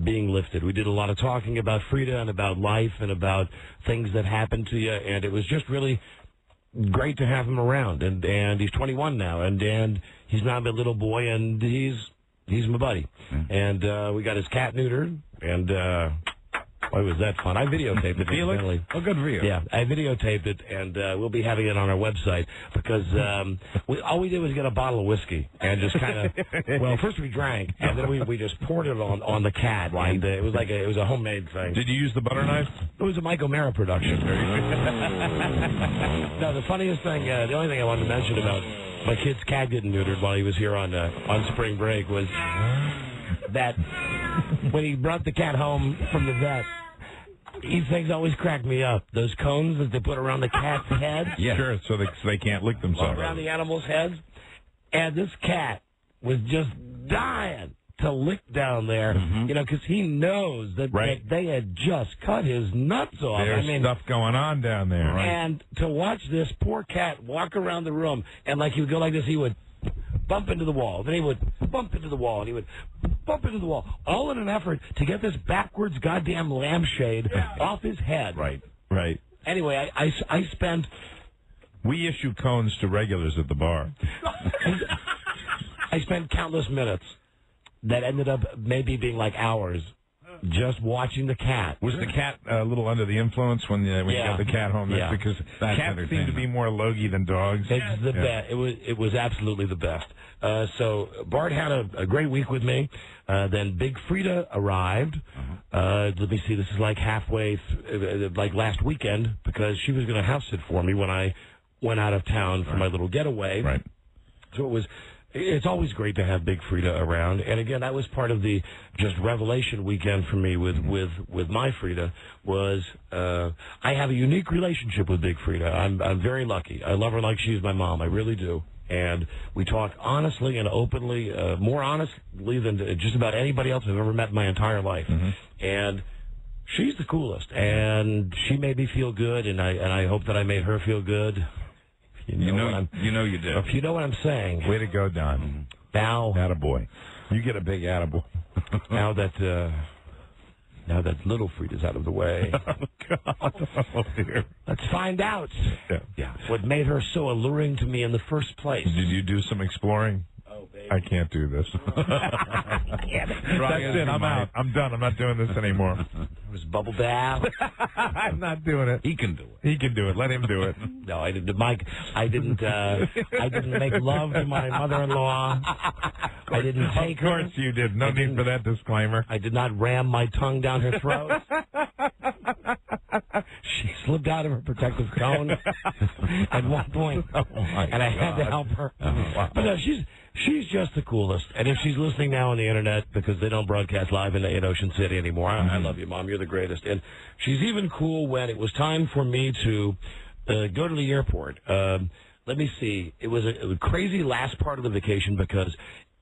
[SPEAKER 2] being lifted, we did a lot of talking about Freda and about life and about things that happened to you, and it was just really great to have him around. And he's 21 now, and he's not a little boy, and he's my buddy. And we got his cat neutered, and boy, was that fun. I videotaped it. Really.
[SPEAKER 13] Oh, good for you.
[SPEAKER 2] Yeah, I videotaped it, and we'll be having it on our website because all we did was get a bottle of whiskey and just kind of, well, first we drank, and then we just poured it on the cat, and it was it was a homemade thing.
[SPEAKER 3] Did you use the butter knife?
[SPEAKER 2] It was a Mike O'Mara production. No, the funniest thing, the only thing I wanted to mention about my kid's cat getting neutered while he was here on spring break was that when he brought the cat home from the vet, these things always crack me up. Those cones that they put around the cat's head.
[SPEAKER 3] Yeah, sure, so they can't lick themselves.
[SPEAKER 2] Around the animals' heads. And this cat was just dying to lick down there, because he knows that they had just cut his nuts off.
[SPEAKER 3] There's stuff going on down there. Right.
[SPEAKER 2] And to watch this poor cat walk around the room, and like he would go like this, he would bump into the wall. Then he would bump into the wall, and he would bump into the wall, all in an effort to get this backwards goddamn lampshade off his head.
[SPEAKER 3] Right.
[SPEAKER 2] Anyway, I spent...
[SPEAKER 3] We issue cones to regulars at the bar.
[SPEAKER 2] I spent countless minutes that ended up maybe being like hours just watching the cat.
[SPEAKER 3] Was the cat a little under the influence when you got the cat home?
[SPEAKER 2] Yeah.
[SPEAKER 3] Because cats seem to be more logy than dogs.
[SPEAKER 2] It's the best. It was absolutely the best. So Bart had a great week with me. Then Big Freda arrived. Let me see. This is like halfway, like last weekend, because she was going to house sit for me when I went out of town for my little getaway.
[SPEAKER 3] Right.
[SPEAKER 2] So it's always great to have Big Freda around. And again, that was part of the just revelation weekend for me with my Freda was I have a unique relationship with Big Freda. I'm very lucky. I love her like she's my mom. I really do. And we talk honestly and openly, more honestly than just about anybody else I've ever met in my entire life. And she's the coolest. And she made me feel good, and I hope that I made her feel good. You know you did. If you know what I'm saying.
[SPEAKER 3] Way to go, Don.
[SPEAKER 2] Now,
[SPEAKER 3] attaboy. You get a big attaboy.
[SPEAKER 2] now that little Freda's out of the way.
[SPEAKER 3] Oh, God. Oh, dear.
[SPEAKER 2] Let's find out. Yeah. What made her so alluring to me in the first place.
[SPEAKER 3] Did you do some exploring?
[SPEAKER 2] Oh, baby.
[SPEAKER 3] I can't do this. That's it. I'm out. I'm done. I'm not doing this anymore.
[SPEAKER 2] It was bubble bath.
[SPEAKER 3] I'm not doing it.
[SPEAKER 13] He can do it.
[SPEAKER 3] He can do it. Let him do it.
[SPEAKER 2] No, I didn't. Mike, I didn't make love to my mother-in-law. I didn't take her.
[SPEAKER 3] Of course you did. No need for that disclaimer.
[SPEAKER 2] I did not ram my tongue down her throat. She slipped out of her protective cone at one point, and I had to help her. But no, she's just the coolest. And if she's listening now on the internet, because they don't broadcast live in Ocean City anymore, I love you, Mom. You're the greatest. And she's even cool when it was time for me to go to the airport. Let me see. It was a crazy last part of the vacation because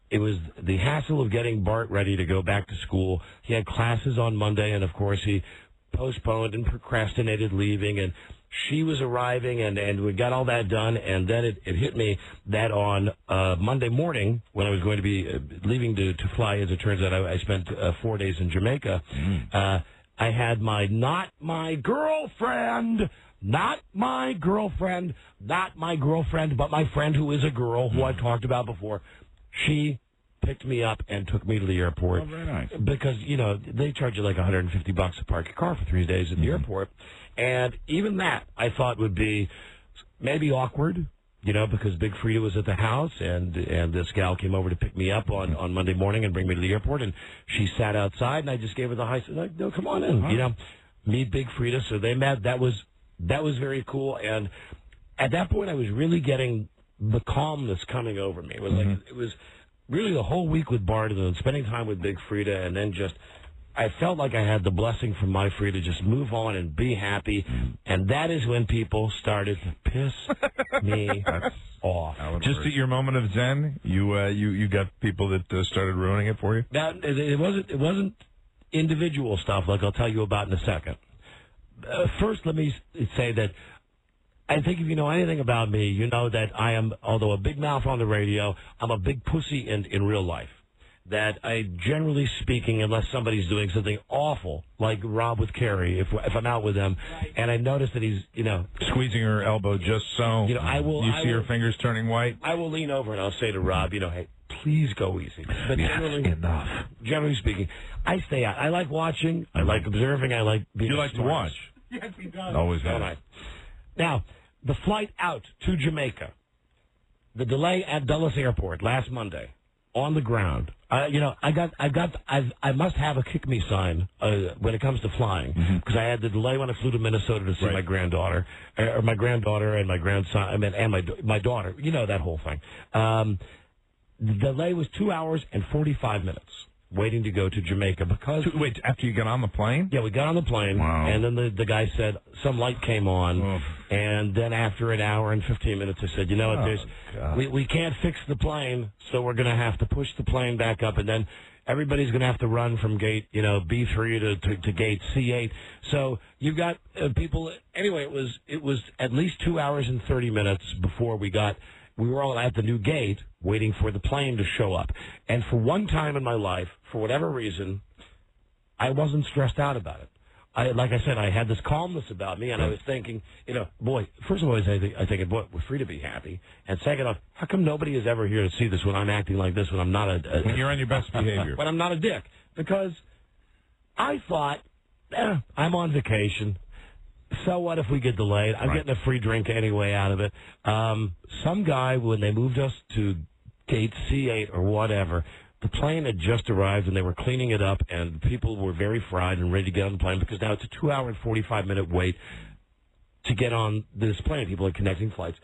[SPEAKER 2] it was the hassle of getting Bart ready to go back to school. He had classes on Monday, and of course he postponed and procrastinated leaving, and she was arriving, and we got all that done, and then it hit me that on Monday morning, when I was going to be leaving to fly, as it turns out, I spent 4 days in Jamaica. I had not my girlfriend, but my friend who is a girl, who I've talked about before. She picked me up and took me to the airport.
[SPEAKER 13] Oh, very nice.
[SPEAKER 2] Because, they charge you like $150 to park your car for 3 days at the airport. And even that, I thought would be maybe awkward, because Big Freda was at the house, and this gal came over to pick me up on Monday morning and bring me to the airport, and she sat outside, and I just gave her the high, like, no, come on in, meet Big Freda. So they met. That was very cool. And at that point, I was really getting the calmness coming over me. It was it was really the whole week with Bart, and then spending time with Big Freda, and then just, I felt like I had the blessing from my Freda to just move on and be happy, and that is when people started to piss me off.
[SPEAKER 3] Just at your moment of zen, you got people that started ruining it for you?
[SPEAKER 2] Now, it wasn't individual stuff like I'll tell you about in a second. First, let me say that I think if you know anything about me, you know that I am, although a big mouth on the radio, I'm a big pussy in real life. That I, generally speaking, unless somebody's doing something awful, like Rob with Carrie, if I'm out with him, and I notice that he's,
[SPEAKER 3] squeezing her elbow just so,
[SPEAKER 2] I will.
[SPEAKER 3] You see her fingers turning white?
[SPEAKER 2] I will lean over and I'll say to Rob, hey, please go easy. But generally speaking, I stay out. I like watching. I like observing. I like being.
[SPEAKER 3] You like to watch?
[SPEAKER 7] Yes, he does.
[SPEAKER 3] Always have.
[SPEAKER 2] Right. Now, the flight out to Jamaica, the delay at Dulles Airport last Monday, on the ground. I must have a kick me sign when it comes to flying, because I had the delay when I flew to Minnesota to see my granddaughter, or my granddaughter and my grandson, and my daughter. That whole thing. The delay was 2 hours and 45 minutes waiting to go to Jamaica because...
[SPEAKER 3] Wait, after you got on the plane?
[SPEAKER 2] Yeah, we got on the plane, and then the guy said some light came on, and then after an hour and 15 minutes, I said, we can't fix the plane, so we're going to have to push the plane back up, and then everybody's going to have to run from gate, B3 to gate C8. So you've got people... Anyway, it was at least 2 hours and 30 minutes before we were all at the new gate waiting for the plane to show up. And for one time in my life, for whatever reason, I wasn't stressed out about it. Like I said, I had this calmness about me, and I was thinking, boy, first of all, I think, boy, would Freda be happy? And second off, how come nobody is ever here to see this when I'm acting like this, when I'm not
[SPEAKER 3] when you're on your best behavior.
[SPEAKER 2] When I'm not a dick. Because I thought, I'm on vacation. So what if we get delayed? I'm getting a free drink anyway out of it. Some guy, when they moved us to gate C8 or whatever, the plane had just arrived and they were cleaning it up, and people were very fried and ready to get on the plane because now it's a 2-hour and 45-minute wait to get on this plane. People are connecting flights.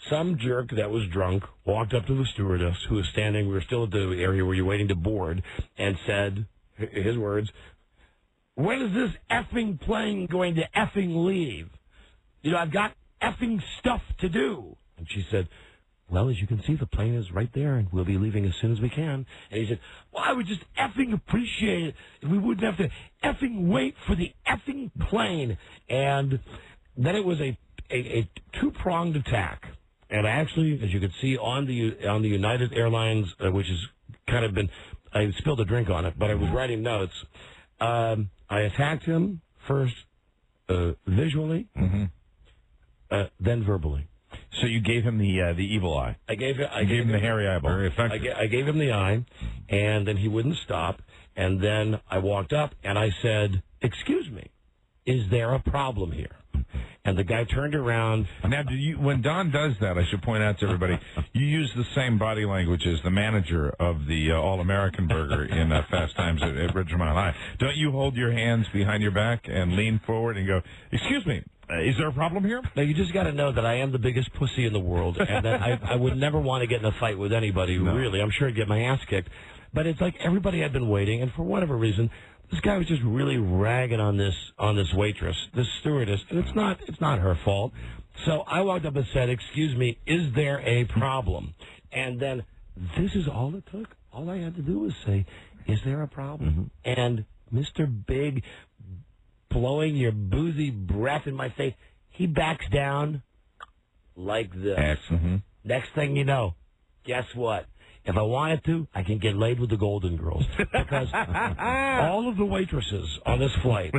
[SPEAKER 2] Some jerk that was drunk walked up to the stewardess who was standing, we were still at the area where you're waiting to board, and said, his words, "When is this effing plane going to effing leave? You know, I've got effing stuff to do." And she said, "Well, as you can see, the plane is right there, and we'll be leaving as soon as we can." And he said, "Well, I would just effing appreciate it if we wouldn't have to effing wait for the effing plane." And then it was a two-pronged attack. And actually, as you can see on the United Airlines, which has kind of been, I spilled a drink on it, but I was writing notes. I attacked him first visually, then verbally.
[SPEAKER 3] So you gave him the evil eye.
[SPEAKER 2] I gave
[SPEAKER 3] him the hairy eyeball. Very effective.
[SPEAKER 2] I gave him the eye, and then he wouldn't stop. And then I walked up and I said, "Excuse me, is there a problem here?" And the guy turned around.
[SPEAKER 3] Now, when Don does that, I should point out to everybody, you use the same body language as the manager of the All-American Burger in Fast Times at Ridgemont High. Don't you hold your hands behind your back and lean forward and go, "Excuse me, is there a problem here?"
[SPEAKER 2] Now, you just got to know that I am the biggest pussy in the world, and that I would never want to get in a fight with anybody, really. I'm sure I'd get my ass kicked. But it's like everybody had been waiting, and for whatever reason, this guy was just really ragging on this waitress, this stewardess, and it's not her fault. So I walked up and said, "Excuse me, is there a problem?" And then this is all it took. All I had to do was say, "Is there a problem?" And Mr. Big, blowing your boozy breath in my face, he backs down like this. Next thing you know, guess what? If I wanted to, I can get laid with the Golden Girls. Because all of the waitresses on this flight,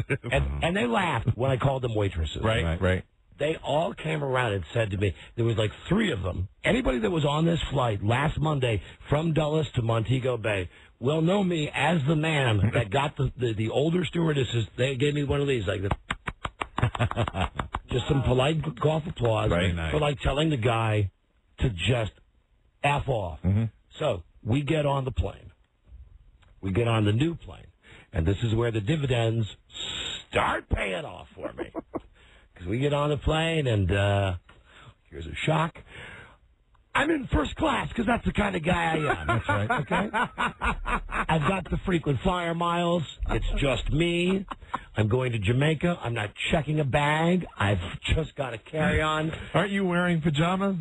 [SPEAKER 2] and they laughed when I called them waitresses.
[SPEAKER 3] Right.
[SPEAKER 2] They all came around and said to me, there was like 3 of them. Anybody that was on this flight last Monday from Dulles to Montego Bay will know me as the man that got the older stewardesses. They gave me one of these, like this. Just some polite golf applause for like telling the guy to just F off. So we get on the plane. We get on the new plane. And this is where the dividends start paying off for me. Because we get on the plane, and here's a shock. I'm in first class because that's the kind of guy I am. That's right. Okay? I've got the frequent flyer miles. It's just me. I'm going to Jamaica. I'm not checking a bag. I've just got a carry-on.
[SPEAKER 3] Aren't you wearing pajamas?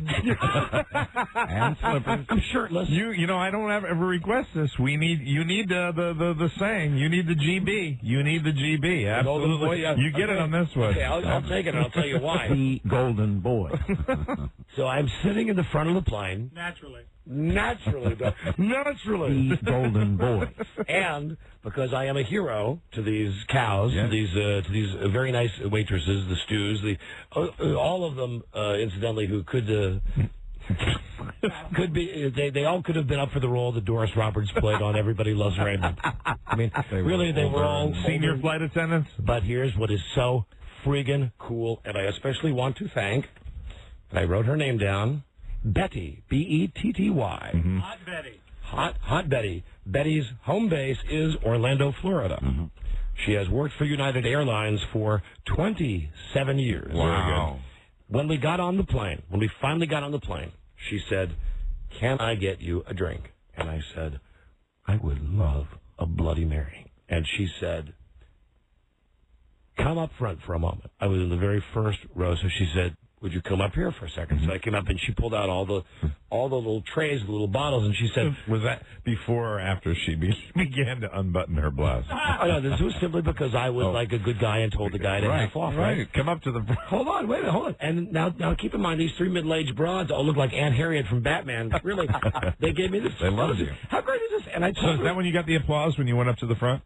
[SPEAKER 2] And slippers. I'm shirtless.
[SPEAKER 3] You know, I don't ever request this. You need the saying. You need the GB. You need the GB. Absolutely.
[SPEAKER 2] Boy,
[SPEAKER 3] you get it on this one.
[SPEAKER 2] Okay, I'll take it, and I'll tell you why.
[SPEAKER 14] The Golden Boy.
[SPEAKER 2] So I'm sitting in the front of the plane.
[SPEAKER 7] Naturally.
[SPEAKER 2] Naturally.
[SPEAKER 14] The Golden Boy.
[SPEAKER 2] And because I am a hero to these cows, to these very nice waitresses, the stews, all of them, incidentally, who could be, they all could have been up for the role that Doris Roberts played on Everybody Loves Raymond. I mean, they were all
[SPEAKER 3] senior flight attendants.
[SPEAKER 2] But here's what is so friggin' cool, and I especially want to thank, and I wrote her name down, Betty, Betty.
[SPEAKER 7] Hot Betty.
[SPEAKER 2] Hot Betty. Betty's home base is Orlando, Florida. She has worked for United Airlines for 27 years.
[SPEAKER 3] Wow.
[SPEAKER 2] When we got on the plane, when we finally got on the plane, she said, "Can I get you a drink?" And I said, "I would love a Bloody Mary." And she said, "Come up front for a moment." I was in the very first row, so she said, "Would you come up here for a second?" So I came up, and she pulled out all the little trays, the little bottles, and she said,
[SPEAKER 3] "Was that before or after she began to unbutton her blouse?"
[SPEAKER 2] Oh, no, this was simply because I was like a good guy and told the guy to F off, right?
[SPEAKER 3] Come up to the...
[SPEAKER 2] Hold on, wait a minute, hold on. And now keep in mind, these 3 middle-aged broads all look like Aunt Harriet from Batman. Really, they gave me this.
[SPEAKER 3] They love you.
[SPEAKER 2] How great is this? And I told
[SPEAKER 3] So is that when you got the applause when you went up to the front?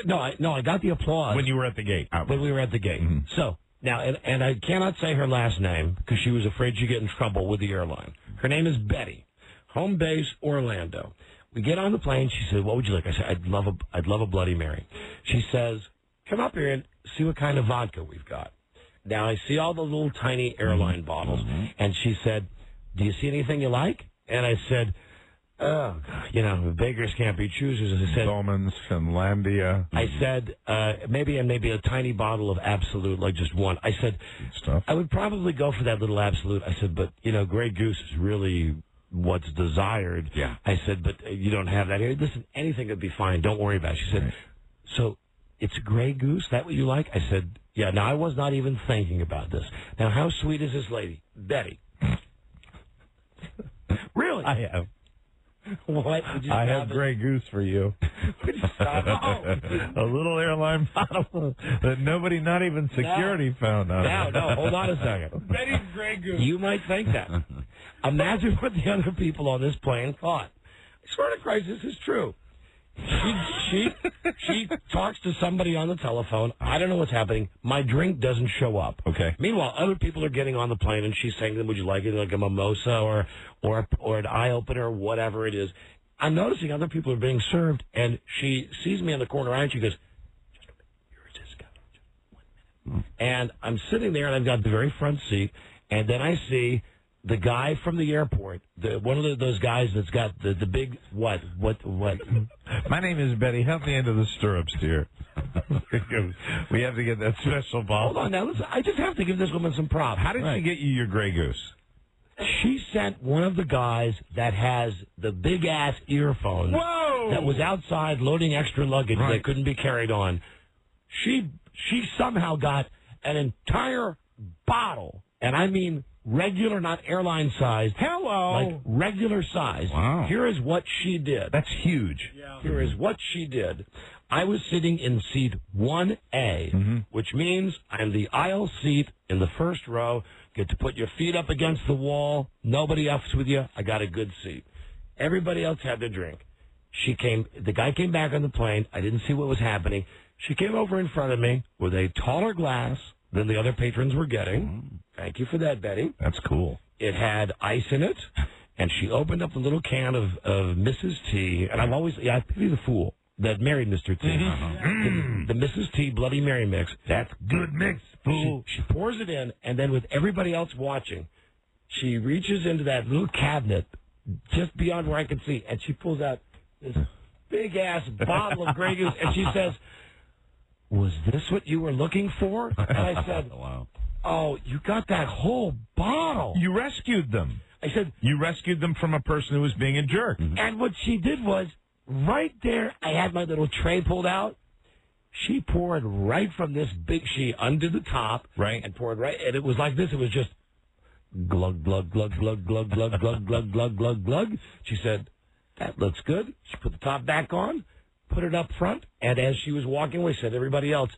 [SPEAKER 2] No, I got the applause.
[SPEAKER 3] When you were at the gate.
[SPEAKER 2] When we were at the gate. So... Now, and I cannot say her last name because she was afraid she'd get in trouble with the airline. Her name is Betty. Home base, Orlando. We get on the plane. She said, "What would you like?" I said, "I'd love a Bloody Mary." She says, "Come up here and see what kind of vodka we've got." Now I see all the little tiny airline bottles, and she said, "Do you see anything you like?" And I said, "Oh, God, beggars can't be choosers." I said,
[SPEAKER 3] Dolmans, Finlandia.
[SPEAKER 2] I said, maybe a tiny bottle of Absolute, like just one. I said, I would probably go for that little Absolute. I said, but, Grey Goose is really what's desired.
[SPEAKER 13] Yeah.
[SPEAKER 2] I said, but you don't have that here. Listen, anything would be fine. Don't worry about it. She said, so it's Grey Goose? That what you like? I said, yeah. Now, I was not even thinking about this. Now, how sweet is this lady? Betty. Really?
[SPEAKER 3] I have.
[SPEAKER 2] What?
[SPEAKER 3] I have Grey Goose for you.
[SPEAKER 2] Stop.
[SPEAKER 3] A little airline bottle that nobody, not even security, found out.
[SPEAKER 2] No, hold on a second.
[SPEAKER 7] Betty's Grey Goose.
[SPEAKER 2] You might think that. Imagine what the other people on this plane thought. I swear to Christ, this is true. She talks to somebody on the telephone. I don't know what's happening. My drink doesn't show up.
[SPEAKER 3] Okay.
[SPEAKER 2] Meanwhile, other people are getting on the plane, and she's saying to them, "Would you like it like a mimosa or an eye opener or whatever it is?" I'm noticing other people are being served, and she sees me in the corner eye, and she goes, "Just a minute, you're Cisco. Just 1 minute." And I'm sitting there, and I've got the very front seat, and then I see the guy from the airport, one of those guys that's got the big what?
[SPEAKER 3] My name is Betty. Help me into the stirrups, dear. We have to get that special bottle.
[SPEAKER 2] Hold on now. Listen, I just have to give this woman some props.
[SPEAKER 3] How did she get you your Grey Goose?
[SPEAKER 2] She sent one of the guys that has the big ass earphones.
[SPEAKER 3] Whoa!
[SPEAKER 2] That was outside loading extra luggage that couldn't be carried on. She somehow got an entire bottle, and I mean regular, not airline size.
[SPEAKER 3] Hello.
[SPEAKER 2] Like regular size.
[SPEAKER 3] Wow.
[SPEAKER 2] Here is what she did.
[SPEAKER 3] That's huge.
[SPEAKER 7] Yeah.
[SPEAKER 2] Here is what she did. I was sitting in seat 1A, which means I'm the aisle seat in the first row. Get to put your feet up against the wall. Nobody else with you. I got a good seat. Everybody else had their drink. The guy came back on the plane. I didn't see what was happening. She came over in front of me with a taller glass than the other patrons were getting. Thank you for that, Betty.
[SPEAKER 3] That's cool.
[SPEAKER 2] It had ice in it, and she opened up the little can of Mrs. T, and I pity the fool that married Mr. T. The Mrs. T Bloody Mary mix. That's good mix, fool. She pours it in, and then with everybody else watching, she reaches into that little cabinet just beyond where I can see, and she pulls out this big-ass bottle of Grey Goose, and she says, "Was this what you were looking for?" And I said,
[SPEAKER 13] Wow.
[SPEAKER 2] "Oh, you got that whole bottle."
[SPEAKER 3] You rescued them.
[SPEAKER 2] I said,
[SPEAKER 3] you rescued them from a person who was being a jerk.
[SPEAKER 2] And what she did was, right there, I had my little tray pulled out. She poured right from this big sheet under the top.
[SPEAKER 3] Right.
[SPEAKER 2] And poured right, and it was like this. It was just glug, glug, glug, glug, glug, glug, glug, glug, glug, glug, glug. She said, "That looks good." She put the top back on, put it up front, and as she was walking away, said to everybody else,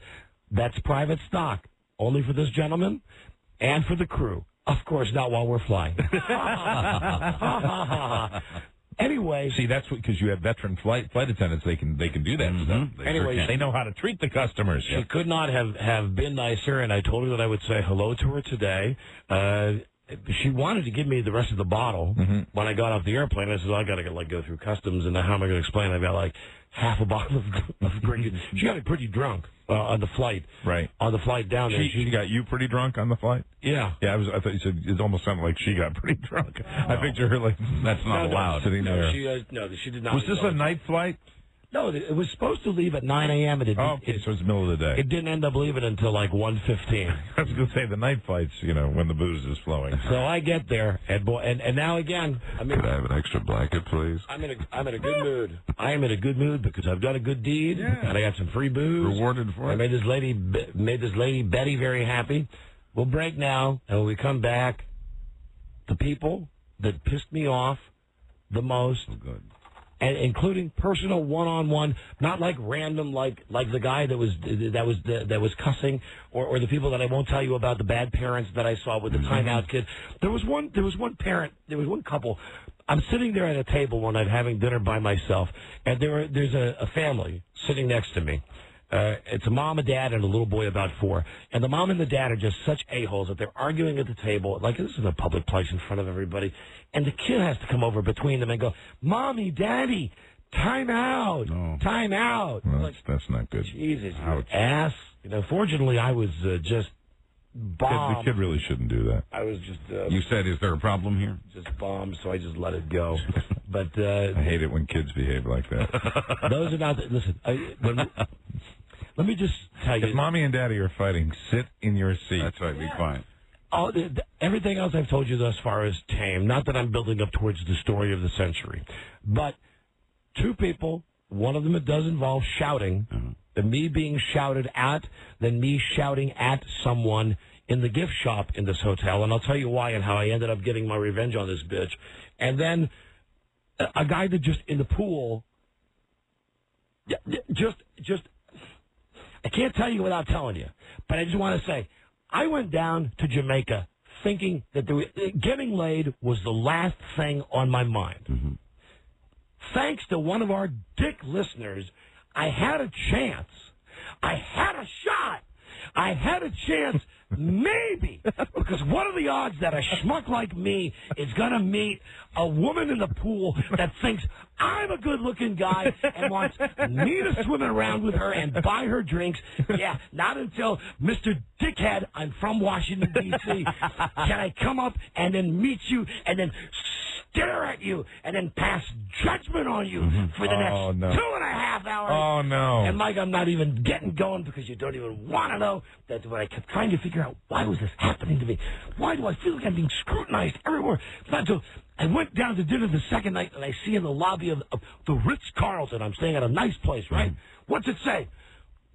[SPEAKER 2] "That's private stock. Only for this gentleman and for the crew. Of course, not while we're flying." Anyway,
[SPEAKER 3] see, that's because you have veteran flight attendants. They can do that stuff.
[SPEAKER 2] Anyway,
[SPEAKER 3] they know how to treat the customers.
[SPEAKER 2] She could not have been nicer, and I told her that I would say hello to her today. She wanted to give me the rest of the bottle when I got off the airplane. I said, "I got to go through customs, and how am I going to explain? I've got like half a bottle of Grey. She got me pretty drunk on the flight.
[SPEAKER 3] Right.
[SPEAKER 2] On the flight down there.
[SPEAKER 3] She got you pretty drunk on the flight?
[SPEAKER 2] Yeah.
[SPEAKER 3] Yeah, I thought you said it almost sounded like she got pretty drunk. I picture her like, that's not allowed. Sitting there.
[SPEAKER 2] She did not.
[SPEAKER 3] Was this a night flight?
[SPEAKER 2] No, it was supposed to leave at 9 a.m. and
[SPEAKER 3] so it's the middle of the day.
[SPEAKER 2] It didn't end up leaving until like 1:15.
[SPEAKER 3] I was going to say the night flights, when the booze is flowing.
[SPEAKER 2] So I get there, and now again,
[SPEAKER 14] could I have an extra blanket, please?
[SPEAKER 2] I'm in a good mood. I am in a good mood because I've done a good deed, and I got some free booze.
[SPEAKER 3] Rewarded for it.
[SPEAKER 2] I made this lady Betty very happy. We'll break now, and when we come back, the people that pissed me off the most.
[SPEAKER 13] Oh, good.
[SPEAKER 2] And including personal one-on-one, not like random, like the guy that was cussing, or the people that I won't tell you about, the bad parents that I saw with the timeout kid. There was one couple. I'm sitting there at a table one night having dinner by myself, and there's a family sitting next to me. It's a mom, a dad, and a little boy about 4. And the mom and the dad are just such a-holes that they're arguing at the table. Like, this is a public place in front of everybody. And the kid has to come over between them and go, Mommy, Daddy, time out.
[SPEAKER 3] No.
[SPEAKER 2] Time out.
[SPEAKER 3] Well,
[SPEAKER 2] like,
[SPEAKER 3] that's not good.
[SPEAKER 2] Jesus, you ass. You know, fortunately, I was just bombed.
[SPEAKER 3] The kid really shouldn't do that.
[SPEAKER 2] I was just...
[SPEAKER 13] you said, is there a problem here?
[SPEAKER 2] Just bombed, so I just let it go. But
[SPEAKER 3] I hate it when kids behave like that.
[SPEAKER 2] Those are not... Listen, let me just tell you...
[SPEAKER 3] If Mommy and Daddy are fighting, sit in your seat.
[SPEAKER 13] That's right, be quiet.
[SPEAKER 2] Everything else I've told you thus far is tame. Not that I'm building up towards the story of the century. But 2 people, one of them it does involve shouting, and me being shouted at, then me shouting at someone in the gift shop in this hotel. And I'll tell you why and how I ended up getting my revenge on this bitch. And then a guy that just in the pool, just I can't tell you without telling you, but I just want to say, I went down to Jamaica thinking that getting laid was the last thing on my mind.
[SPEAKER 3] Mm-hmm.
[SPEAKER 2] Thanks to one of our dick listeners, I had a chance. I had a shot. I had a chance, maybe, because what are the odds that a schmuck like me is going to meet a woman in the pool that thinks I'm a good-looking guy and wants me to swim around with her and buy her drinks? Yeah, not until Mr. Dickhead, I'm from Washington, D.C., can I come up and then meet you and then stare at you and then pass judgment on you for the next 2.5 hours.
[SPEAKER 3] Oh, no.
[SPEAKER 2] And, Mike, I'm not even getting going because you don't even want to know. That's what I kept trying to figure out. Why was this happening to me? Why do I feel like I'm being scrutinized everywhere? Not until I went down to dinner the second night and I see in the lobby of the Ritz-Carlton, I'm staying at a nice place, right? What's it say?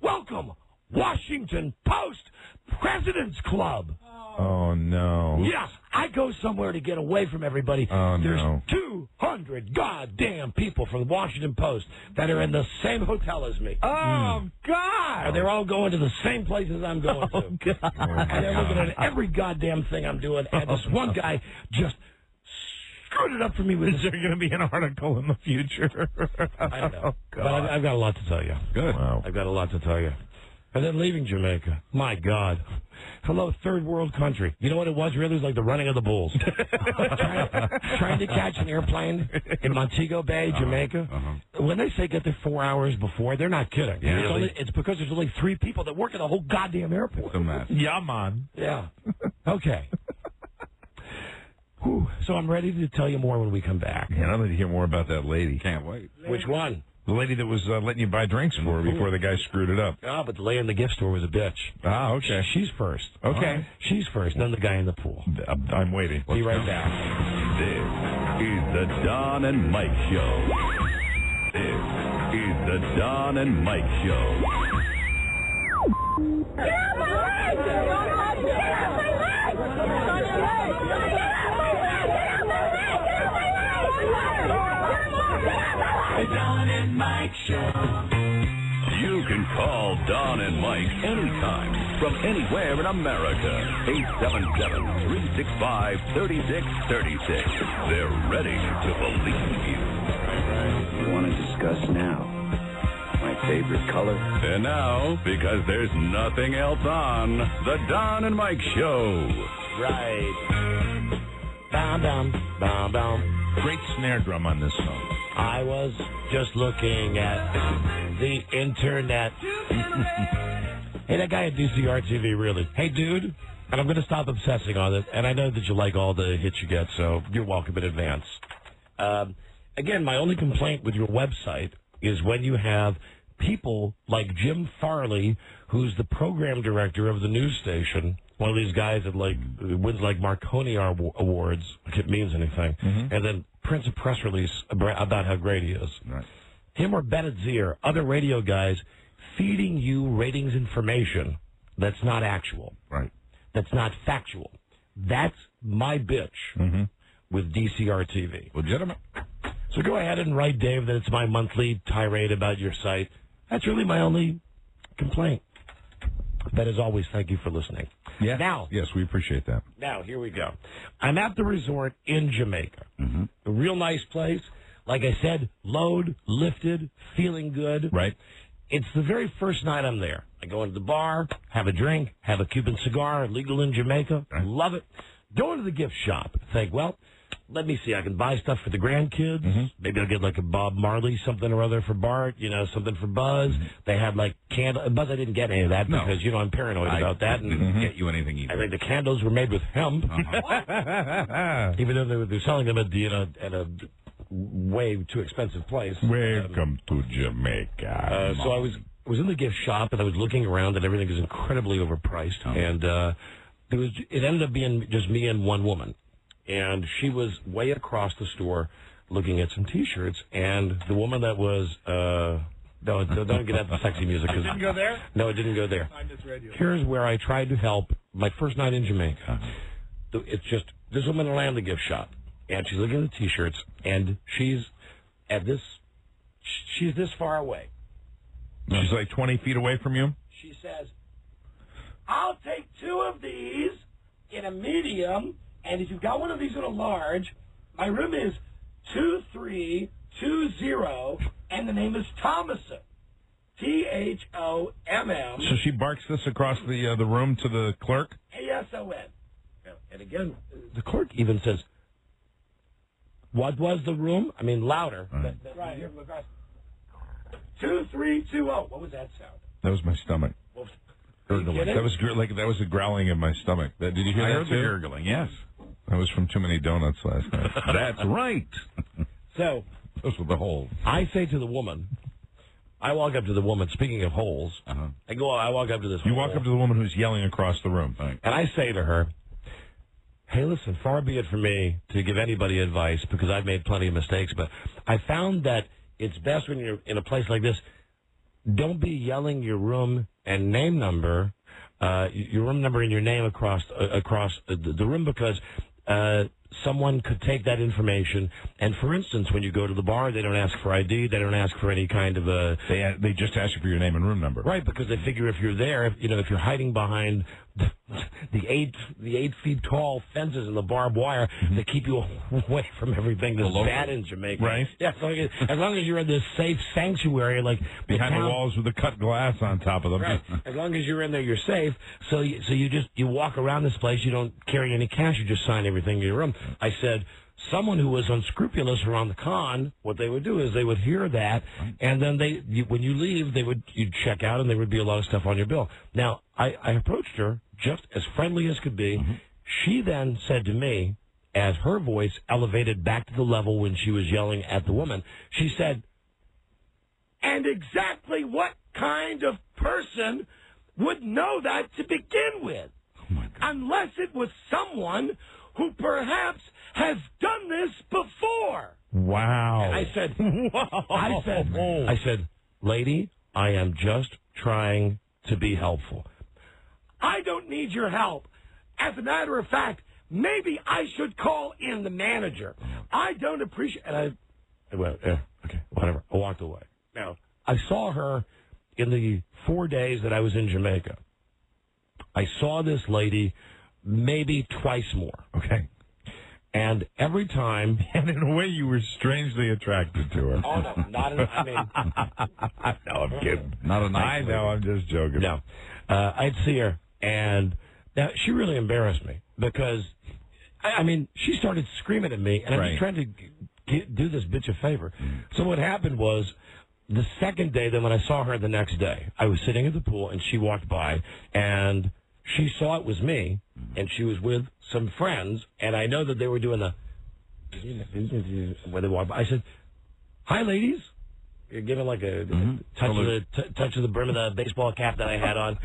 [SPEAKER 2] Welcome, Washington Post President's Club.
[SPEAKER 3] Oh, no.
[SPEAKER 2] Yes, I go somewhere to get away from everybody.
[SPEAKER 3] Oh,
[SPEAKER 2] There's
[SPEAKER 3] no.
[SPEAKER 2] 200 goddamn people from the Washington Post that are in the same hotel as me.
[SPEAKER 3] Oh,
[SPEAKER 2] God! And they're all going to the same places I'm going to.
[SPEAKER 3] God.
[SPEAKER 2] And they're looking at every goddamn thing I'm doing. And this one guy just screwed it up for me with...
[SPEAKER 3] Is there going to be an article in the future?
[SPEAKER 2] I don't know.
[SPEAKER 3] Oh,
[SPEAKER 2] But I've got a lot to tell you.
[SPEAKER 3] Good. Wow.
[SPEAKER 2] I've got a lot to tell you. And then leaving Jamaica. My God. Hello, third world country. You know what it was really? It was like the running of the bulls. trying to catch an airplane in Montego Bay, Jamaica. When they say get there 4 hours before, they're not kidding.
[SPEAKER 3] Yeah.
[SPEAKER 2] It's because there's only 3 people that work at the whole goddamn airport.
[SPEAKER 13] It's a mess.
[SPEAKER 3] Yeah, man.
[SPEAKER 2] Yeah. Okay. Whew. So I'm ready to tell you more when we come back.
[SPEAKER 3] Yeah, I'd like to hear more about that lady.
[SPEAKER 13] Can't wait.
[SPEAKER 2] Which one?
[SPEAKER 3] The lady that was letting you buy drinks for her before the guy screwed it up.
[SPEAKER 2] Oh, but the lady in the gift store was a bitch.
[SPEAKER 3] Ah, okay.
[SPEAKER 2] She's first.
[SPEAKER 3] Okay.
[SPEAKER 2] Right. She's first, then the guy in the pool.
[SPEAKER 3] I'm waiting.
[SPEAKER 2] Be right back.
[SPEAKER 1] This is the Don and Mike Show. This is the Don and Mike Show. The Don and Mike Show. You can call Don and Mike anytime from anywhere in America. 877-365-3636. They're ready to believe you.
[SPEAKER 14] You want to discuss now? My favorite color?
[SPEAKER 1] And now, because there's nothing else on, the Don and Mike Show.
[SPEAKER 2] Right. Bam, bam, bam, bam.
[SPEAKER 3] Great snare drum on this song.
[SPEAKER 2] I was just looking at the internet. Hey, that guy at DCR TV, really. Hey, dude, and I'm going to stop obsessing on it, and I know that you like all the hits you get, so you're welcome in advance. Again, my only complaint with your website is when you have people like Jim Farley, who's the program director of the news station, one of these guys that wins Marconi awards, if it means anything, and then prints a press release about how great he is.
[SPEAKER 3] Right.
[SPEAKER 2] Him or Bennett Zier, other radio guys, feeding you ratings information that's not actual.
[SPEAKER 3] Right.
[SPEAKER 2] That's not factual. That's my bitch with DCR TV.
[SPEAKER 3] Legitimate.
[SPEAKER 2] So go ahead and write Dave that it's my monthly tirade about your site. That's really my only complaint. But as always, thank you for listening.
[SPEAKER 3] Yeah.
[SPEAKER 2] Now,
[SPEAKER 3] yes, we appreciate that.
[SPEAKER 2] Now, here we go. I'm at the resort in Jamaica. A real nice place. Like I said, load, lifted, feeling good.
[SPEAKER 3] Right.
[SPEAKER 2] it's the very first night I'm there. I go into the bar, have a drink, have a Cuban cigar, legal in Jamaica. Love it. Go into the gift shop. Think, well, let me see. I can buy stuff for the grandkids.
[SPEAKER 3] Mm-hmm.
[SPEAKER 2] Maybe I'll get like a Bob Marley, something or other for Bart, something for Buzz.
[SPEAKER 3] Mm-hmm.
[SPEAKER 2] They had like candle. Buzz, I didn't get any of that because, I'm paranoid about that.
[SPEAKER 13] I didn't get you anything either.
[SPEAKER 2] I think the candles were made with hemp. Even though they're selling them at a way too expensive place.
[SPEAKER 3] Welcome to Jamaica.
[SPEAKER 2] So I was in the gift shop and I was looking around and everything was incredibly overpriced. And it ended up being just me and one woman. And she was way across the store looking at some T-shirts. And the woman that was, no, don't get at the sexy music.
[SPEAKER 7] It didn't go there?
[SPEAKER 2] No, it didn't go there.
[SPEAKER 7] I misread you.
[SPEAKER 2] Here's where I tried to help. My first night in Jamaica. It's just, this woman will land the gift shop. And she's looking at the T-shirts. And she's this far away.
[SPEAKER 3] She's like 20 feet away from you?
[SPEAKER 2] She says, I'll take 2 of these in a medium, and if you've got one of these in a large, my room is 2320, and the name is Thomason. Thomm.
[SPEAKER 3] So she barks this across the room to the clerk?
[SPEAKER 2] ASON. And again, the clerk even says, what was the room? I mean, louder. Right here from across. 2320. What was that sound?
[SPEAKER 3] That was my stomach. Gurgling. That was a growling in my stomach. Did you hear that?
[SPEAKER 13] I heard the gurgling. Yes.
[SPEAKER 3] That was from too many donuts last night.
[SPEAKER 13] That's right.
[SPEAKER 2] So
[SPEAKER 13] those were the holes.
[SPEAKER 2] I say to the woman, I walk up to the woman. Speaking of holes, I walk up to this.
[SPEAKER 3] You walk up to the woman who's yelling across the room,
[SPEAKER 2] and I say to her, hey, listen, far be it from me to give anybody advice because I've made plenty of mistakes, but I found that it's best when you're in a place like this, don't be yelling your room and name number, your room number and your name across the room because someone could take that information. And for instance, when you go to the bar, they don't ask for ID. They don't ask for any kind of
[SPEAKER 3] They just ask you for your name and room number.
[SPEAKER 2] Right, because they figure if you're there, if you're hiding behind the 8 feet tall fences and the barbed wire, they keep you away from everything that's bad in Jamaica.
[SPEAKER 3] Right.
[SPEAKER 2] Yeah. So as long as you're in this safe sanctuary, like
[SPEAKER 3] behind the walls with the cut glass on top of them.
[SPEAKER 2] Right. As long as you're in there, you're safe. So you walk around this place. You don't carry any cash. You just sign everything in your room. I said, someone who was unscrupulous around the con, what they would do is they would hear that, and then when you leave, you'd check out, and there would be a lot of stuff on your bill. Now, I approached her just as friendly as could be. She then said to me, as her voice elevated back to the level when she was yelling at the woman, she said, and exactly what kind of person would know that to begin with?
[SPEAKER 13] Oh my God.
[SPEAKER 2] Unless it was someone who perhaps has done this before.
[SPEAKER 3] Wow.
[SPEAKER 2] And I said, lady, I am just trying to be helpful. I don't need your help. As a matter of fact, maybe I should call in the manager. I don't appreciate... And I went, okay, whatever. I walked away. Now, I saw her in the 4 days that I was in Jamaica. I saw this lady maybe twice more.
[SPEAKER 3] Okay.
[SPEAKER 2] And every time...
[SPEAKER 3] And in a way, you were strangely attracted to her.
[SPEAKER 2] Oh, no. Not in... I mean...
[SPEAKER 3] No, I'm kidding.
[SPEAKER 13] Not a nice
[SPEAKER 3] I know, I'm just joking.
[SPEAKER 2] No. I'd see her, and now she really embarrassed me because, I mean, she started screaming at me, and I was trying to do this bitch a favor. So what happened was, the second day, then when I saw her the next day, I was sitting at the pool, and she walked by, and she saw it was me, and she was with some friends, and I know that they were doing when they walked by. I said, hi, ladies. You're giving like a touch of the brim of the baseball cap that I had on.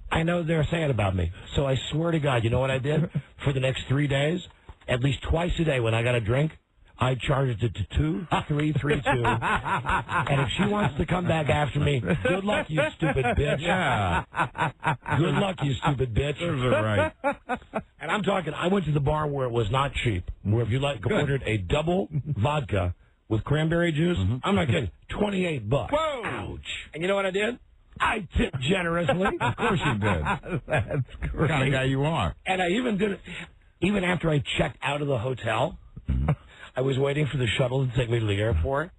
[SPEAKER 2] I know they're saying about me. So I swear to God, you know what I did? For the next 3 days, at least twice a day when I got a drink, I charged it to 2332. And if she wants to come back after me, good luck, you stupid bitch.
[SPEAKER 3] Yeah.
[SPEAKER 2] Good luck, you stupid bitch.
[SPEAKER 3] Those are right.
[SPEAKER 2] And I'm talking, I went to the bar where it was not cheap, where if you ordered a double vodka with cranberry juice, I'm not kidding, $28.
[SPEAKER 3] Whoa!
[SPEAKER 2] Ouch. And you know what I did? I tipped generously.
[SPEAKER 3] Of course you did. That's great.
[SPEAKER 13] What kind of guy you are.
[SPEAKER 2] And I even did it, even after I checked out of the hotel, I was waiting for the shuttle to take me to the airport,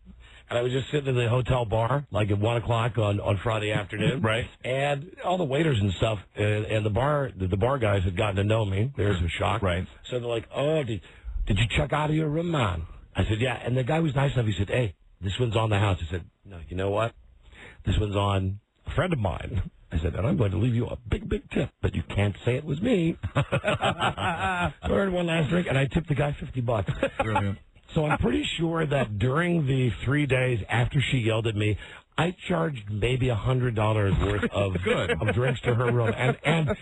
[SPEAKER 2] And I was just sitting in the hotel bar, like at 1 o'clock on Friday afternoon.
[SPEAKER 3] Right.
[SPEAKER 2] And all the waiters and stuff, and the bar guys had gotten to know me. There's a shock.
[SPEAKER 3] Right.
[SPEAKER 2] So they're like, oh, did you check out of your room, man? I said, yeah. And the guy was nice enough. He said, hey, this one's on the house. I said, no, you know what? This one's on a friend of mine. I said, and I'm going to leave you a big, big tip, but you can't say it was me. So I ordered one last drink, and I tipped the guy $50.
[SPEAKER 3] Brilliant.
[SPEAKER 2] So I'm pretty sure that during the 3 days after she yelled at me, I charged maybe $100 worth of drinks to her room. And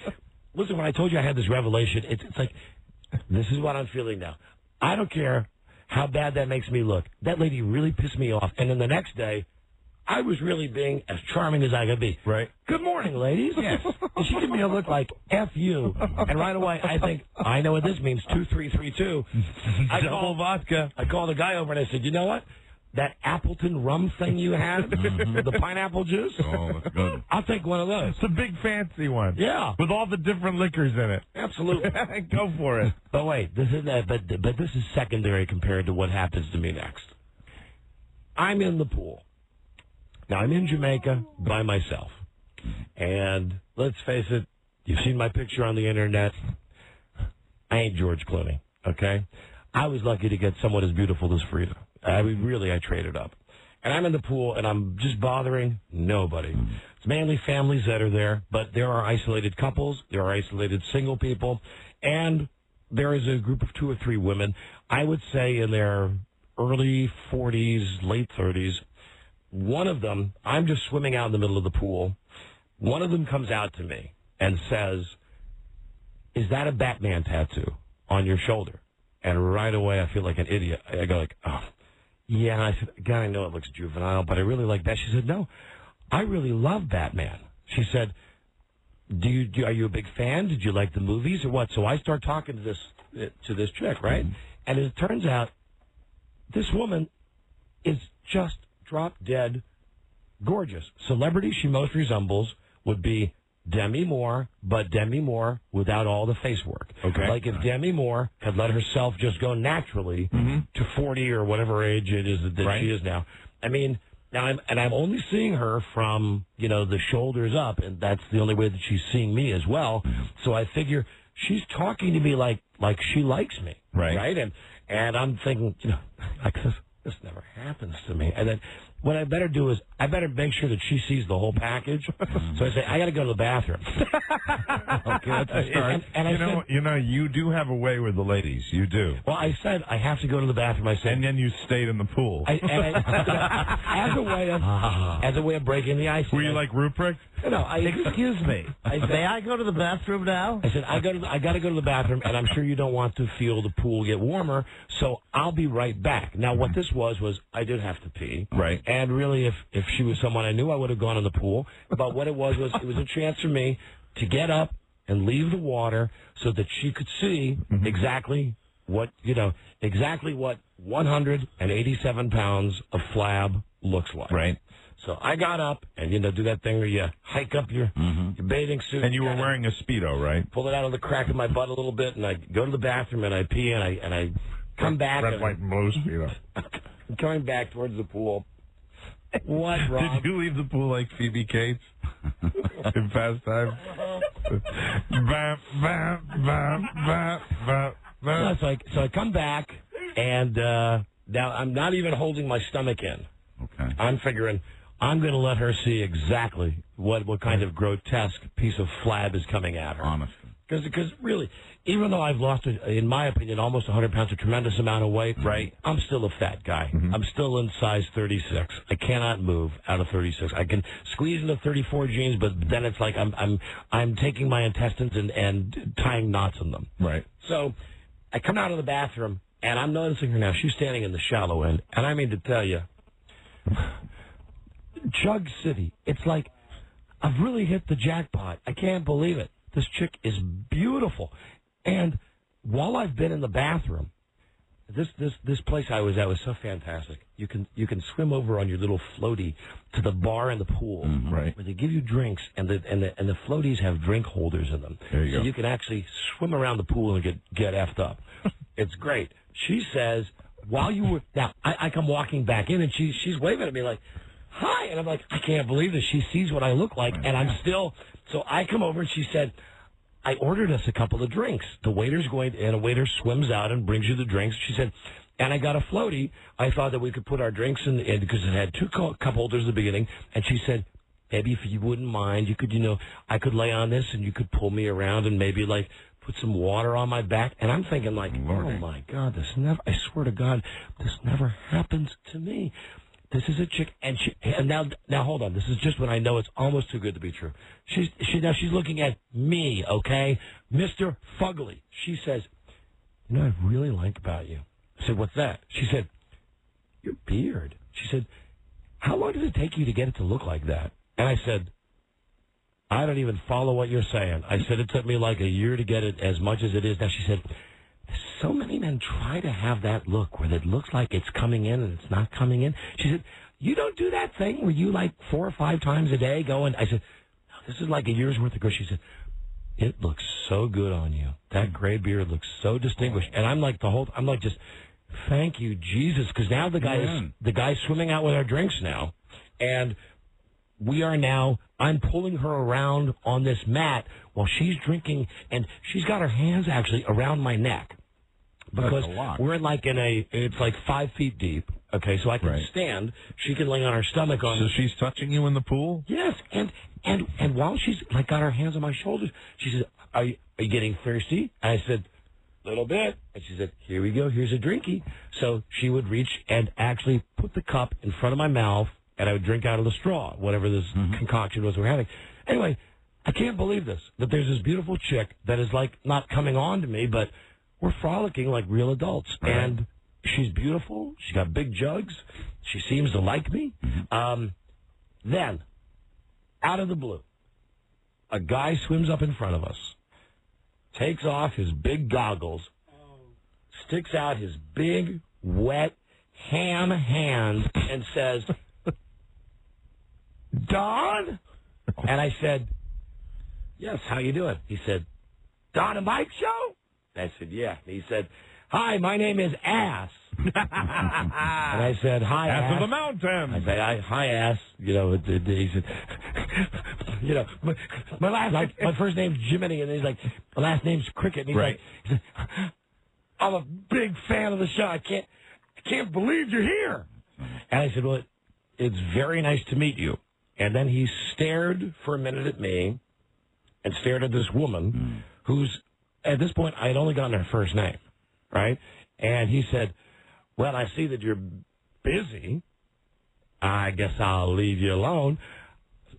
[SPEAKER 2] listen, when I told you I had this revelation, it's like, this is what I'm feeling now. I don't care how bad that makes me look. That lady really pissed me off. And then the next day, I was really being as charming as I could be.
[SPEAKER 3] Right.
[SPEAKER 2] Good morning, ladies.
[SPEAKER 3] Yes.
[SPEAKER 2] And she gave me a look like, F you. And right away, I think, I know what this means, 2332.
[SPEAKER 3] Double vodka.
[SPEAKER 2] I called the guy over and I said, you know what? That Appleton rum thing you had, the pineapple juice.
[SPEAKER 3] Oh, that's good.
[SPEAKER 2] I'll take one of those.
[SPEAKER 3] It's a big fancy one.
[SPEAKER 2] Yeah.
[SPEAKER 3] With all the different liquors in it.
[SPEAKER 2] Absolutely.
[SPEAKER 3] Go for it.
[SPEAKER 2] But wait, this is but this is secondary compared to what happens to me next. I'm in the pool. Now, I'm in Jamaica by myself. And let's face it, you've seen my picture on the internet. I ain't George Clooney, okay? I was lucky to get someone as beautiful as Freda. I traded up. And I'm in the pool, and I'm just bothering nobody. It's mainly families that are there, but there are isolated couples, there are isolated single people, and there is a group of 2 or 3 women, I would say in their early 40s, late 30s. One of them, I'm just swimming out in the middle of the pool. One of them comes out to me and says, is that a Batman tattoo on your shoulder? And right away, I feel like an idiot. I go like, oh, yeah. I said, God, I know it looks juvenile, but I really like that. She said, no, I really love Batman. She said, are you a big fan? Did you like the movies or what? So I start talking to this chick, right? And it turns out this woman is just drop dead gorgeous. Celebrity she most resembles would be Demi Moore, but Demi Moore without all the face work.
[SPEAKER 3] Okay.
[SPEAKER 2] Like if Demi Moore had let herself just go naturally to 40 or whatever age it is that she is now. I mean, now I'm only seeing her from, the shoulders up, and that's the only way that she's seeing me as well. So I figure she's talking to me like she likes me. Right? And I'm thinking, like this never happens to me. And then what I better do is I better make sure that she sees the whole package. So I say, I got to go to the bathroom.
[SPEAKER 3] Okay, that's a start. And you do have a way with the ladies. You do.
[SPEAKER 2] Well, I said I have to go to the bathroom. I said,
[SPEAKER 3] and then you stayed in the pool.
[SPEAKER 2] As a way of breaking the ice.
[SPEAKER 3] Were you like Ruprecht?
[SPEAKER 2] No,
[SPEAKER 15] excuse me. May I go to the bathroom now?
[SPEAKER 2] I said I got to go to the bathroom, and I'm sure you don't want to feel the pool get warmer, so I'll be right back. Now, what this was I did have to pee.
[SPEAKER 3] Right.
[SPEAKER 2] And really, if she was someone I knew, I would have gone in the pool. But what it was it was a chance for me to get up and leave the water so that she could see exactly what 187 pounds of flab looks like.
[SPEAKER 3] Right.
[SPEAKER 2] So I got up and, do that thing where you hike up your bathing suit.
[SPEAKER 3] And you were wearing a Speedo, right?
[SPEAKER 2] Pull it out of the crack of my butt a little bit, and I go to the bathroom, and I pee, and I come back.
[SPEAKER 3] Red, white, and blue Speedo.
[SPEAKER 2] I'm coming back towards the pool. What, Rob?
[SPEAKER 3] Did you leave the pool like Phoebe Cates in Fast Times?
[SPEAKER 2] No, so I come back, and now I'm not even holding my stomach in.
[SPEAKER 13] Okay.
[SPEAKER 2] I'm figuring I'm going to let her see exactly what kind of grotesque piece of flab is coming at her.
[SPEAKER 13] Honestly.
[SPEAKER 2] Because really, even though I've lost, in my opinion, almost 100 pounds, a tremendous amount of weight, right? I'm still a fat guy. I'm still in size 36. I cannot move out of 36. I can squeeze into 34 jeans, but then it's like I'm taking my intestines and tying knots in them.
[SPEAKER 3] Right.
[SPEAKER 2] So I come out of the bathroom, and I'm noticing her now. She's standing in the shallow end, and I mean to tell you, Chug City. It's like I've really hit the jackpot. I can't believe it. This chick is beautiful. And while I've been in the bathroom, this place I was at was so fantastic. You can swim over on your little floaty to the bar and the pool,
[SPEAKER 3] right?
[SPEAKER 2] Where they give you drinks, and the floaties have drink holders in them.
[SPEAKER 3] There you
[SPEAKER 2] so
[SPEAKER 3] go.
[SPEAKER 2] You can actually swim around the pool and get effed up. It's great. She says, while you were now, I come walking back in, and she's waving at me like, "Hi," and I'm like, I can't believe this. She sees what I look like, and I'm still. So I come over, and she said, "I ordered us a couple of drinks. The waiter's going, and a waiter swims out and brings you the drinks." She said, "And I got a floaty. I thought that we could put our drinks in because it had two cup holders at the beginning." And she said, "Maybe if you wouldn't mind, you could, I could lay on this, and you could pull me around and maybe like put some water on my back." And I'm thinking like, oh my God, I swear to God, this never happens to me. This is a chick, and now hold on. This is just when I know it's almost too good to be true. She's looking at me, okay, Mr. Fugly. She says, "You know what I really like about you?" I said, "What's that?" She said, "Your beard." She said, "How long did it take you to get it to look like that?" And I said, "I don't even follow what you're saying." I said, "It took me like a year to get it as much as it is now." She said, "So many men try to have that look where it looks like it's coming in and it's not coming in." She said, "You don't do that thing where you like 4 or 5 times a day go and..." I said, "No, this is like a year's worth ago." She said, "It looks so good on you. That gray beard looks so distinguished." And I'm like just, thank you, Jesus, because now the guy's swimming out with our drinks now, and I'm pulling her around on this mat while she's drinking, and she's got her hands actually around my neck because we're it's like 5 feet deep. Okay, so I can stand. She can lay on her stomach on.
[SPEAKER 3] So she's touching you in the pool?
[SPEAKER 2] Yes, and while she's like got her hands on my shoulders, she says, "Are you getting thirsty?" I said, "Little bit." And she said, "Here we go. Here's a drinky." So she would reach and actually put the cup in front of my mouth, and I would drink out of the straw, whatever this concoction was we're having. Anyway, I can't believe this, that there's this beautiful chick that is like not coming on to me, but we're frolicking like real adults. Right. And she's beautiful. She's got big jugs. She seems to like me. Then, out of the blue, a guy swims up in front of us, takes off his big goggles, sticks out his big, wet, ham hand, and says, "Don?" And I said, "Yes, how you doing?" He said, "Don and Mike show?" I said, "Yeah." And he said, "Hi, my name is Ass." And I said, "Hi, Ass.
[SPEAKER 3] Ass of the mountain."
[SPEAKER 2] I said, "Hi, Ass." He said, my first name's Jiminy, and he's like, my last name's Cricket. And he's like, "I'm a big fan of the show. I can't believe you're here." And I said, "Well, it's very nice to meet you." And then he stared for a minute at me and stared at this woman who's, at this point, I had only gotten her first name, right? And he said, "Well, I see that you're busy. I guess I'll leave you alone.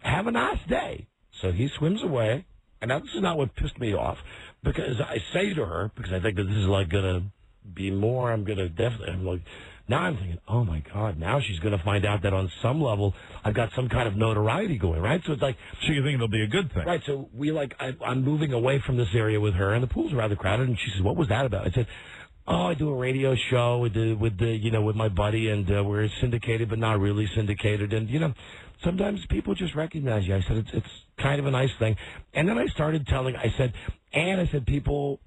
[SPEAKER 2] Have a nice day." So he swims away. And now this is not what pissed me off, because I say to her, because I think that this is like going to be more, I'm now I'm thinking, oh my God, now she's going to find out that on some level I've got some kind of notoriety going, right? So it's like,
[SPEAKER 3] so you think it'll be a good thing,
[SPEAKER 2] right? So I'm moving away from this area with her, and the pool's rather crowded. And she says, "What was that about?" I said, "Oh, I do a radio show with my buddy, and we're syndicated, but not really syndicated. And sometimes people just recognize you." I said, "It's kind of a nice thing." And then I started telling. I said, people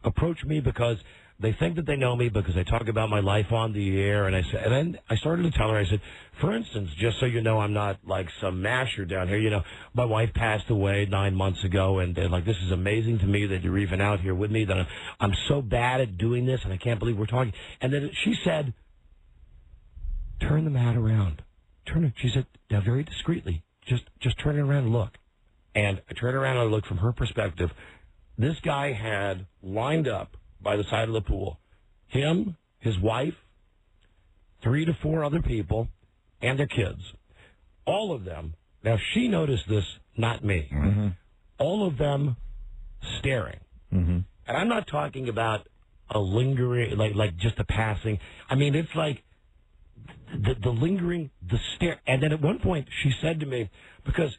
[SPEAKER 2] approach me because they think that they know me because I talk about my life on the air. And then I started to tell her, I said, "For instance, just so you know, I'm not like some masher down here. My wife passed away 9 months ago, and like, this is amazing to me that you're even out here with me, that I'm so bad at doing this, and I can't believe we're talking." And then she said, "Turn the mat around. Turn it." She said, "Now, very discreetly, just turn it around and look." And I turned around and I looked from her perspective. This guy had lined up by the side of the pool, him, his wife, 3 to 4 other people, and their kids. All of them. Now, she noticed this, not me. All of them staring. And I'm not talking about a lingering, like just a passing. I mean, it's like the lingering, the stare. And then at one point, she said to me, because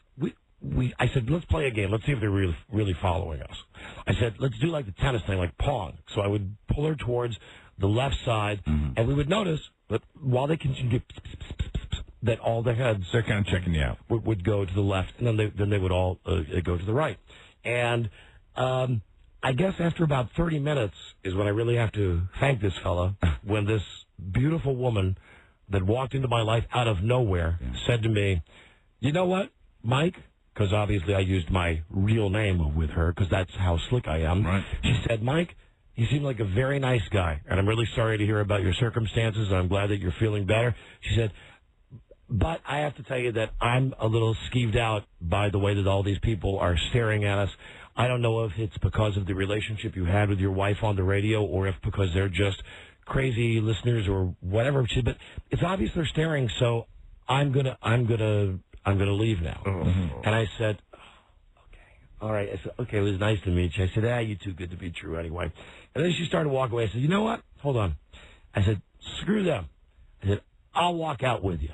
[SPEAKER 2] I said, "Let's play a game. Let's see if they're really following us." I said, "Let's do like the tennis thing, like Pong." So I would pull her towards the left side, and we would notice that while they continued, that all their heads,
[SPEAKER 3] they're kind of checking you out,
[SPEAKER 2] would go to the left, and then they would all go to the right. And I guess after about 30 minutes is when I really have to thank this fella, when this beautiful woman that walked into my life out of nowhere said to me, you know what, Mike? Because obviously I used my real name with her because that's how slick I am.
[SPEAKER 3] Right.
[SPEAKER 2] She said, Mike, you seem like a very nice guy, and I'm really sorry to hear about your circumstances, and I'm glad that you're feeling better. She said, but I have to tell you that I'm a little skeeved out by the way that all these people are staring at us. I don't know if it's because of the relationship you had with your wife on the radio or if because they're just crazy listeners or whatever. But it's obvious they're staring, so I'm gonna leave now.
[SPEAKER 3] Mm-hmm.
[SPEAKER 2] And I said, all right. I said, okay, it was nice to meet you. I said, you too good to be true anyway. And then she started to walk away. I said, you know what? Hold on. I said, screw them. I said, I'll walk out with you.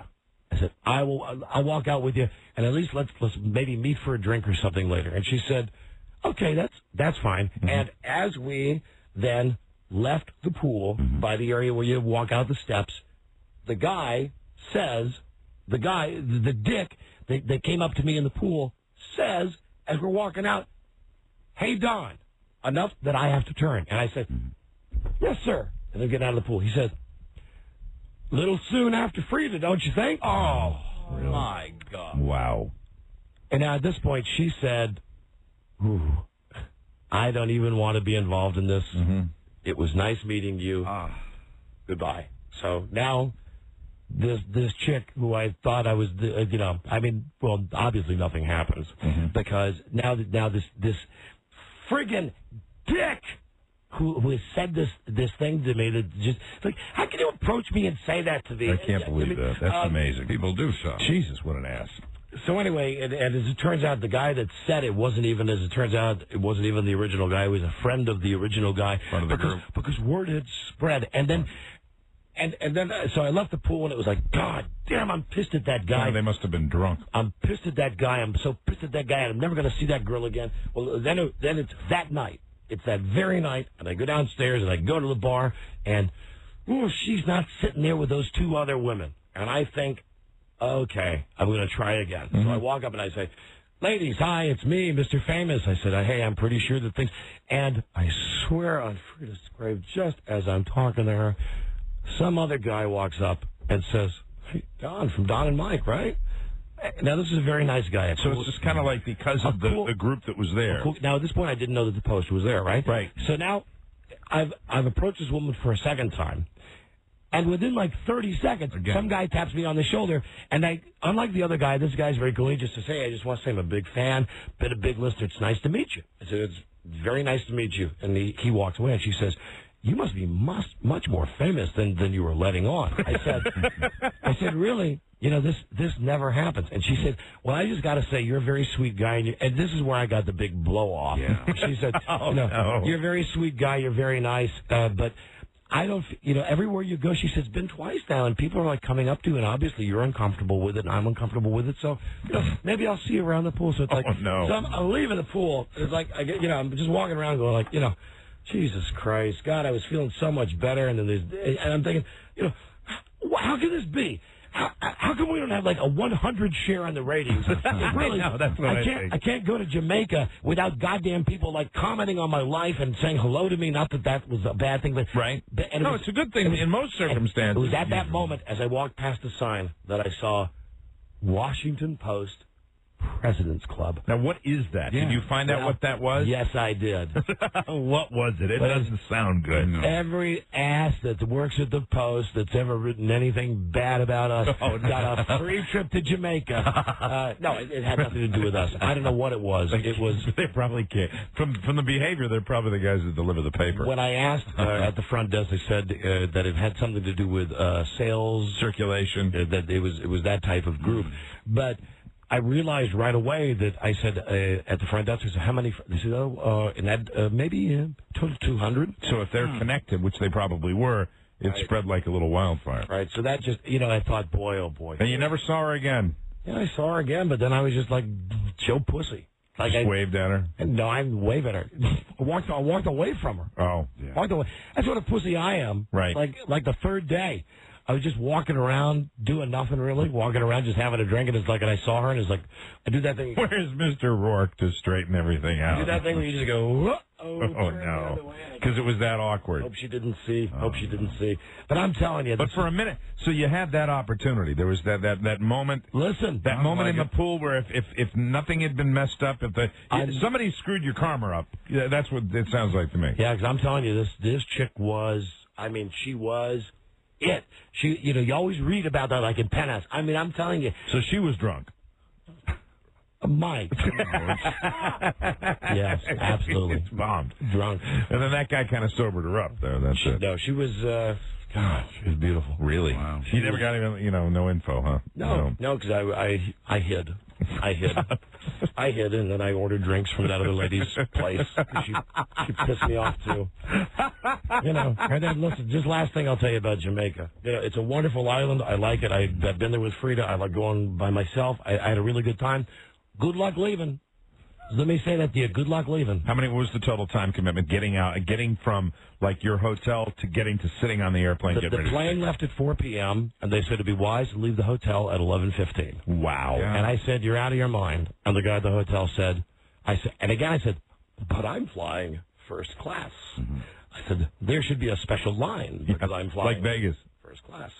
[SPEAKER 2] I said, I'll walk out with you, and at least let's maybe meet for a drink or something later. And she said, okay, that's fine. Mm-hmm. And as we then left the pool by the area where you walk out the steps, the guy says, the dick that came up to me in the pool says, as we're walking out, hey, Don, enough that I have to turn. And I said, yes, sir. And then get out of the pool. He says, little soon after Freda, don't you think? Oh,
[SPEAKER 3] really?
[SPEAKER 2] My God.
[SPEAKER 3] Wow.
[SPEAKER 2] And now at this point, she said, ooh, I don't even want to be involved in this.
[SPEAKER 3] Mm-hmm.
[SPEAKER 2] It was nice meeting you. Goodbye. So now this chick who I thought I was, obviously nothing happens because now this friggin' dick who has said this thing to me that just like, how can you approach me and say that to me?
[SPEAKER 3] I can't believe that. That's amazing.
[SPEAKER 13] People do so.
[SPEAKER 3] Jesus, what an ass.
[SPEAKER 2] So anyway, and as it turns out, the guy that said it wasn't even the original guy. He was a friend of the original guy.
[SPEAKER 13] Part of the group.
[SPEAKER 2] Because word had spread. And then, so I left the pool, and it was like, God damn, I'm pissed at that guy.
[SPEAKER 3] Oh, they must have been drunk.
[SPEAKER 2] I'm pissed at that guy. I'm so pissed at that guy, and I'm never going to see that girl again. Well, then it's that night. It's that very night, and I go downstairs, and I go to the bar, and she's not sitting there with those two other women. And I think, okay, I'm going to try again. So I walk up and I say, ladies, hi, it's me, Mr. Famous. I said, hey, I'm pretty sure that things... And I swear on Freda's grave, just as I'm talking to her, some other guy walks up and says, hey, Don, from Don and Mike, right? Now, this is a very nice guy.
[SPEAKER 3] So it's just kind of like because of the group that was there.
[SPEAKER 2] Now, at this point, I didn't know that the poster was there, right?
[SPEAKER 3] Right.
[SPEAKER 2] So now I've approached this woman for a second time. And within like 30 seconds, some guy taps me on the shoulder, and unlike the other guy, this guy's very cool. He just says, hey, I just want to say I'm a big fan, been a big listener. It's nice to meet you. I said, it's very nice to meet you. And he walks away, and she says, you must be much more famous than you were letting on. I said, really? This never happens. And she said, well, I just got to say, you're a very sweet guy. And this is where I got the big blow off.
[SPEAKER 3] Yeah.
[SPEAKER 2] She said, no, you're a very sweet guy. You're very nice. But I don't, everywhere you go, she says, it's been twice now, and people are like coming up to you, and obviously you're uncomfortable with it, and I'm uncomfortable with it, so, maybe I'll see you around the pool. So it's like, so I'm leaving the pool. It's like, I'm just walking around going like, Jesus Christ, God, I was feeling so much better, and I'm thinking, how can this be? How come we don't have like a 100 share on the ratings? Really,
[SPEAKER 3] no, that's what I think.
[SPEAKER 2] I can't go to Jamaica without goddamn people like commenting on my life and saying hello to me. Not that was a bad thing, but
[SPEAKER 3] right. It's a good thing in most circumstances.
[SPEAKER 2] It was at that moment, as I walked past the sign, that I saw Washington Post President's Club.
[SPEAKER 3] Now, what is that?
[SPEAKER 2] Yeah.
[SPEAKER 3] Did you find out what that was?
[SPEAKER 2] Yes, I did.
[SPEAKER 3] What was it? It doesn't sound good. No.
[SPEAKER 2] Every ass that works at the Post that's ever written anything bad about us got a free trip to Jamaica. No, it had nothing to do with us. I don't know what it was. It was.
[SPEAKER 3] They probably can't. From the behavior, they're probably the guys that deliver the paper.
[SPEAKER 2] When I asked at the front desk, they said that it had something to do with sales
[SPEAKER 3] circulation.
[SPEAKER 2] That it was that type of group, but. I realized right away that I said at the front desk, I said, how many? They said, maybe 200.
[SPEAKER 3] So if they're connected, which they probably were, it spread like a little wildfire.
[SPEAKER 2] Right. So that just, I thought, boy, oh boy.
[SPEAKER 3] And you never saw her again?
[SPEAKER 2] Yeah, I saw her again, but then I was just like, Joe Pussy. Like
[SPEAKER 3] just waved at her?
[SPEAKER 2] No, I didn't wave at her. I walked away from her.
[SPEAKER 3] Oh,
[SPEAKER 2] yeah. Walked away. That's what a pussy I am.
[SPEAKER 3] Right.
[SPEAKER 2] Like the third day. I was just walking around doing nothing really, walking around just having a drink, and and I saw her, and it's like, I do that thing.
[SPEAKER 3] Where's Mr. Rourke to straighten everything out?
[SPEAKER 2] I do that thing where you just go,
[SPEAKER 3] oh no, because it was that awkward.
[SPEAKER 2] Hope she didn't see. But I'm telling you.
[SPEAKER 3] But for a minute, so you had that opportunity. There was that moment.
[SPEAKER 2] Listen,
[SPEAKER 3] that moment in the pool where if nothing had been messed up, if somebody screwed your karma up, that's what it sounds like to me.
[SPEAKER 2] Yeah, because I'm telling you, this chick was. I mean, she was it. She, you always read about that like in Penthouse. I mean, I'm telling you.
[SPEAKER 3] So she was drunk.
[SPEAKER 2] Mike. Yes, absolutely.
[SPEAKER 3] It's bombed.
[SPEAKER 2] Drunk.
[SPEAKER 3] And then that guy kind of sobered her up, though. That's it.
[SPEAKER 2] No, she was, gosh, she was beautiful.
[SPEAKER 3] Really? Wow. You never got even, no info, huh?
[SPEAKER 2] No, because I hid. I hid, and then I ordered drinks from that other lady's place. She pissed me off, too. And then, listen, just last thing I'll tell you about Jamaica. It's a wonderful island. I like it. I've been there with Freda. I like going by myself. I had a really good time. Good luck leaving. Let me say that to you. Good luck leaving.
[SPEAKER 3] How many was the total time commitment getting from like your hotel to getting to sitting on the airplane?
[SPEAKER 2] The plane left at 4 p.m. and they said it'd be wise to leave the hotel at 11:15.
[SPEAKER 3] Wow.
[SPEAKER 2] Yeah. And I said, "You're out of your mind." And the guy at the hotel said, I said, "But I'm flying first class." Mm-hmm. I said, "There should be a special line because I'm flying
[SPEAKER 3] like Vegas
[SPEAKER 2] first class."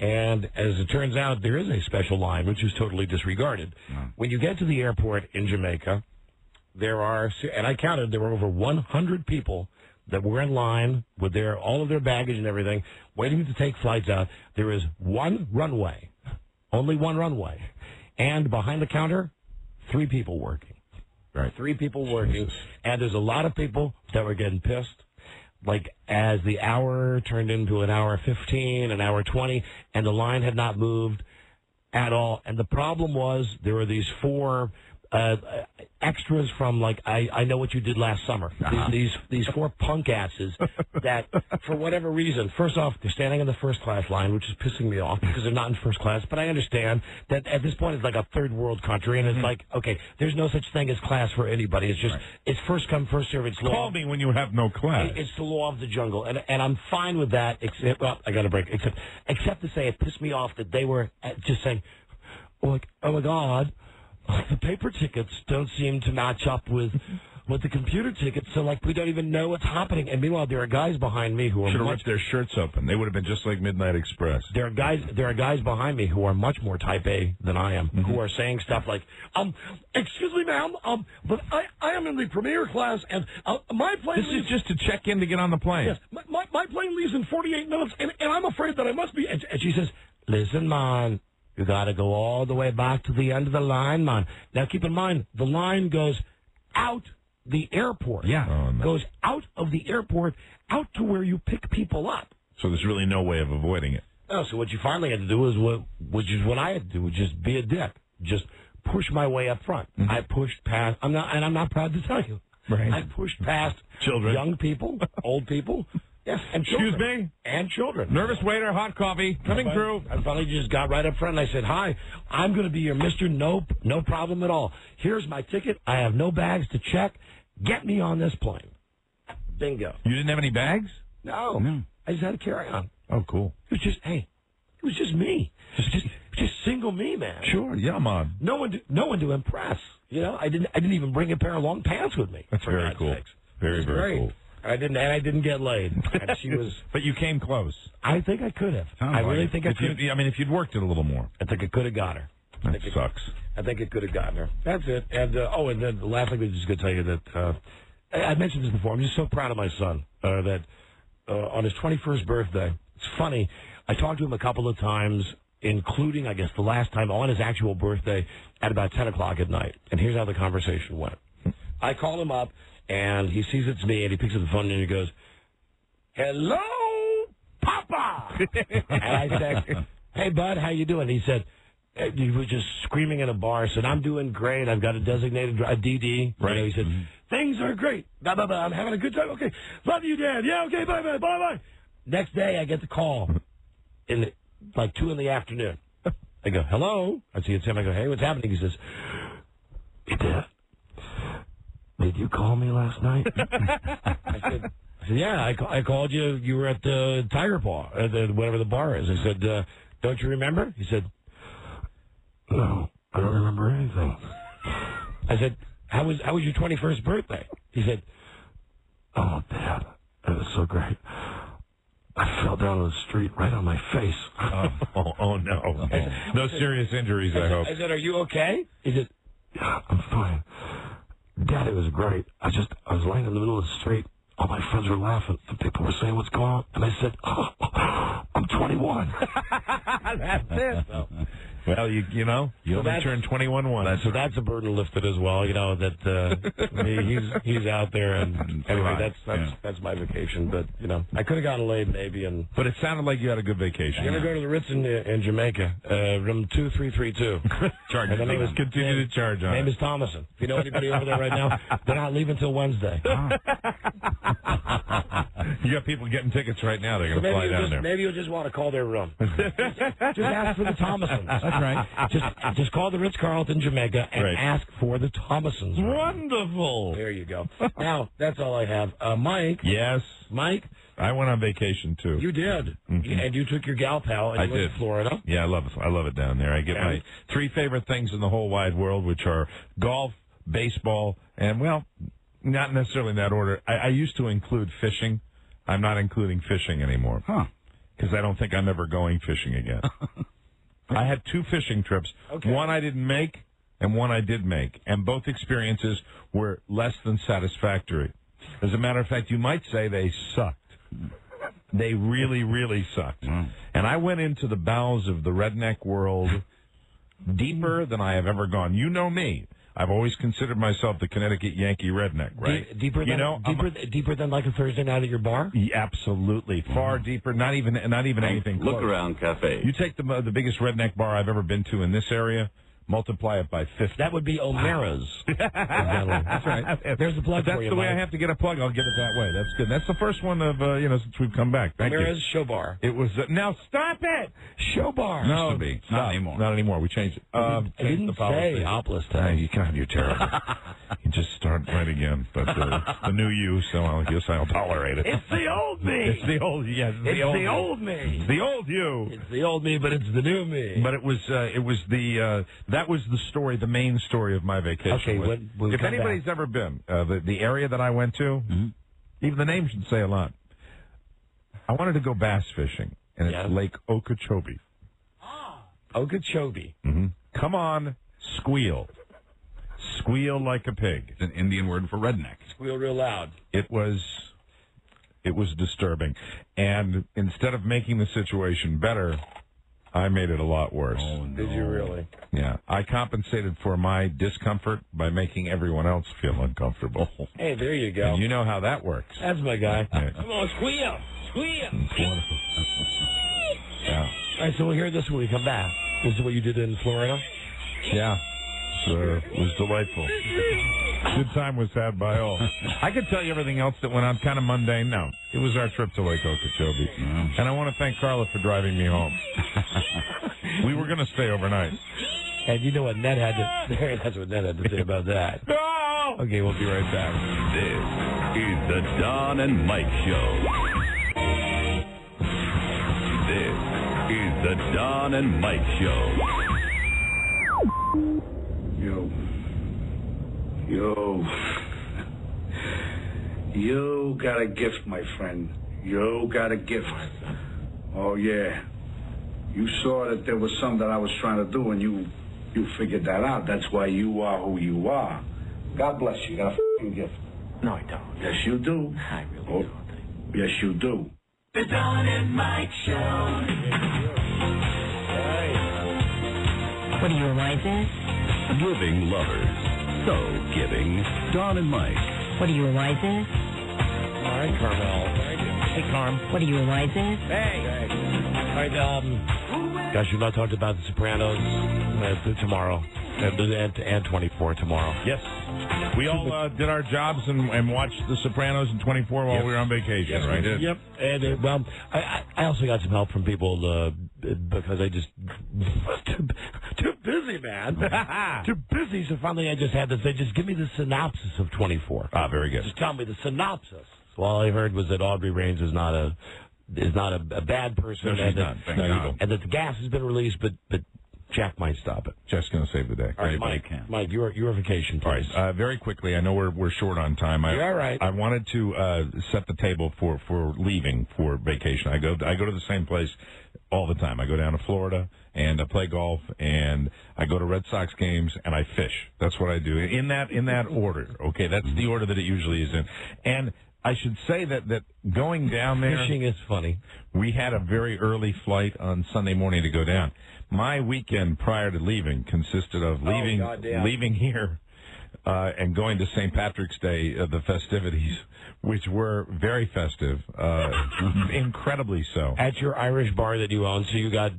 [SPEAKER 2] And as it turns out, there is a special line which is totally disregarded. When you get to the airport in Jamaica, there are, and I counted, there were over 100 people that were in line with all of their baggage and everything, waiting to take flights out. There is one runway, only one runway, and behind the counter, 3 people working.
[SPEAKER 3] Right.
[SPEAKER 2] 3 people working, and there's a lot of people that were getting pissed. Like, as the hour turned into an hour 15, an hour 20, and the line had not moved at all. And the problem was there were these 4 extras from, like, I Know What You Did Last Summer. These 4 punk asses that, for whatever reason, first off, they're standing in the first class line, which is pissing me off because they're not in first class. But I understand that at this point it's like a third world country, and it's like, okay, there's no such thing as class for anybody. It's just, it's first come, first serve. It's
[SPEAKER 3] Call me when you have no class.
[SPEAKER 2] It's the law of the jungle, and I'm fine with that, except, well, I got a break, except to say it pissed me off that they were just saying, like, oh my God, the paper tickets don't seem to match up with the computer tickets, so, like, we don't even know what's happening. And meanwhile, there are guys behind me who are
[SPEAKER 3] should have ripped their shirts open. They would have been just like Midnight Express.
[SPEAKER 2] There are guys behind me who are much more type A than I am, who are saying stuff like, excuse me, ma'am, but I am in the premier class, and my plane
[SPEAKER 3] This is just to check in to get on the plane.
[SPEAKER 2] Yes, my plane leaves in 48 minutes, and I'm afraid that I must be. And she says, listen, man, you got to go all the way back to the end of the line, man. Now, keep in mind, the line goes out the airport.
[SPEAKER 3] Yeah. Oh, no.
[SPEAKER 2] Goes out of the airport, out to where you pick people up.
[SPEAKER 3] So there's really no way of avoiding it.
[SPEAKER 2] No, so what you finally had to do is what I had to do, was just be a dick. Just push my way up front. Mm-hmm. I pushed past, I'm not proud to tell you.
[SPEAKER 3] Right.
[SPEAKER 2] I pushed past
[SPEAKER 3] children,
[SPEAKER 2] young people, old people. Yes, and children.
[SPEAKER 3] Excuse me?
[SPEAKER 2] And children.
[SPEAKER 3] Nervous waiter, hot coffee, coming through.
[SPEAKER 2] I finally just got right up front and I said, hi, I'm going to be your Mr. Nope, no problem at all. Here's my ticket. I have no bags to check. Get me on this plane. Bingo.
[SPEAKER 3] You didn't have any bags?
[SPEAKER 2] No. I just had a carry-on.
[SPEAKER 3] Oh, cool.
[SPEAKER 2] It was just me. Just single me, man.
[SPEAKER 3] Sure, yeah, man.
[SPEAKER 2] No one to impress. I didn't even bring a pair of long pants with me.
[SPEAKER 3] That's very cool. Very, very cool.
[SPEAKER 2] I didn't get laid. And she was.
[SPEAKER 3] But you came close.
[SPEAKER 2] I think I could have. I really think I could.
[SPEAKER 3] I mean, if you'd worked it a little more.
[SPEAKER 2] I think I could have got her.
[SPEAKER 3] That sucks.
[SPEAKER 2] I think it could have gotten her. That's it. And and then the last thing I was just going to tell you that I mentioned this before. I'm just so proud of my son that on his 21st birthday. It's funny. I talked to him a couple of times, including, I guess, the last time on his actual birthday at about 10 o'clock at night. And here's how the conversation went. I call him up. And he sees it's me, and he picks up the phone, and he goes, hello, Papa! And I said, hey, bud, how you doing? He said, he was just screaming in a bar, said, I'm doing great. I've got a designated DD.
[SPEAKER 3] Right.
[SPEAKER 2] He said, things are great. Blah, blah, blah. I'm having a good time. Okay. Love you, Dad. Yeah, okay, bye-bye, bye-bye. Next day, I get the call in like 2 in the afternoon. I go, hello? I see it's him. I go, hey, what's happening? He says, hey, Dad. Did you call me last night? I I said, yeah, I called you. You were at the Tiger Paw, whatever the bar is. I said, don't you remember? He said, no, I don't remember anything. I said, how was your 21st birthday? He said, oh, Dad, it was so great. I fell down the street right on my face.
[SPEAKER 3] Oh no. No serious injuries, I hope.
[SPEAKER 2] I said, are you okay? He said, yeah, I'm fine. Dad, it was great. I was laying in the middle of the street. All my friends were laughing, and people were saying, what's going on? And I said, I'm 21.
[SPEAKER 3] That's it. Well, you know, you only turned 21 once.
[SPEAKER 2] So that's a burden lifted as well, you know, that he's out there. And anyway, that's my vacation. But, you know, I could have gotten laid maybe. But
[SPEAKER 3] it sounded like you had a good vacation.
[SPEAKER 2] I'm going to go to the Ritz in Jamaica, room 2332.
[SPEAKER 3] Charge. And the continue to charge on
[SPEAKER 2] name is Thomason. If you know anybody over there right now, they're not leaving until Wednesday.
[SPEAKER 3] You got people getting tickets right now. They're going to fly down there.
[SPEAKER 2] Maybe you'll just want to call their room. Just ask for the Thomasons. That's right. Just call the Ritz-Carlton Jamaica and ask for the Thomasons.
[SPEAKER 3] Wonderful.
[SPEAKER 2] There you go. Now, that's all I have. Mike.
[SPEAKER 3] Yes.
[SPEAKER 2] Mike.
[SPEAKER 3] I went on vacation, too.
[SPEAKER 2] You did. Mm-hmm. And you took your gal pal and you went to Florida.
[SPEAKER 3] Yeah, I love it down there. I get my 3 favorite things in the whole wide world, which are golf, baseball, and, well, not necessarily in that order. I used to include fishing. I'm not including fishing anymore.
[SPEAKER 13] Huh.
[SPEAKER 3] Because I don't think I'm ever going fishing again. I had 2 fishing trips. Okay. One I didn't make and one I did make. And both experiences were less than satisfactory. As a matter of fact, you might say they sucked. They really, really sucked. Mm. And I went into the bowels of the redneck world deeper than I have ever gone. You know me. I've always considered myself the Connecticut Yankee redneck, right?
[SPEAKER 2] Deeper than like a Thursday night at your bar?
[SPEAKER 3] Yeah, absolutely. Far deeper, not even anything close.
[SPEAKER 1] Look around cafe.
[SPEAKER 3] You take the biggest redneck bar I've ever been to in this area, multiply it by 50.
[SPEAKER 2] That would be O'Mara's. That's right.
[SPEAKER 3] There's the plug for you, the way Mike. I have to get a plug. I'll get it that way. That's good. That's the first one of, since we've come back. Thank
[SPEAKER 2] O'Mara's
[SPEAKER 3] you.
[SPEAKER 2] Show Bar.
[SPEAKER 3] It was, now stop it!
[SPEAKER 2] Show Bar.
[SPEAKER 3] No,
[SPEAKER 13] used to be. Not anymore.
[SPEAKER 3] Not anymore. We changed it.
[SPEAKER 2] I didn't say Oplus time.
[SPEAKER 3] You can't. You're terrible. You just start right again. But the new you, so I guess I'll tolerate it.
[SPEAKER 2] It's the old me.
[SPEAKER 3] It's the old, yes.
[SPEAKER 2] It's the old me.
[SPEAKER 3] It's the old you.
[SPEAKER 2] It's the old me, but it's the new me.
[SPEAKER 3] But that was the story, the main story of my vacation.
[SPEAKER 2] Okay,
[SPEAKER 3] if anybody's ever been, the area that I went to, even the name should say a lot. I wanted to go bass fishing, and it's Lake Okeechobee.
[SPEAKER 2] Okeechobee.
[SPEAKER 3] Mm-hmm. Come on, squeal. Squeal like a pig.
[SPEAKER 13] It's an Indian word for redneck.
[SPEAKER 2] Squeal real loud.
[SPEAKER 3] It was disturbing. And instead of making the situation better, I made it a lot worse.
[SPEAKER 13] Oh, no.
[SPEAKER 2] Did you really?
[SPEAKER 3] Yeah. I compensated for my discomfort by making everyone else feel uncomfortable.
[SPEAKER 2] Hey, there you go.
[SPEAKER 3] And you know how that works.
[SPEAKER 2] That's my guy.
[SPEAKER 3] Yeah.
[SPEAKER 2] Come on, squeal. Squeal.
[SPEAKER 3] It's wonderful. Yeah.
[SPEAKER 2] All right, so we're here this week. Come back. This is what you did in Florida?
[SPEAKER 3] Yeah. It was delightful. Good time was had by all. I could tell you everything else that went on kind of mundane. No, it was our trip to Lake Okeechobee. Mm. And I want to thank Carla for driving me home. We were going to stay overnight.
[SPEAKER 2] And you know what Ned had to say? That's what Ned had to say about that.
[SPEAKER 3] No!
[SPEAKER 2] Okay, we'll be right back.
[SPEAKER 1] This is the Don and Mike Show. This is the Don and Mike Show.
[SPEAKER 16] You got a gift, my friend. You got a gift. Oh, yeah. You saw that there was something that I was trying to do, and you figured that out. That's why you are who you are. God bless you. You got a f***ing gift.
[SPEAKER 2] No, I don't.
[SPEAKER 16] Yes, you do.
[SPEAKER 2] I really don't.
[SPEAKER 16] Yes, you do.
[SPEAKER 1] The Don and Mike Show.
[SPEAKER 11] What do you realize this?
[SPEAKER 1] Giving lovers. So giving. Don and Mike.
[SPEAKER 11] What do you realize this?
[SPEAKER 2] All right, Carmel. Thank you. Hey, Carm.
[SPEAKER 11] What do you realize this?
[SPEAKER 2] Hey. All right, guys, we've not talked about The Sopranos tomorrow. And 24 tomorrow.
[SPEAKER 3] Yes. We all did our jobs and watched The Sopranos in 24 while we were on vacation,
[SPEAKER 2] yes,
[SPEAKER 3] right?
[SPEAKER 2] We did. Yep. And, I also got some help from people because I just was too busy, man. Too busy, so finally I just had to say, just give me the synopsis of 24.
[SPEAKER 3] Ah, very good.
[SPEAKER 2] Just tell me the synopsis. All I heard was that Aubrey Raines is not a bad person,
[SPEAKER 3] No, she's not. Thank God.
[SPEAKER 2] and that the gas has been released, but Jack might stop it.
[SPEAKER 3] Jack's going to save the day.
[SPEAKER 2] All right, Mike, your vacation, please.
[SPEAKER 3] All right, very quickly. I know we're short on time.
[SPEAKER 2] You're all right.
[SPEAKER 3] I wanted to set the table for leaving for vacation. I go to the same place all the time. I go down to Florida and I play golf, and I go to Red Sox games and I fish. That's what I do in that order. Okay, that's the order that it usually is in. And I should say that going down there,
[SPEAKER 2] fishing is funny.
[SPEAKER 3] We had a very early flight on Sunday morning to go down. My weekend prior to leaving consisted of leaving here and going to St. Patrick's Day, the festivities, which were very festive, incredibly so.
[SPEAKER 2] At your Irish bar that you own, so you got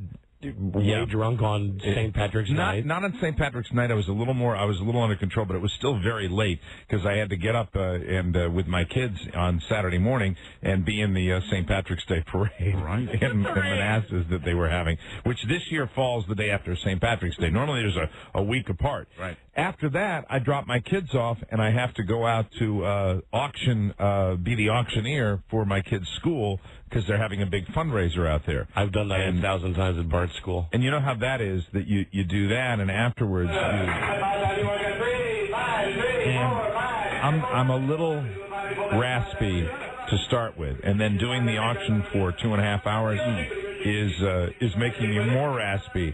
[SPEAKER 2] way drunk on St. Patrick's night?
[SPEAKER 3] Not on St. Patrick's night. I was a little under control, but it was still very late because I had to get up and with my kids on Saturday morning and be in the St. Patrick's Day parade in Manassas that they were having, which this year falls the day after St. Patrick's Day. Normally there's a week apart.
[SPEAKER 13] Right.
[SPEAKER 3] After that, I drop my kids off and I have to go out to be the auctioneer for my kids' school because they're having a big fundraiser out there.
[SPEAKER 2] I've done that 1,000 times at Bart's school.
[SPEAKER 3] And you know how that is, that you do that, and afterwards I'm a little raspy to start with, and then doing the auction for 2.5 hours is making you more raspy.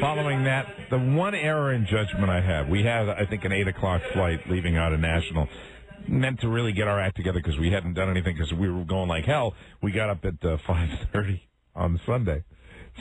[SPEAKER 3] Following that, the one error in judgment I have, we have, I think, an 8 o'clock flight leaving out of National. Meant to really get our act together because we hadn't done anything because we were going like hell. We got up at 5:30 on Sunday.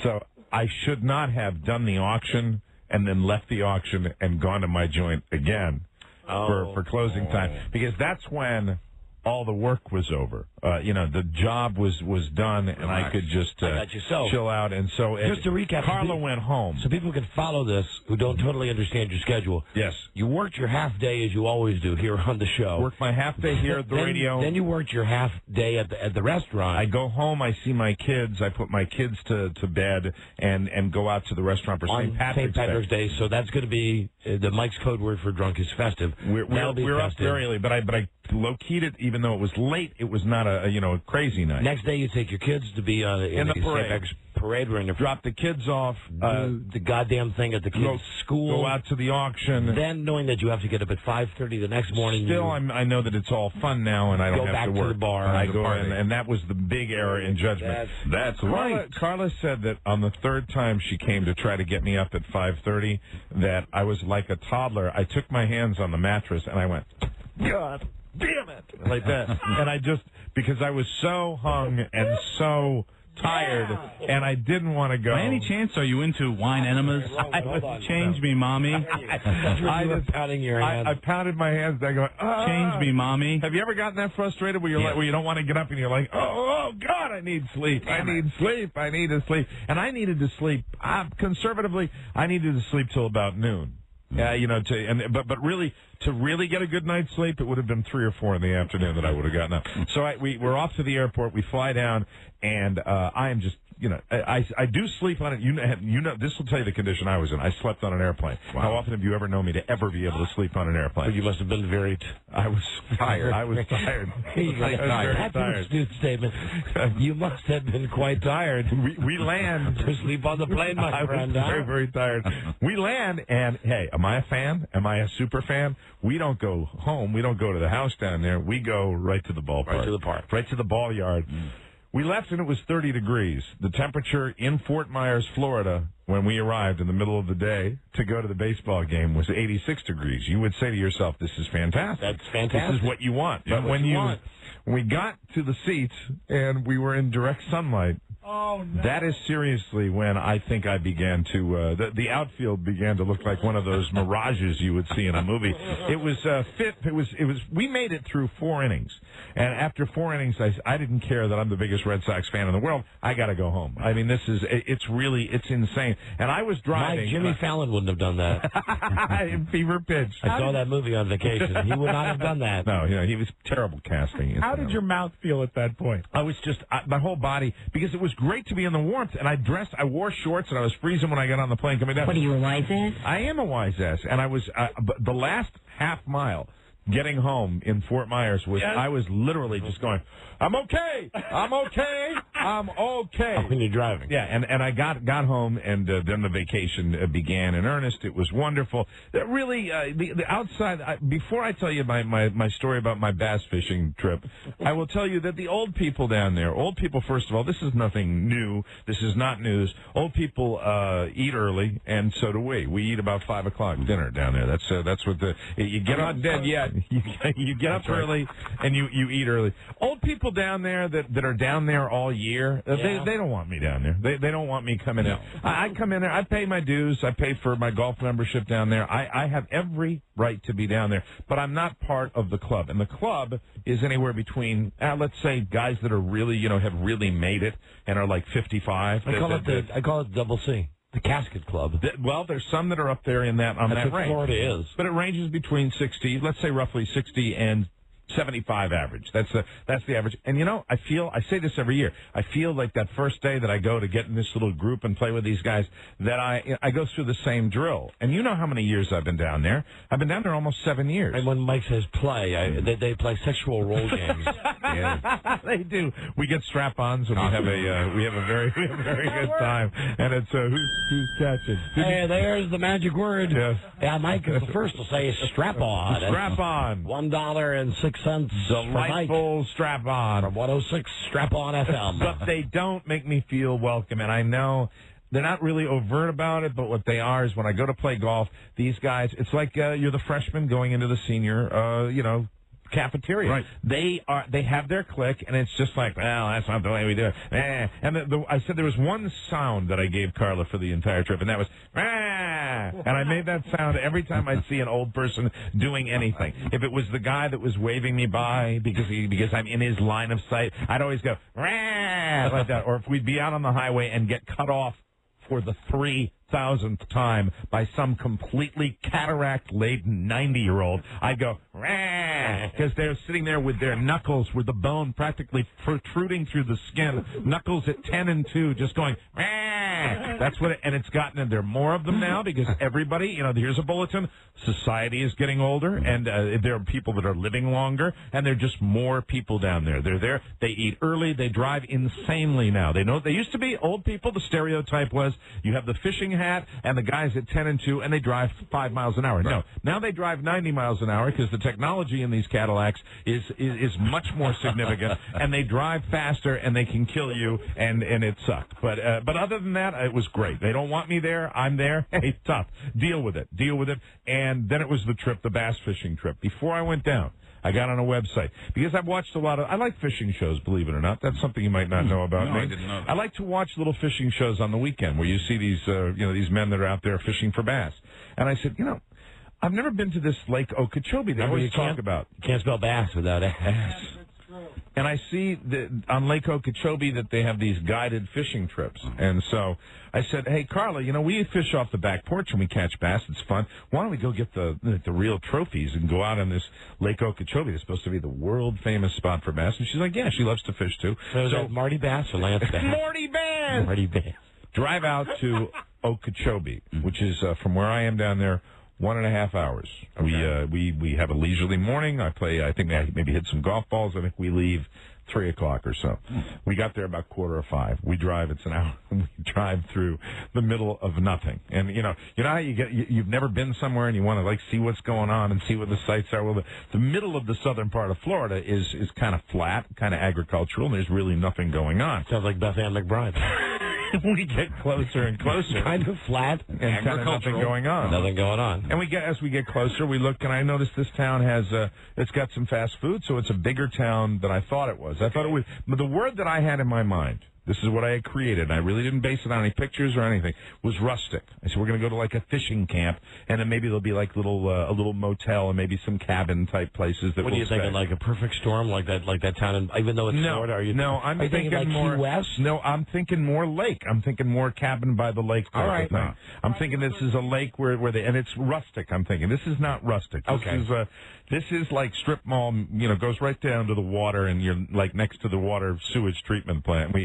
[SPEAKER 3] So I should not have done the auction and then left the auction and gone to my joint again for closing time, because that's when all the work was over. The job was done, and I could just chill out. And so,
[SPEAKER 2] just to recap,
[SPEAKER 3] Carla went home.
[SPEAKER 2] So people can follow this who don't totally understand your schedule.
[SPEAKER 3] Yes.
[SPEAKER 2] You worked your half day as you always do here on the show.
[SPEAKER 3] Worked my half day here at the radio.
[SPEAKER 2] Then you worked your half day at the restaurant.
[SPEAKER 3] I go home, I see my kids, I put my kids to bed, and go out to the restaurant for St. Patrick's Day.
[SPEAKER 2] So that's going to be the Mike's code word for drunk is festive.
[SPEAKER 3] We're up very early, but I low-keyed it, even though it was late. It was not a crazy night.
[SPEAKER 2] Next day, you take your kids to be in the parade. We're in the
[SPEAKER 3] drop the kids off.
[SPEAKER 2] The goddamn thing at the kids' school.
[SPEAKER 3] Go out to the auction.
[SPEAKER 2] Then, knowing that you have to get up at 5:30 the next morning.
[SPEAKER 3] Still, I know that it's all fun now, and I don't have to work.
[SPEAKER 2] Go back to the bar.
[SPEAKER 3] I go in, and that was the big error in judgment.
[SPEAKER 2] That's right.
[SPEAKER 3] Carla said that on the third time she came to try to get me up at 5:30, that I was like a toddler. I took my hands on the mattress and I went, God damn it, like that. And I just, because I was so hung and so tired, and I didn't want to go.
[SPEAKER 13] By any chance, are you into wine enemas? Change me, mommy.
[SPEAKER 2] I was pounding your hands.
[SPEAKER 3] I pounded my hands. I go,
[SPEAKER 13] change me, mommy.
[SPEAKER 3] Have you ever gotten that frustrated where you're where you don't want to get up and you're like, oh God, I need sleep. I need to sleep. And I needed to sleep. Conservatively, I needed to sleep till about noon. But really, to really get a good night's sleep, it would have been 3 or 4 in the afternoon that I would have gotten up. So we're off to the airport. We fly down, and I am just, I do sleep on it. This will tell you the condition I was in. I slept on an airplane. Wow. How often have you ever known me to ever be able to sleep on an airplane?
[SPEAKER 2] Well, you must have been very.
[SPEAKER 3] I was tired. I was tired.
[SPEAKER 2] That's an astute statement. You must have been quite tired.
[SPEAKER 3] We land.
[SPEAKER 2] To sleep on the plane, my friend.
[SPEAKER 3] I was very, very tired. We land, and hey, am I a fan? Am I a super fan? We don't go home. We don't go to the house down there. We go right to the ballpark.
[SPEAKER 2] Right to the park.
[SPEAKER 3] Right to the ball yard. We left and it was 30 degrees. The temperature in Fort Myers, Florida, when we arrived in the middle of the day to go to the baseball game was 86 degrees. You would say to yourself, this is fantastic.
[SPEAKER 2] That's fantastic.
[SPEAKER 3] This is what you want. But when we got to the seats and we were in direct sunlight, that is seriously when I think I began to, the outfield began to look like one of those mirages you would see in a movie. It was we made it through 4 innings. And after 4 innings, I didn't care that I'm the biggest Red Sox fan in the world. I got to go home. I mean, it's insane. And I was driving.
[SPEAKER 2] Jimmy Fallon wouldn't have done that.
[SPEAKER 3] In Fever Pitch.
[SPEAKER 2] I saw that movie on vacation. He would not have done that.
[SPEAKER 3] No, he was terrible casting.
[SPEAKER 4] How did your mouth feel at that point?
[SPEAKER 3] I was just, my whole body, because it was great to be in the warmth, and I wore shorts, and I was freezing when I got on the plane coming down.
[SPEAKER 11] What are you, a wise ass?
[SPEAKER 3] I am a wise ass, and I was, the last half mile getting home in Fort Myers I was literally just going, I'm okay, I'm okay, I'm okay.
[SPEAKER 2] When you're driving.
[SPEAKER 3] Yeah, and I got home, and then the vacation began in earnest. It was wonderful. Really, the outside, before I tell you my story about my bass fishing trip, I will tell you that the old people down there, first of all, this is nothing new. This is not news. Old people eat early, and so do we. We eat about 5 o'clock dinner down there. That's what you get
[SPEAKER 2] I'm not dead yet.
[SPEAKER 3] You get up early and you eat early. Old people down there that are down there all year, they don't want me down there. They don't want me coming in. I come in there. I pay my dues. I pay for my golf membership down there. I have every right to be down there, but I'm not part of the club. And the club is anywhere between, let's say, guys that are really, have really made it and are like 55.
[SPEAKER 2] I call it Double C. The Casket Club.
[SPEAKER 3] Well, there's some that are up there in that
[SPEAKER 2] That's
[SPEAKER 3] that
[SPEAKER 2] what
[SPEAKER 3] range.
[SPEAKER 2] Florida is.
[SPEAKER 3] But it ranges between 60, let's say roughly 60 and 75 average. That's the average. And I say this every year. I feel like that first day that I go to get in this little group and play with these guys, that I go through the same drill. And you know how many years I've been down there. I've been down there almost 7 years.
[SPEAKER 2] And when Mike says play, they play sexual role games.
[SPEAKER 3] Yeah. They do. We get strap-ons and we have a very good time. And it's who's catching?
[SPEAKER 2] Hey, there's the magic word.
[SPEAKER 3] Yes.
[SPEAKER 2] Yeah, Mike is the first to say strap-on.
[SPEAKER 3] Strap-on.
[SPEAKER 2] $1.06.
[SPEAKER 3] Delightful strap-on.
[SPEAKER 2] From 106 Strap-on FM.
[SPEAKER 3] But they don't make me feel welcome, and I know they're not really overt about it, but what they are is when I go to play golf, these guys, it's like you're the freshman going into the senior, cafeteria.
[SPEAKER 2] Right.
[SPEAKER 3] They have their clique, and it's just like, well, that's not the way we do it. And I said there was one sound that I gave Carla for the entire trip, and that was, and I made that sound every time I'd see an old person doing anything. If it was the guy that was waving me by because I'm in his line of sight, I'd always go, like that. Or if we'd be out on the highway and get cut off for the 3,000th time by some completely cataract-laden 90-year-old, I'd go, because they're sitting there with their knuckles, with the bone practically protruding through the skin, knuckles at 10 and 2, just going, that's what and it's gotten, there are more of them now because everybody, here's a bulletin, society is getting older, and there are people that are living longer, and there are just more people down there. They're there, they eat early, they drive insanely now. They used to be old people, the stereotype was, you have the fishing hat and the guys at 10 and 2, and they drive 5 miles an hour. Right. No, now they drive 90 miles an hour because the technology in these Cadillacs is much more significant, and they drive faster, and they can kill you, and it sucked. But other than that, it was great. They don't want me there. I'm there. Hey, tough. Deal with it. And then it was the bass fishing trip. Before I went down, I got on a website because I've watched I like fishing shows, believe it or not. That's something you might not know about me.
[SPEAKER 17] I didn't know that.
[SPEAKER 3] I like to watch little fishing shows on the weekend where you see these, these men that are out there fishing for bass. And I said, I've never been to this Lake Okeechobee they always talk about.
[SPEAKER 2] You can't spell bass without ass.
[SPEAKER 3] And I see on Lake Okeechobee that they have these guided fishing trips. And so I said, hey, Carla, we fish off the back porch and we catch bass. It's fun. Why don't we go get the real trophies and go out on this Lake Okeechobee? It's supposed to be the world-famous spot for bass. And she's like, yeah, she loves to fish, too.
[SPEAKER 2] So Marty Bass or Lance Bass?
[SPEAKER 3] Marty Bass!
[SPEAKER 2] Marty Bass.
[SPEAKER 3] Drive out to Okeechobee, which is from where I am down there, 1.5 hours. Okay. We have a leisurely morning. I think I maybe hit some golf balls. I think we leave 3 o'clock or so. We got there about 4:45. We drive. It's an hour. We drive through the middle of nothing. And you know how you've never been somewhere and you want to see what's going on and see what the sights are. Well, the middle of the southern part of Florida is kind of flat, kind of agricultural, and there's really nothing going on.
[SPEAKER 2] Sounds like Beth Ann McBride.
[SPEAKER 3] We get closer and closer.
[SPEAKER 2] Kind of flat,
[SPEAKER 3] and kind of nothing going on.
[SPEAKER 2] Nothing going on.
[SPEAKER 3] And as we get closer, we look, and I noticed this town it's got some fast food, so it's a bigger town than I thought it was. I thought it was, but the word that I had in my mind, this is what I had created, and I really didn't base it on any pictures or anything, was rustic. I said, we're going to go to a fishing camp, and then maybe there'll be a little motel and maybe some cabin type places that
[SPEAKER 2] What are you thinking, like a perfect storm, like that town, even though it's Florida?
[SPEAKER 3] I'm thinking
[SPEAKER 2] like
[SPEAKER 3] more
[SPEAKER 2] Key West?
[SPEAKER 3] No, I'm thinking more lake. I'm thinking more cabin by the lake.
[SPEAKER 2] All right.
[SPEAKER 3] I'm thinking this is a lake where and it's rustic. I'm thinking this is not rustic. This is like strip mall, goes right down to the water, and you're like next to the water sewage treatment plant.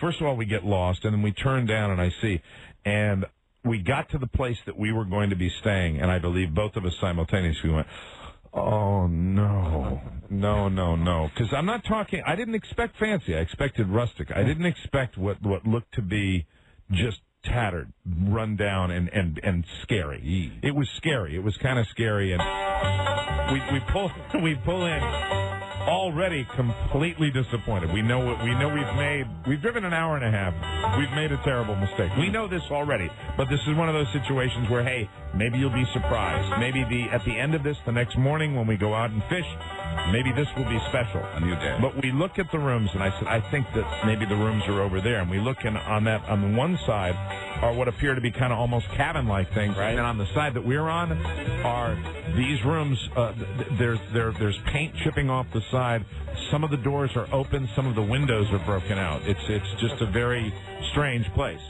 [SPEAKER 3] First of all, we get lost, and then we turn down, and I see, and we got to the place that we were going to be staying, and I believe both of us simultaneously went, Oh, no. No. Because I'm not talking, I didn't expect fancy. I expected rustic. I didn't expect what looked to be just tattered, run down, and scary. It was scary. It was kind of scary. And we pull in already completely disappointed. We know we've driven an hour and a half. We've made a terrible mistake. We know this already, but this is one of those situations where, hey, maybe you'll be surprised. Maybe at the end of this, the next morning when we go out and fish, maybe this will be special. A new day. But we look at the rooms, and I said, I think that maybe the rooms are over there. And we look on the one side are what appear to be kind of almost cabin-like things. Right. And then on the side that we're on are these rooms. There's paint chipping off the side. Some of the doors are open. Some of the windows are broken out. It's just a very strange place.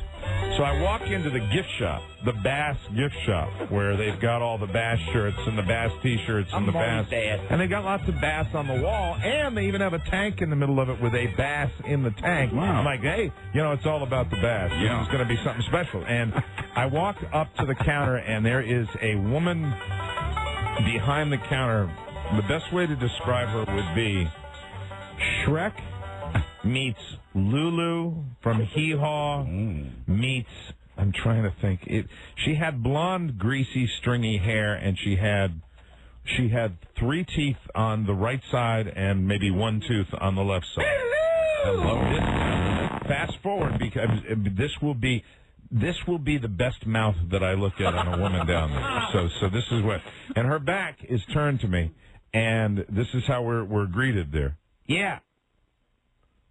[SPEAKER 3] So I walk into the gift shop, the Bass gift shop, where they've got all the Bass shirts and the Bass T-shirts and the Bass. And they got lots of Bass on the wall, and they even have a tank in the middle of it with a Bass in the tank. Wow. I'm like, hey, it's all about the Bass. Yeah. This is going to be something special. And I walk up to the counter, and there is a woman behind the counter. The best way to describe her would be Shrek meets Lulu from Hee Haw meets, I'm trying to think. She had blonde, greasy, stringy hair, and she had 3 teeth on the right side and maybe 1 tooth on the left side. I love this. Fast forward, because this will be the best mouth that I look at on a woman down there. So this is what, and her back is turned to me, and this is how we're greeted there. Yeah.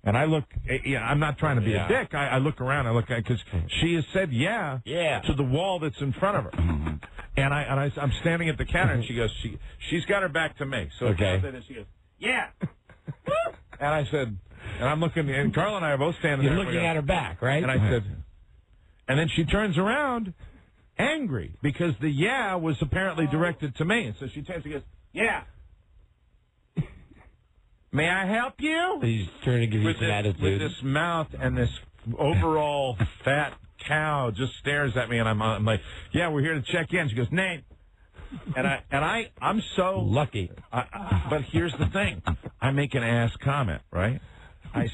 [SPEAKER 3] And I look, I'm not trying to be a dick. I look around, because she has said yeah to the wall that's in front of her. And I'm standing at the counter, and she goes, she's got her back to me. So okay. And she goes, yeah. And I said, and I'm looking, and Carl and I are both standing there.
[SPEAKER 2] You're looking at her back, right?
[SPEAKER 3] And I said, and then she turns around, angry, because the yeah was apparently directed to me. And so she turns and goes, yeah. May I help you?
[SPEAKER 2] He's trying to give you some attitude.
[SPEAKER 3] With this mouth and this overall fat cow just stares at me, and I'm like, yeah, we're here to check in. She goes, name. And I'm so
[SPEAKER 2] lucky.
[SPEAKER 3] But here's the thing. I make an ass comment, right? I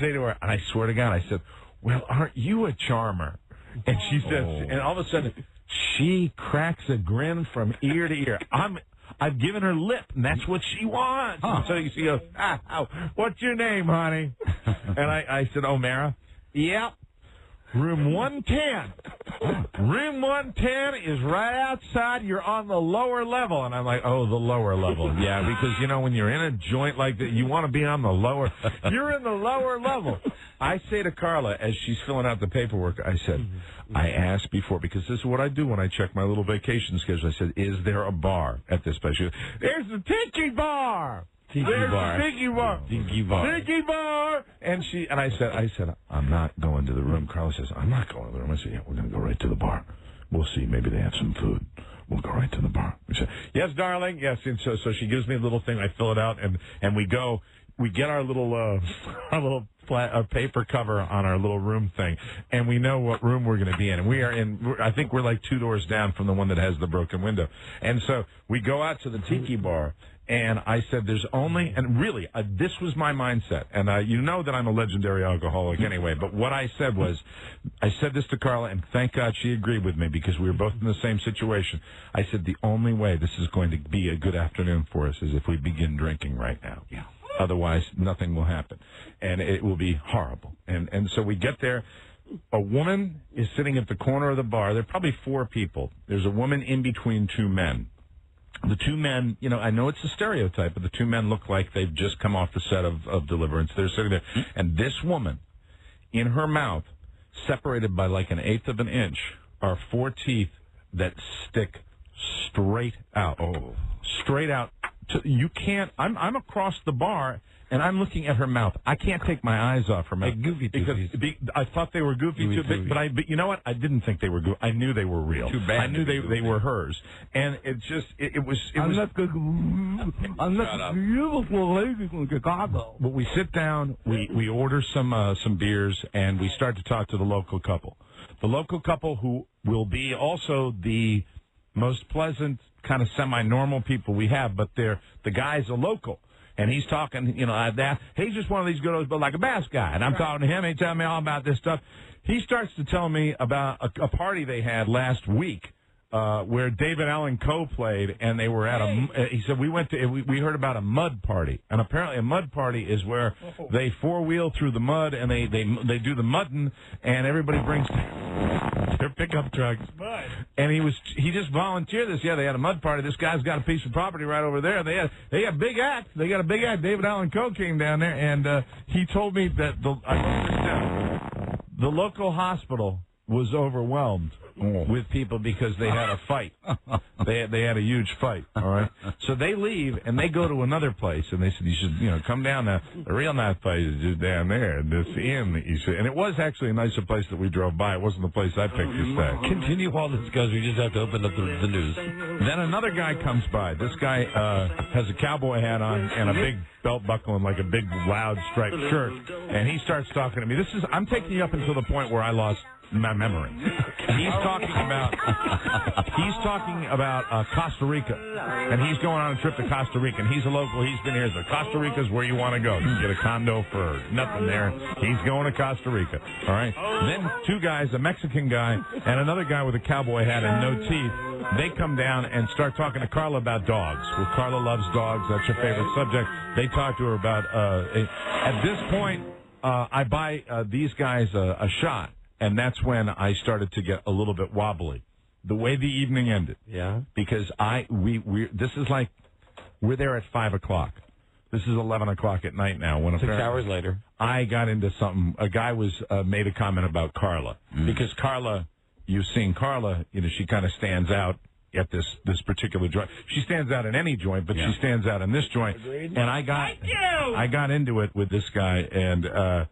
[SPEAKER 3] say to her, and I swear to God, I said, well, aren't you a charmer? And she says, and all of a sudden, she cracks a grin from ear to ear. I've given her lip, and that's what she wants. Huh. So she goes, what's your name, honey? And I said, O'Mara. Yep. Room 110. Room 110 is right outside. You're on the lower level. And I'm like, oh, the lower level. Yeah, because, when you're in a joint like that, you want to be on the lower. You're in the lower level. I say to Carla, as she's filling out the paperwork, I said, I asked before, because this is what I do when I check my little vacation schedule. I said, is there a bar at this place? She goes, there's the Tiki Bar. Tiki Bar. Tiki Bar. And I said, I'm not going to the room. Carla says, I'm not going to the room. I said, yeah, we're going to go right to the bar. We'll see. Maybe they have some food. We'll go right to the bar. I said, yes, darling. Yes. And so she gives me a little thing. I fill it out, and we go. We get our little paper cover on our little room thing, and we know what room we're going to be in. And we are in. I think we're like 2 doors down from the one that has the broken window. And so we go out to the Tiki Bar. And I said, there's only, and really, this was my mindset. And you know that I'm a legendary alcoholic anyway. But what I said was, I said this to Carla, and thank God she agreed with me, because we were both in the same situation. I said, the only way this is going to be a good afternoon for us is if we begin drinking right now. Yeah. Otherwise, nothing will happen. And it will be horrible. And so we get there. A woman is sitting at the corner of the bar. There are probably 4 people. There's a woman in between 2 men. The 2 men, I know it's a stereotype, but the 2 men look like they've just come off the set of Deliverance. They're sitting there. And this woman, in her mouth, separated by like 1/8 of an inch, are 4 teeth that stick straight out. Oh. Straight out. You can't, I'm across the bar, and I'm looking at her mouth. I can't take my eyes off her mouth.
[SPEAKER 2] Goofy
[SPEAKER 3] because I thought they were goofy too, but you know what? I didn't think they were goofy. I knew they were real.
[SPEAKER 2] Too bad.
[SPEAKER 3] I knew they were hers, and it was. I'm not beautiful lady from Chicago. But we sit down, we order some beers, and we start to talk to the local couple. The local couple who will be also the most pleasant, kind of semi-normal people we have, but the guy's a local. And he's talking, he's just one of these good, but like a bass guy. And I'm talking to him, he's telling me all about this stuff. He starts to tell me about a party they had last week where David Allen Coe played, and they were at he said, we heard about a mud party. And apparently a mud party is where they four-wheel through the mud, and they do the mudding, and everybody brings their pickup trucks. And he just volunteered this. Yeah, they had a mud party. This guy's got a piece of property right over there. They had big act. They got a big act. David Allen Coe came down there, and he told me that the local hospital was overwhelmed with people because they had a fight. They had a huge fight, all right? So they leave, and they go to another place, and they said, you should, come down there. The real nice place is just down there, this inn that you should. And it was actually a nicer place that we drove by. It wasn't the place I picked to stay.
[SPEAKER 2] Continue while this goes. We just have to open up the news.
[SPEAKER 3] Then another guy comes by. This guy has a cowboy hat on and a big belt buckle and like a big loud striped shirt, and he starts talking to me. I'm taking you up until the point where I lost my memory. He's talking about Costa Rica, and he's going on a trip to Costa Rica, and he's a local. He's been here. So Costa Rica's where you want to go. You can get a condo for nothing there. He's going to Costa Rica. All right. Then two guys, a Mexican guy and another guy with a cowboy hat and no teeth. They come down and start talking to Carla about dogs. Well, Carla loves dogs. That's her favorite subject. They talk to her about. At this point, I buy these guys a shot. And that's when I started to get a little bit wobbly. The way the evening ended.
[SPEAKER 2] Yeah.
[SPEAKER 3] Because this is like, we're there at 5 o'clock. This is 11 o'clock at night now. When
[SPEAKER 2] 6 hours later.
[SPEAKER 3] I got into something. A guy made a comment about Carla. Because Carla, you've seen Carla, she kind of stands out at this particular joint. She stands out in any joint, but she stands out in this joint.
[SPEAKER 2] Agreed.
[SPEAKER 3] And I got into it with this guy, and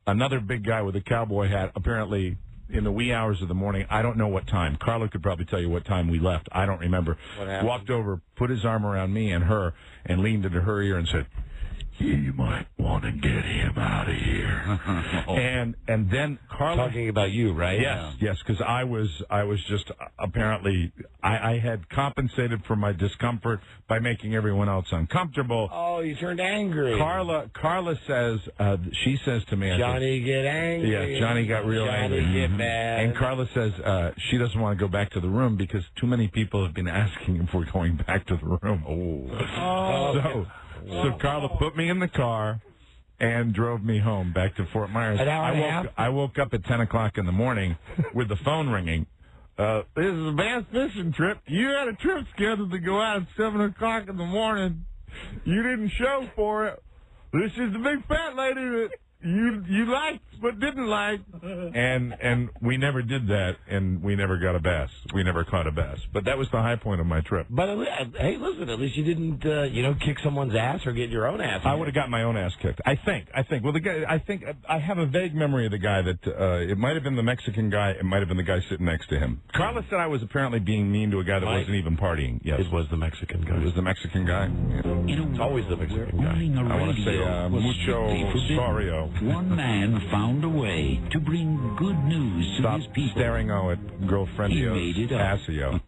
[SPEAKER 3] another big guy with a cowboy hat, apparently in the wee hours of the morning. I don't know what time. Carla could probably tell you what time we left. I don't remember. Walked over, put his arm around me and her, and leaned into her ear and said, you might want to get him out of here. And then Carla...
[SPEAKER 2] Talking about you, right?
[SPEAKER 3] Yes, because I was just apparently... I had compensated for my discomfort by making everyone else uncomfortable.
[SPEAKER 2] Oh, you turned angry.
[SPEAKER 3] Carla says, she says to me...
[SPEAKER 2] Johnny, get angry.
[SPEAKER 3] Yeah, Johnny got real angry.
[SPEAKER 2] Johnny, get mad.
[SPEAKER 3] And Carla says she doesn't want to go back to the room because too many people have been asking if we're going back to the room. So Carla put me in the car and drove me home back to Fort Myers.
[SPEAKER 2] An hour and a half?
[SPEAKER 3] I woke up at 10 o'clock in the morning with the phone ringing. This is a bass fishing trip. You had a trip scheduled to go out at 7 o'clock in the morning. You didn't show for it. This is the big fat lady that you liked but didn't like. And we never did that, and we never got a bass. We never caught a bass. But that was the high point of my trip.
[SPEAKER 2] But, hey, listen, at least you didn't, kick someone's ass or get your own ass.
[SPEAKER 3] I would have got my own ass kicked. I think. Well, the guy, I have a vague memory of the guy that it might have been the Mexican guy. It might have been the guy sitting next to him. Carla said I was apparently being mean to a guy that wasn't even partying. Yes.
[SPEAKER 2] It was the Mexican guy.
[SPEAKER 3] It was the Mexican guy. Yeah.
[SPEAKER 2] It's always the Mexican guy.
[SPEAKER 3] I want to say mucho sorrio.
[SPEAKER 17] One man found a way to bring good news to his people.
[SPEAKER 3] Stop staring at girlfriendio's Asio.